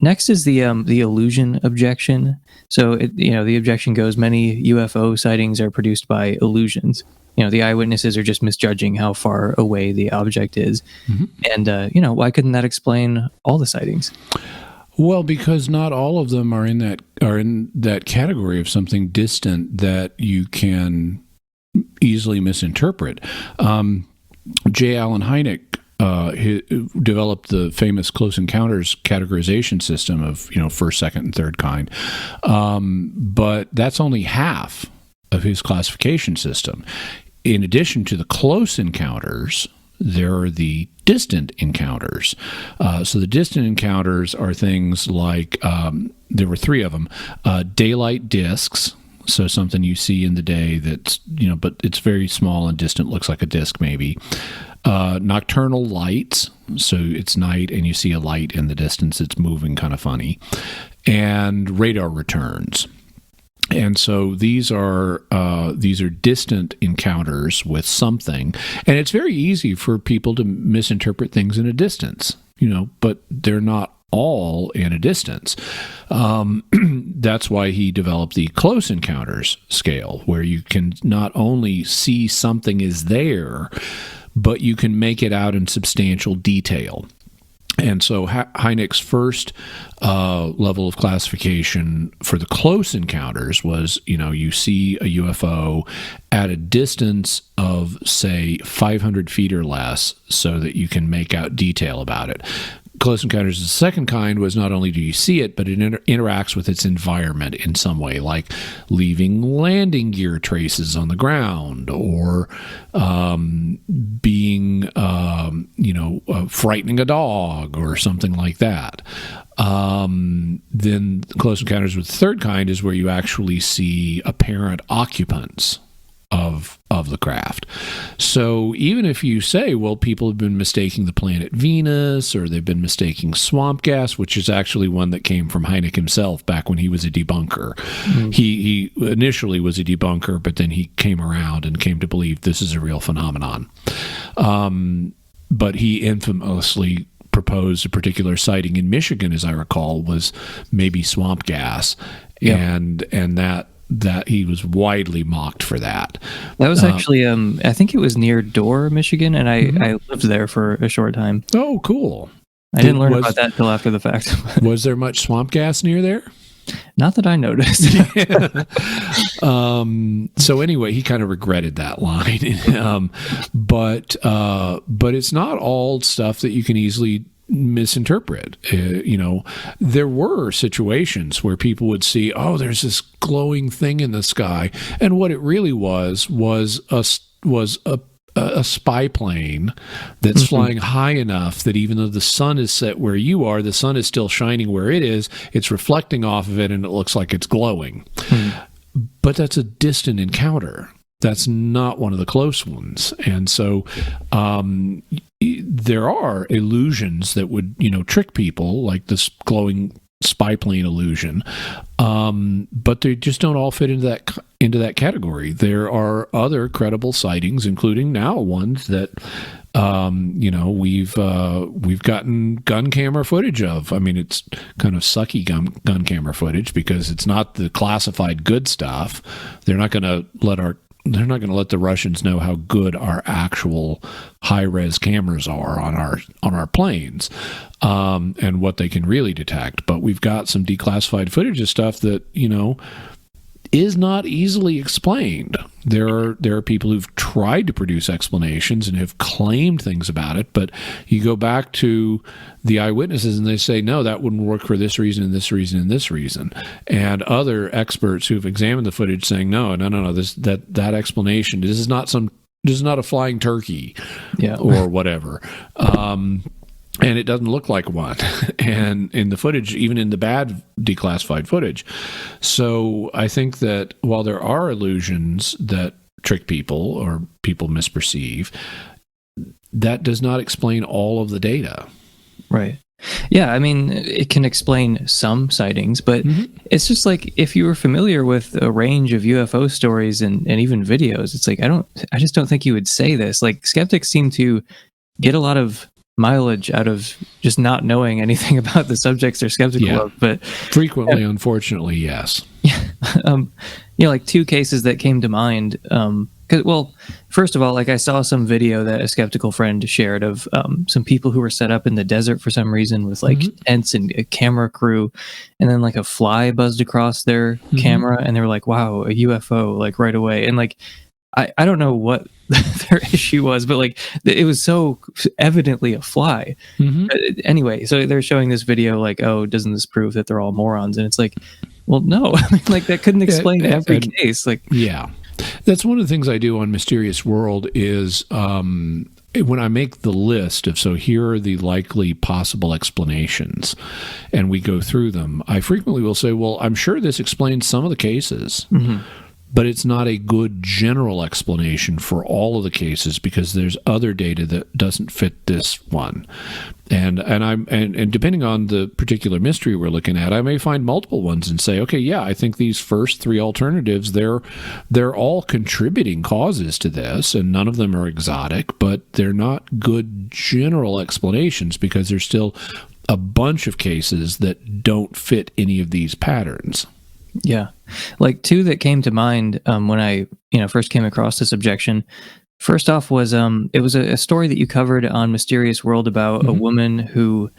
[SPEAKER 1] next is the Illusion Objection. So the objection goes, many UFO sightings are produced by illusions. The eyewitnesses are just misjudging how far away the object is. And, why couldn't that explain all the sightings?
[SPEAKER 2] Well, because not all of them are in that category of something distant that you can easily misinterpret. J. Allen Hynek developed the famous close encounters categorization system of first, second, and third kind, but that's only half of his classification system. In addition to the close encounters, there are the distant encounters. So the distant encounters are things like, there were three of them, daylight discs, so something you see in the day that's, but it's very small and distant, looks like a disc maybe. Nocturnal lights, so it's night and you see a light in the distance, it's moving kind of funny. And radar returns. And so these are distant encounters with something, and it's very easy for people to misinterpret things in a distance, but they're not all in a distance. That's why he developed the close encounters scale, where you can not only see something is there, but you can make it out in substantial detail. And so Hynek's first level of classification for the close encounters was, you see a UFO at a distance of, say, 500 feet or less so that you can make out detail about it. Close encounters, the second kind, was not only do you see it, but it interacts with its environment in some way, like leaving landing gear traces on the ground, or being, frightening a dog or something like that. Then close encounters with the third kind is where you actually see apparent occupants of the craft. So even if you say, well, people have been mistaking the planet Venus, or they've been mistaking swamp gas, which is actually one that came from Hynek himself back when he was a debunker. He initially was a debunker, but then he came around and came to believe this is a real phenomenon. But he infamously proposed a particular sighting in Michigan, as I recall, was maybe swamp gas, and that he was widely mocked for that.
[SPEAKER 1] That was actually, I think it was near Dorr, Michigan, and I lived there for a short time.
[SPEAKER 2] Oh, cool.
[SPEAKER 1] I didn't learn about that till after the fact.
[SPEAKER 2] Was there much swamp gas near there?
[SPEAKER 1] Not that I noticed.
[SPEAKER 2] So anyway, he kind of regretted that line. But it's not all stuff that you can easily misinterpret. There were situations where people would see, oh, there's this glowing thing in the sky, and what it really was a spy plane that's flying high enough that even though the sun is set where you are, the sun is still shining where it is. It's reflecting off of it, and it looks like it's glowing. But that's a distant encounter. That's not one of the close ones. And so there are illusions that would, trick people, like this glowing spy plane illusion, but they just don't all fit into that category. There are other credible sightings, including now ones that we've gotten gun camera footage of. I mean, it's kind of sucky gun camera footage because it's not the classified good stuff. They're not going to let the Russians know how good our actual high-res cameras are on our planes, and what they can really detect. But we've got some declassified footage of stuff that is not easily explained. There are people who've tried to produce explanations and have claimed things about it, but you go back to the eyewitnesses and they say, no, that wouldn't work for this reason and this reason and this reason. And other experts who've examined the footage saying, no, that explanation, this is not a flying turkey, or whatever. And it doesn't look like one. And in the footage, even in the bad declassified footage. So I think that while there are illusions that trick people or people misperceive, that does not explain all of the data.
[SPEAKER 1] Right. Yeah, I mean, it can explain some sightings, but it's just like if you were familiar with a range of UFO stories and even videos, it's like I just don't think you would say this. Like, skeptics seem to get a lot of mileage out of just not knowing anything about the subjects they're skeptical of, but
[SPEAKER 2] frequently, unfortunately, yes.
[SPEAKER 1] Like two cases that came to mind. First of all, like I saw some video that a skeptical friend shared of some people who were set up in the desert for some reason with like tents and a camera crew, and then like a fly buzzed across their camera, and they were like, "Wow, a UFO!" like right away, and like I don't know what their issue was, but like it was so evidently a fly. Anyway, so they're showing this video like, oh, doesn't this prove that they're all morons? And it's like, well, no, like that couldn't explain every case. Like,
[SPEAKER 2] that's one of the things I do on Mysterious World is when I make the list of, so here are the likely possible explanations, and we go through them, I frequently will say, well, I'm sure this explains some of the cases. But it's not a good general explanation for all of the cases because there's other data that doesn't fit this one, and depending on the particular mystery we're looking at, I may find multiple ones and say, okay, I think these first three alternatives, they're all contributing causes to this, and none of them are exotic, but they're not good general explanations because there's still a bunch of cases that don't fit any of these patterns.
[SPEAKER 1] Yeah. Like two that came to mind when I first came across this objection. First off was it was a story that you covered on Mysterious World about a woman who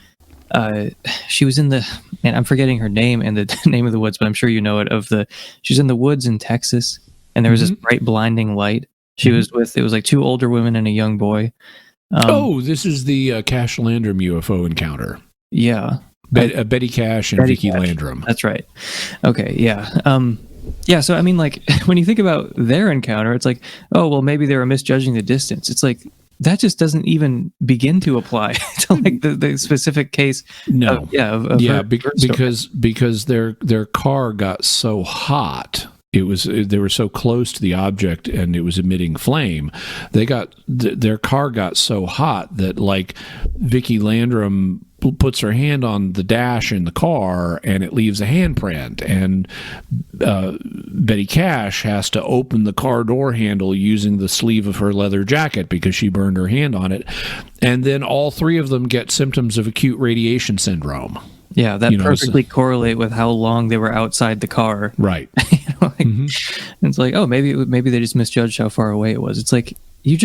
[SPEAKER 1] she was in the, I'm forgetting her name and the name of the woods, but I'm sure you know it, she's in the woods in Texas, and there was this bright blinding light. She was with, it was like two older women and a young boy.
[SPEAKER 2] This is the Cash Landrum UFO encounter.
[SPEAKER 1] Yeah.
[SPEAKER 2] Betty Cash and Vicky Landrum.
[SPEAKER 1] That's right. Okay, yeah. So I mean, like, when you think about their encounter, it's like, oh, well, maybe they were misjudging the distance. It's like, that just doesn't even begin to apply to like the specific case.
[SPEAKER 2] No. Because their car got so hot. They were so close to the object and it was emitting flame. Their car got so hot that, like, Vicky Landrum puts her hand on the dash in the car and it leaves a handprint, and Betty Cash has to open the car door handle using the sleeve of her leather jacket because she burned her hand on it, and then all three of them get symptoms of acute radiation syndrome.
[SPEAKER 1] Yeah, that perfectly correlate with how long they were outside the car.
[SPEAKER 2] Right.
[SPEAKER 1] It's like, oh, maybe they just misjudged how far away it was. It's like, you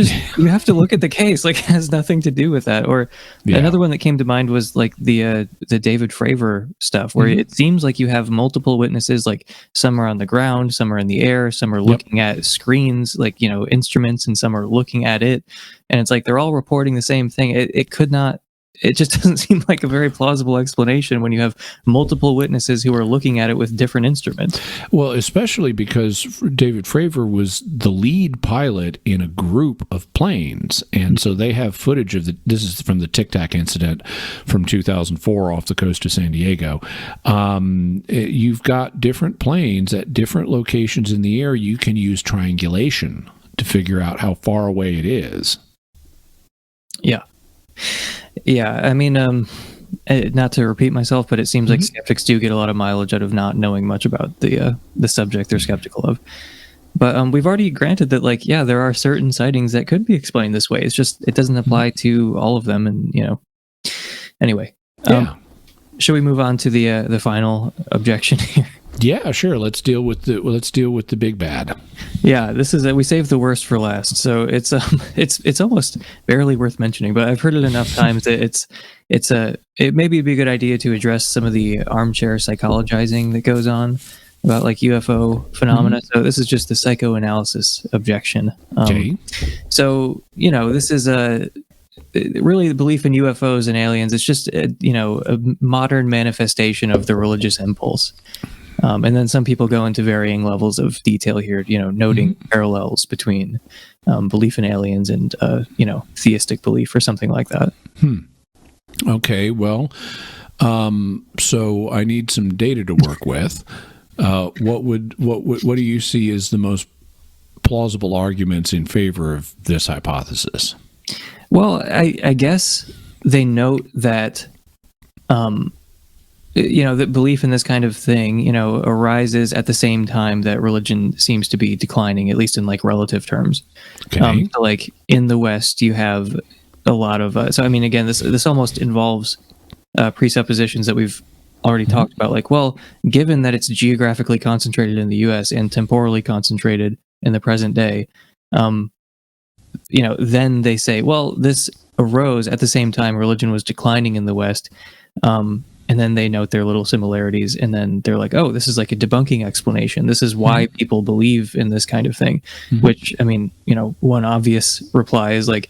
[SPEAKER 1] have to look at the case. Like, it has nothing to do with that. Or another one that came to mind was like the David Fravor stuff, where it seems like you have multiple witnesses, like some are on the ground, some are in the air, some are looking at screens, like, instruments, and some are looking at it. And it's like, they're all reporting the same thing. It could not, it just doesn't seem like a very plausible explanation when you have multiple witnesses who are looking at it with different instruments.
[SPEAKER 2] Well, especially because David Fravor was the lead pilot in a group of planes, and so they have footage of this is from the Tic Tac incident from 2004 off the coast of San Diego. You've got different planes at different locations in the air. You can use triangulation to figure out how far away it is.
[SPEAKER 1] Yeah, I mean, not to repeat myself, but it seems like skeptics do get a lot of mileage out of not knowing much about the subject they're skeptical of. But we've already granted that, like, yeah, there are certain sightings that could be explained this way. It's just it doesn't apply to all of them, and Anyway, should we move on to the final objection here?
[SPEAKER 2] Yeah, sure. Let's deal with the big bad.
[SPEAKER 1] Yeah, this is we saved the worst for last, so it's almost barely worth mentioning. But I've heard it enough times that it maybe be a good idea to address some of the armchair psychologizing that goes on about like UFO phenomena. So this is just the psychoanalysis objection.
[SPEAKER 2] Okay.
[SPEAKER 1] So this is really the belief in UFOs and aliens. It's just a modern manifestation of the religious impulse. And then some people go into varying levels of detail here, noting parallels between belief in aliens and, theistic belief or something like that.
[SPEAKER 2] Okay, well, so I need some data to work with. What do you see as the most plausible arguments in favor of this hypothesis?
[SPEAKER 1] Well, I guess they note that that belief in this kind of thing, arises at the same time that religion seems to be declining, at least in like relative terms.
[SPEAKER 2] Okay.
[SPEAKER 1] So like in the West, you have a lot of. So I mean, again, this almost involves presuppositions that we've already talked about. Like, well, given that it's geographically concentrated in the U.S. and temporally concentrated in the present day, then they say, well, this arose at the same time religion was declining in the West. And then they note their little similarities, and then they're like, oh, this is like a debunking explanation. This is why people believe in this kind of thing, which, I mean, one obvious reply is like,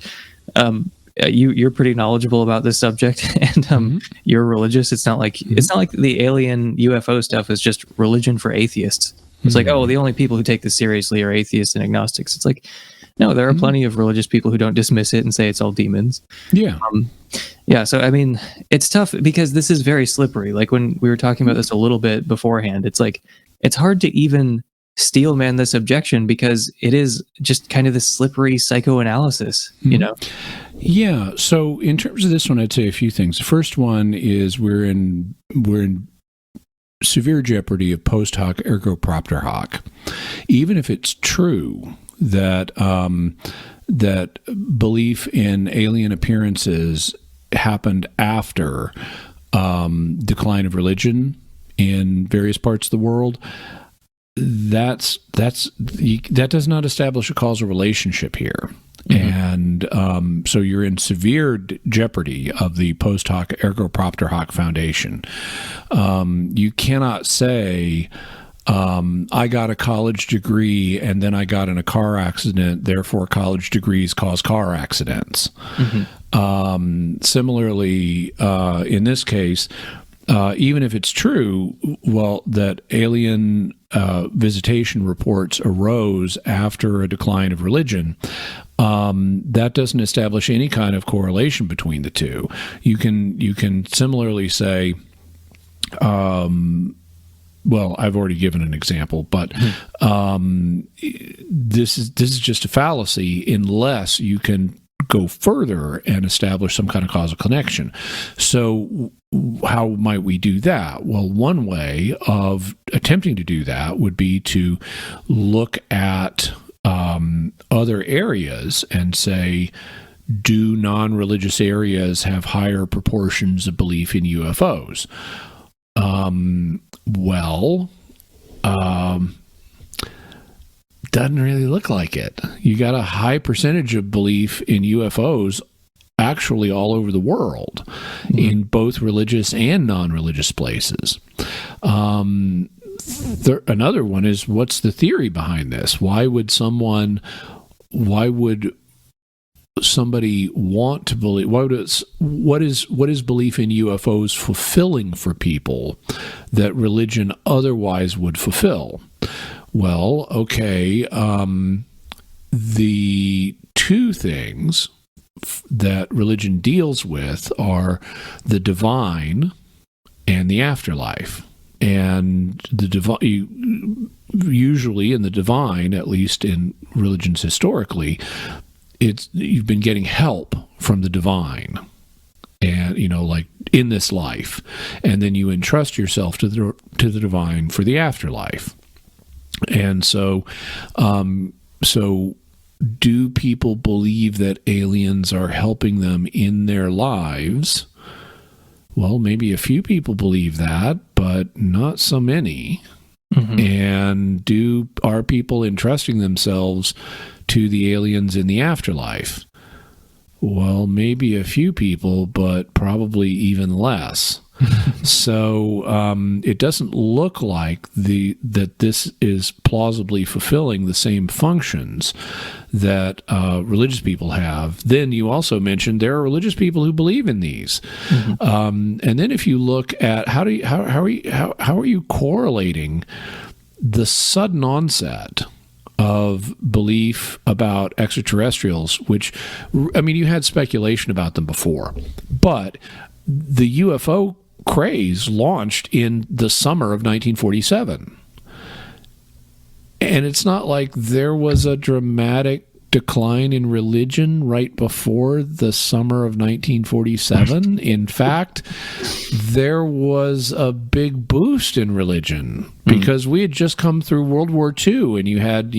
[SPEAKER 1] you're pretty knowledgeable about this subject, and you're religious. It's not like the alien UFO stuff is just religion for atheists. It's like, oh, the only people who take this seriously are atheists and agnostics. It's like, no, there are plenty of religious people who don't dismiss it and say it's all demons.
[SPEAKER 2] Yeah.
[SPEAKER 1] Yeah, so I mean, it's tough because this is very slippery. Like when we were talking about this a little bit beforehand, it's like it's hard to even steelman this objection because it is just kind of this slippery psychoanalysis,
[SPEAKER 2] Yeah. So in terms of this one, I'd say a few things. The first one is we're in severe jeopardy of post hoc ergo propter hoc, even if it's true that that belief in alien appearances happened after decline of religion in various parts of the world. That does not establish a causal relationship here. And so you're in severe jeopardy of the post hoc ergo propter hoc foundation. You cannot say, I got a college degree and then I got in a car accident, therefore college degrees cause car accidents. Similarly, in this case, even if it's true, well, that alien visitation reports arose after a decline of religion, that doesn't establish any kind of correlation between the two. You can similarly say, well, I've already given an example, but this is just a fallacy unless you can go further and establish some kind of causal connection. So how might we do that? Well, one way of attempting to do that would be to look at other areas and say, do non-religious areas have higher proportions of belief in UFOs? Doesn't really look like it. You got a high percentage of belief in UFOs actually all over the world, in both religious and non-religious places. Another one is, what's the theory behind this? Why would somebody want to believe? What is belief in UFOs fulfilling for people that religion otherwise would fulfill? Well, okay, the two things that religion deals with are the divine and the afterlife. And the divine, usually in the divine, at least in religions historically, you've been getting help from the divine, and like in this life, and then you entrust yourself to the divine for the afterlife. And so do people believe that aliens are helping them in their lives? Well, maybe a few people believe that, but not so many. Mm-hmm. And are people entrusting themselves to the aliens in the afterlife? Well, maybe a few people, but probably even less. So it doesn't look like that this is plausibly fulfilling the same functions that religious people have. Then you also mentioned there are religious people who believe in these, and then if you look at how are you correlating the sudden onset of belief about extraterrestrials, which, I mean, you had speculation about them before, but the UFO craze launched in the summer of 1947. And it's not like there was a dramatic decline in religion right before the summer of 1947. In fact, there was a big boost in religion because we had just come through World War II, and you had,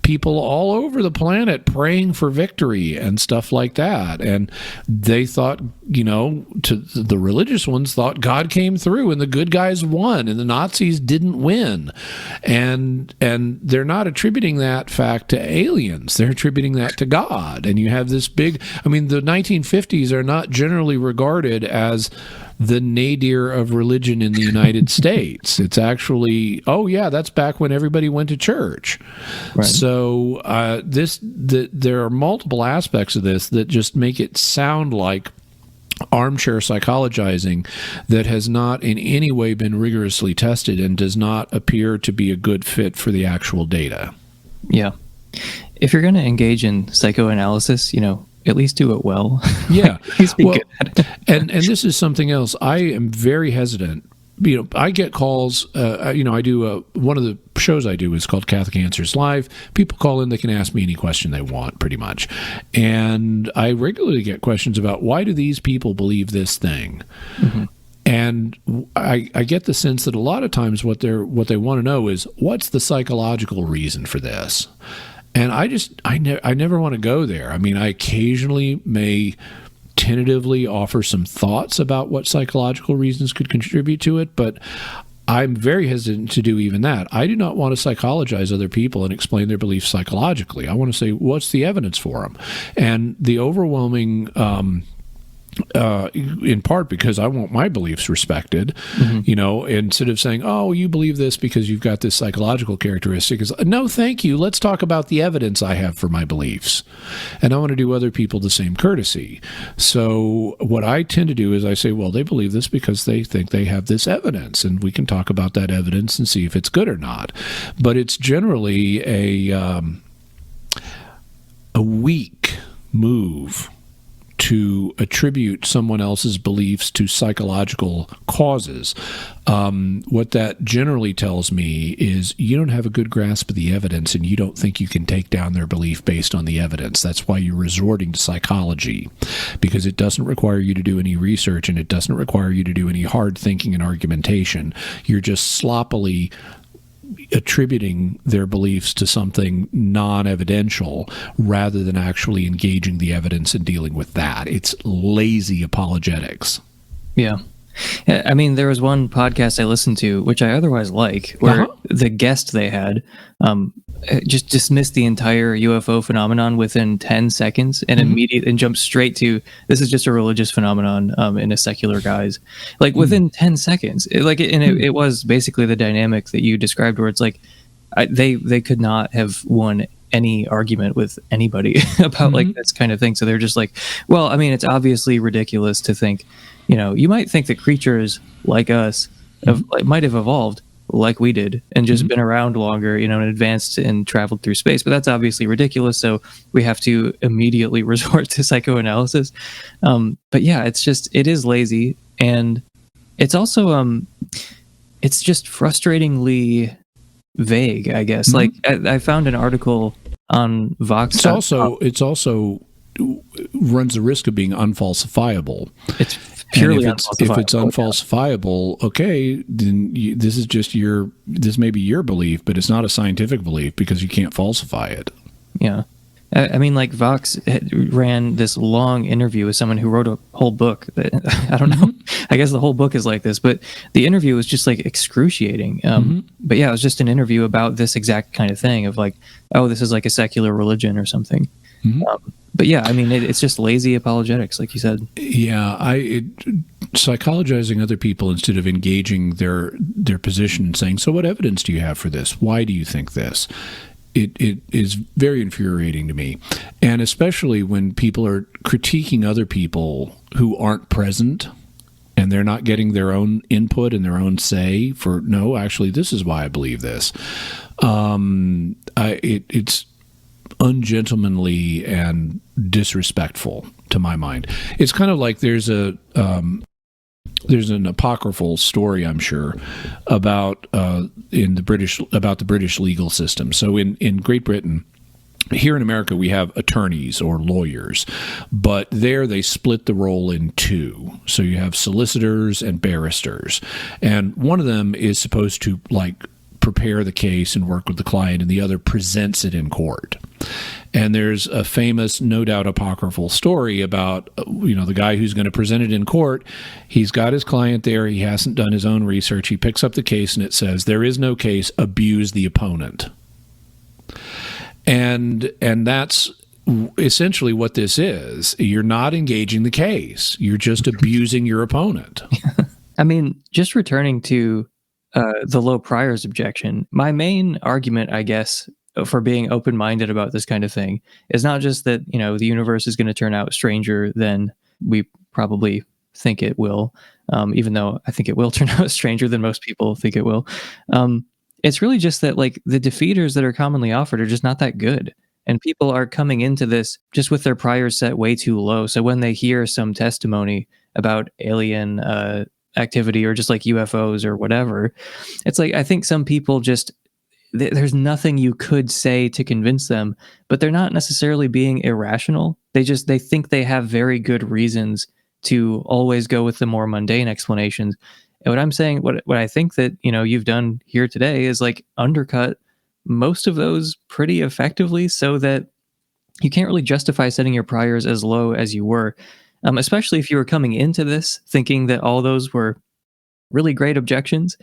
[SPEAKER 2] people all over the planet praying for victory and stuff like that. And they thought, the religious ones thought God came through and the good guys won and the Nazis didn't win. And they're not attributing that fact to aliens. They're attributing that to God. And you have this the 1950s are not generally regarded as the nadir of religion in the United States. It's actually, that's back when everybody went to church. Right. So there are multiple aspects of this that just make it sound like armchair psychologizing that has not in any way been rigorously tested and does not appear to be a good fit for the actual data.
[SPEAKER 1] Yeah. If you're going to engage in psychoanalysis, at least do it well.
[SPEAKER 2] Yeah.
[SPEAKER 1] Good at it.
[SPEAKER 2] and this is something else. I am very hesitant. I get calls. I do one of the shows I do is called Catholic Answers Live. People call in; they can ask me any question they want, pretty much. And I regularly get questions about why do these people believe this thing. Mm-hmm. And I get the sense that a lot of times what they want to know is what's the psychological reason for this. And I never want to go there. I mean, I occasionally may tentatively offer some thoughts about what psychological reasons could contribute to it, but I'm very hesitant to do even that. I do not want to psychologize other people and explain their beliefs psychologically. I want to say, what's the evidence for them? And the overwhelming in part because I want my beliefs respected, instead of saying, oh, you believe this because you've got this psychological characteristic. No, thank you. Let's talk about the evidence I have for my beliefs. And I want to do other people the same courtesy. So what I tend to do is I say, well, they believe this because they think they have this evidence, and we can talk about that evidence and see if it's good or not. But it's generally a weak move to attribute someone else's beliefs to psychological causes. What that generally tells me is you don't have a good grasp of the evidence and you don't think you can take down their belief based on the evidence. That's why you're resorting to psychology, because it doesn't require you to do any research and it doesn't require you to do any hard thinking and argumentation. You're just sloppily attributing their beliefs to something non-evidential rather than actually engaging the evidence and dealing with that. It's lazy apologetics.
[SPEAKER 1] Yeah. I mean, there was one podcast I listened to, which I otherwise like, where the guest they had just dismissed the entire UFO phenomenon within 10 seconds and immediately jumped straight to, this is just a religious phenomenon in a secular guise. Like within 10 seconds. It was basically the dynamic that you described where it's like, they could not have won any argument with anybody about like this kind of thing. So they're just like, well, I mean, it's obviously ridiculous to think, you might think that creatures like us might have evolved like we did and just been around longer, and advanced and traveled through space. But that's obviously ridiculous. So we have to immediately resort to psychoanalysis. But yeah, it is lazy. And it's also, it's just frustratingly vague, I guess. Like I found an article on Vox.
[SPEAKER 2] It's also runs the risk of being unfalsifiable.
[SPEAKER 1] It's purely
[SPEAKER 2] unfalsifiable. If it's unfalsifiable, okay, then this may be your belief, but it's not a scientific belief because you can't falsify it.
[SPEAKER 1] Yeah. I mean, like Vox ran this long interview with someone who wrote a whole book. I don't know. I guess the whole book is like this, but the interview was just like excruciating. But yeah, it was just an interview about this exact kind of thing of like, oh, this is like a secular religion or something. But yeah, I mean, it's just lazy apologetics, like you said. Yeah,
[SPEAKER 2] psychologizing other people instead of engaging their position and saying, so what evidence do you have for this? Why do you think this? It is very infuriating to me, and especially when people are critiquing other people who aren't present and they're not getting their own input and their own say for, no, actually, this is why I believe this. It's ungentlemanly and disrespectful to my mind. It's kind of like there's an apocryphal story, I'm sure, about the British legal system. So in Great Britain, here in America, we have attorneys or lawyers, but there they split the role in two. So you have solicitors and barristers, and one of them is supposed to prepare the case and work with the client, and the other presents it in court. And there's a famous, no doubt apocryphal story about, the guy who's going to present it in court. He's got his client there. He hasn't done his own research. He picks up the case and it says, there is no case, abuse the opponent. And that's essentially what this is. You're not engaging the case. You're just abusing your opponent.
[SPEAKER 1] I mean, just returning to the Low Priors Objection, my main argument, I guess, for being open-minded about this kind of thing is not just that, the universe is going to turn out stranger than we probably think it will, even though I think it will turn out stranger than most people think it will. It's really just that, the defeaters that are commonly offered are just not that good. And people are coming into this just with their priors set way too low. So when they hear some testimony about alien activity or just like UFOs or whatever, it's like, I think some people just, there's nothing you could say to convince them, but they're not necessarily being irrational. They think they have very good reasons to always go with the more mundane explanations. And what I'm saying, what I think that, you've done here today is undercut most of those pretty effectively, so that you can't really justify setting your priors as low as you were. Especially if you were coming into this thinking that all those were really great objections.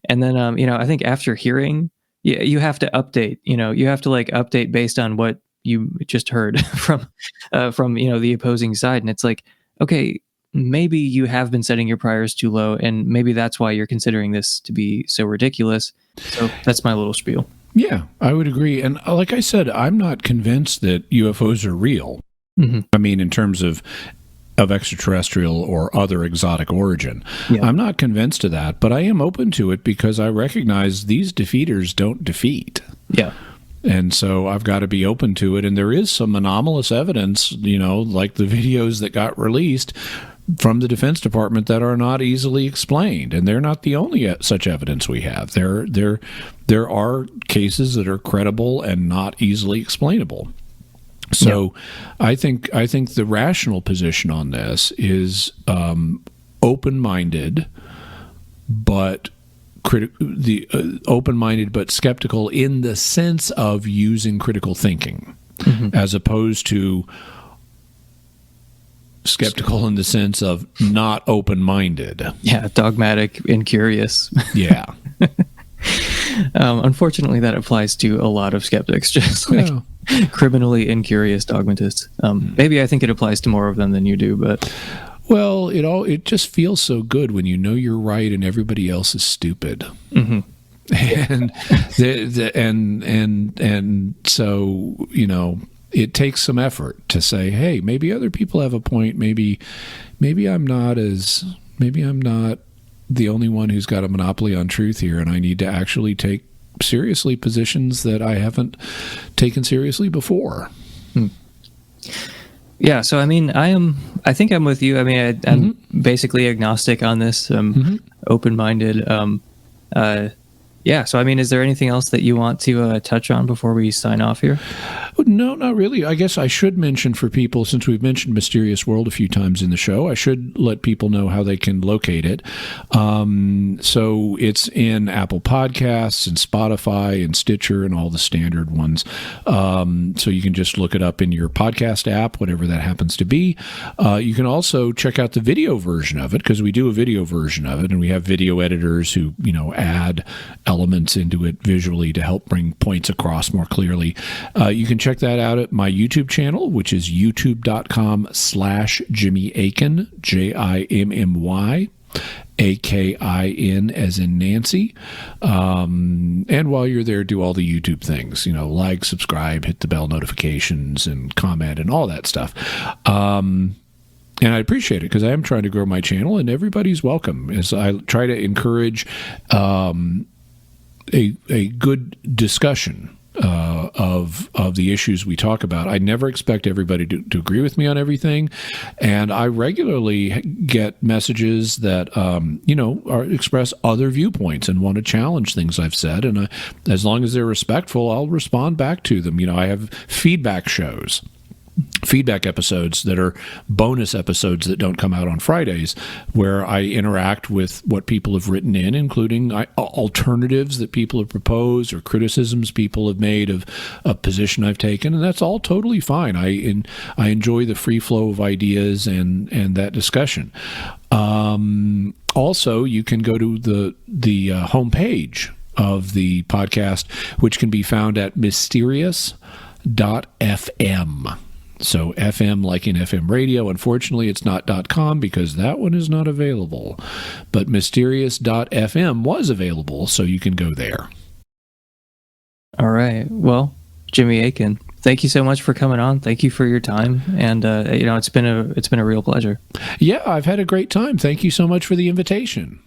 [SPEAKER 1] And then, I think after hearing, you have to update, you have to update based on what you just heard from the opposing side. And it's like, okay, maybe you have been setting your priors too low, and maybe that's why you're considering this to be so ridiculous. So that's my little spiel.
[SPEAKER 2] Yeah, I would agree. And like I said, I'm not convinced that UFOs are real. I mean, in terms of extraterrestrial or other exotic origin. Yeah. I'm not convinced of that, but I am open to it because I recognize these defeaters don't defeat.
[SPEAKER 1] Yeah.
[SPEAKER 2] And so I've got to be open to it. And there is some anomalous evidence, like the videos that got released from the Defense Department that are not easily explained. And they're not the only such evidence we have. There are cases that are credible and not easily explainable. So yeah. I think the rational position on this is open-minded, but open-minded but skeptical in the sense of using critical thinking, as opposed to skeptical in the sense of not open-minded.
[SPEAKER 1] Yeah, dogmatic and curious.
[SPEAKER 2] Yeah.
[SPEAKER 1] Unfortunately, that applies to a lot of skeptics, just criminally incurious dogmatists. Maybe I think it applies to more of them than you do, but
[SPEAKER 2] it just feels so good when you know you're right and everybody else is stupid. And and so, you know, it takes some effort to say, hey, maybe other people have a point. Maybe I'm not the only one who's got a monopoly on truth here, and I need to actually take seriously positions that I haven't taken seriously before.
[SPEAKER 1] Yeah, so I mean, I think I'm with you. I mean, I'm basically agnostic on this. Open-minded. Yeah, so I mean, is there anything else that you want to touch on before we sign off here?
[SPEAKER 2] No, not really. I guess I should mention for people, since we've mentioned Mysterious World a few times in the show, I should let people know how they can locate it. So it's in Apple Podcasts and Spotify and Stitcher and all the standard ones. So you can just look it up in your podcast app, whatever that happens to be. You can also check out the video version of it, because we do a video version of it, and we have video editors who, you know, add elements into it visually to help bring points across more clearly. You can check that out at my YouTube channel, which is youtube.com/Jimmy Akin, Jimmy Akin as in Nancy. And while you're there, do all the YouTube things, you know, like, subscribe, hit the bell notifications, and comment and all that stuff. And I appreciate it, because I am trying to grow my channel, and everybody's welcome as I try to encourage a good discussion of the issues we talk about. I never expect everybody to agree with me on everything, and I regularly get messages that you know, express other viewpoints and want to challenge things I've said, and as long as they're respectful, I'll respond back to them. You know, I have feedback episodes that are bonus episodes that don't come out on Fridays, where I interact with what people have written in, including alternatives that people have proposed or criticisms people have made of a position I've taken, and that's all totally fine. I enjoy the free flow of ideas and that discussion. Also, you can go to the homepage of the podcast, which can be found at mysterious.fm. So FM like in FM radio. Unfortunately, it's not .com, because that one is not available. But mysterious.fm was available, so you can go there.
[SPEAKER 1] All right. Well, Jimmy Akin, thank you so much for coming on. Thank you for your time, and you know, it's been a real pleasure.
[SPEAKER 2] Yeah, I've had a great time. Thank you so much for the invitation.